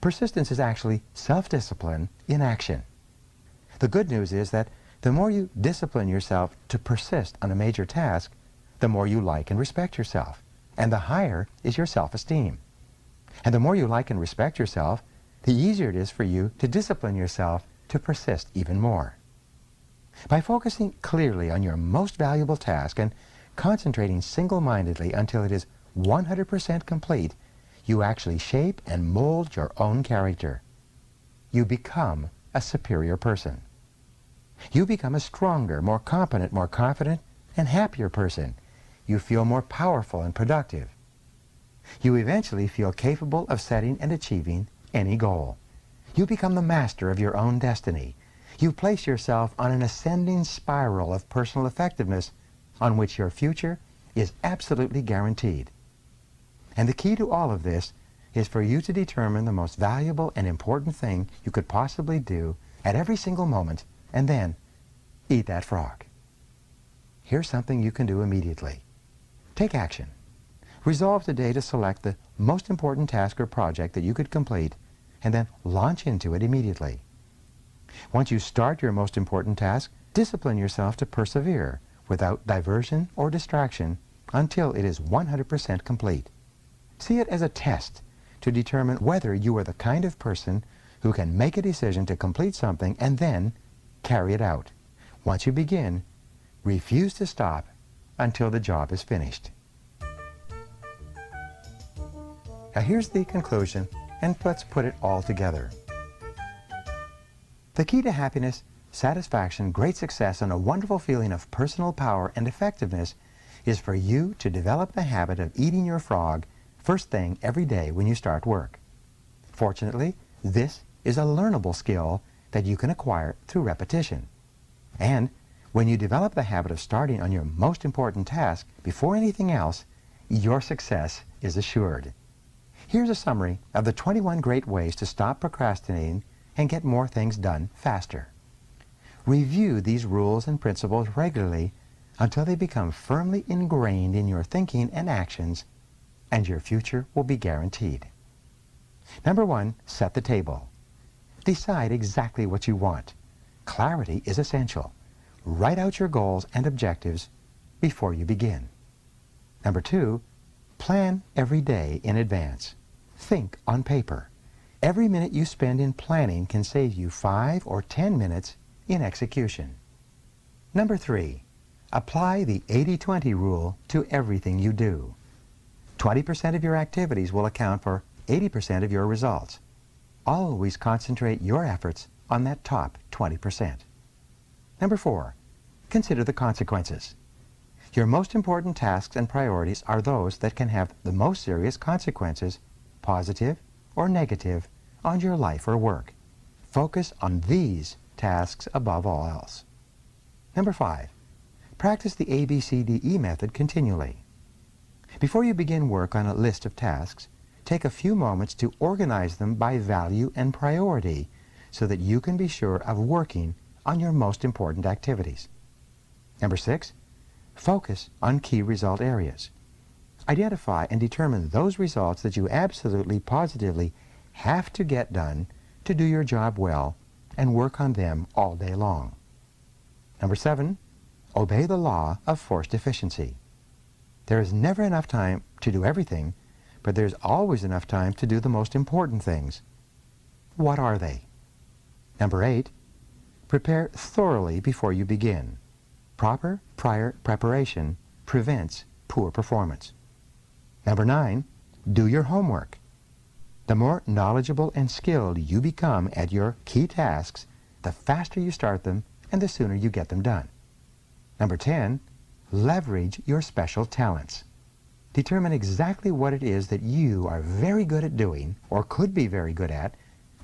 Persistence is actually self-discipline in action. The good news is that the more you discipline yourself to persist on a major task, the more you like and respect yourself, and the higher is your self-esteem. And the more you like and respect yourself, the easier it is for you to discipline yourself to persist even more. By focusing clearly on your most valuable task and concentrating single-mindedly until it is 100% complete, you actually shape and mold your own character. You become a superior person. You become a stronger, more competent, more confident, and happier person. You feel more powerful and productive. You eventually feel capable of setting and achieving any goal. You become the master of your own destiny. You place yourself on an ascending spiral of personal effectiveness on which your future is absolutely guaranteed. And the key to all of this is for you to determine the most valuable and important thing you could possibly do at every single moment, and then eat that frog. Here's something you can do immediately. Take action. Resolve today to select the most important task or project that you could complete, and then launch into it immediately. Once you start your most important task, discipline yourself to persevere without diversion or distraction until it is 100% complete. See it as a test to determine whether you are the kind of person who can make a decision to complete something and then carry it out. Once you begin, refuse to stop until the job is finished. Now here's the conclusion, and let's put it all together. The key to happiness, satisfaction, great success, and a wonderful feeling of personal power and effectiveness is for you to develop the habit of eating your frog first thing every day when you start work. Fortunately, this is a learnable skill that you can acquire through repetition. And when you develop the habit of starting on your most important task before anything else, your success is assured. Here's a summary of the 21 great ways to stop procrastinating and get more things done faster. Review these rules and principles regularly until they become firmly ingrained in your thinking and actions, and your future will be guaranteed. Number 1, set the table. Decide exactly what you want. Clarity is essential. Write out your goals and objectives before you begin. Number 2, plan every day in advance. Think on paper. Every minute you spend in planning can save you 5 or 10 minutes in execution. Number 3, apply the 80-20 rule to everything you do. 20% of your activities will account for 80% of your results. Always concentrate your efforts on that top 20%. Number 4, consider the consequences. Your most important tasks and priorities are those that can have the most serious consequences, positive or negative, on your life or work. Focus on these tasks above all else. Number 5, practice the ABCDE method continually. Before you begin work on a list of tasks, take a few moments to organize them by value and priority so that you can be sure of working on your most important activities. Number 6, focus on key result areas. Identify and determine those results that you absolutely, positively have to get done to do your job well, and work on them all day long. Number 7, obey the law of forced efficiency. There is never enough time to do everything, but there's always enough time to do the most important things. What are they? Number 8, prepare thoroughly before you begin. Proper prior preparation prevents poor performance. Number 9, do your homework. The more knowledgeable and skilled you become at your key tasks, the faster you start them and the sooner you get them done. Number 10, leverage your special talents. Determine exactly what it is that you are very good at doing or could be very good at,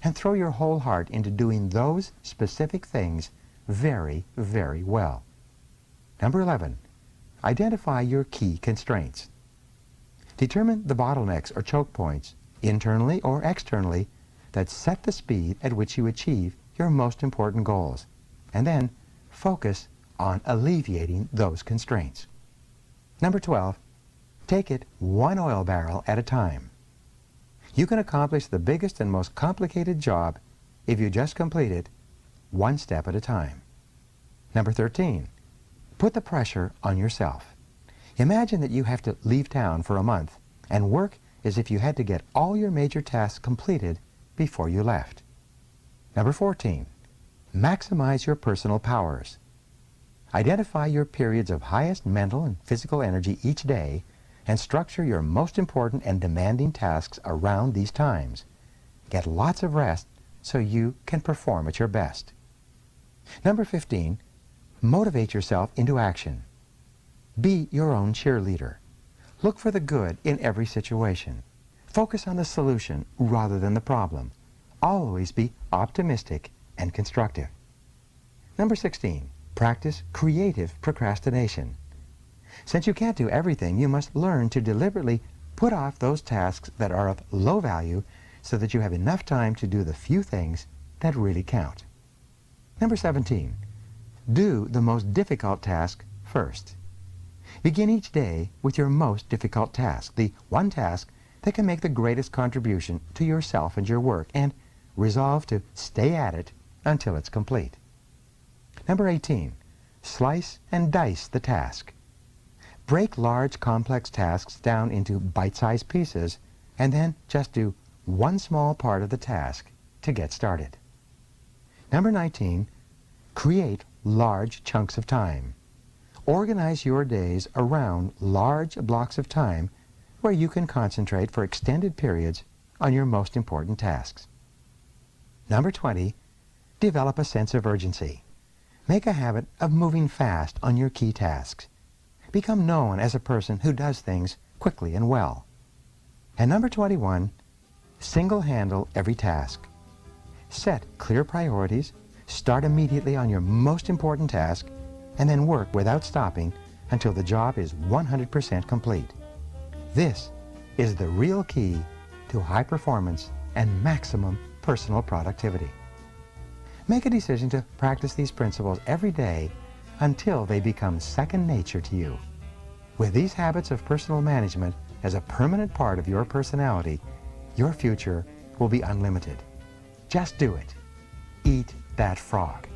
and throw your whole heart into doing those specific things very, very well. Number 11, identify your key constraints. Determine the bottlenecks or choke points, internally or externally, that set the speed at which you achieve your most important goals, and then focus on alleviating those constraints. Number 12, take it one oil barrel at a time. You can accomplish the biggest and most complicated job if you just complete it one step at a time. Number 13, put the pressure on yourself. Imagine that you have to leave town for a month and work as if you had to get all your major tasks completed before you left. Number 14, maximize your personal powers. Identify your periods of highest mental and physical energy each day and structure your most important and demanding tasks around these times. Get lots of rest so you can perform at your best. Number 15, motivate yourself into action. Be your own cheerleader. Look for the good in every situation. Focus on the solution rather than the problem. Always be optimistic and constructive. Number 16, practice creative procrastination. Since you can't do everything, you must learn to deliberately put off those tasks that are of low value so that you have enough time to do the few things that really count. Number 17, do the most difficult task first. Begin each day with your most difficult task, the one task that can make the greatest contribution to yourself and your work, and resolve to stay at it until it's complete. Number 18, slice and dice the task. Break large, complex tasks down into bite-sized pieces, and then just do one small part of the task to get started. Number 19, create large chunks of time. Organize your days around large blocks of time where you can concentrate for extended periods on your most important tasks. Number 20, develop a sense of urgency. Make a habit of moving fast on your key tasks. Become known as a person who does things quickly and well. And number 21, single-handle every task. Set clear priorities, start immediately on your most important task, and then work without stopping until the job is 100% complete. This is the real key to high performance and maximum personal productivity. Make a decision to practice these principles every day until they become second nature to you. With these habits of personal management as a permanent part of your personality, your future will be unlimited. Just do it. Eat that frog.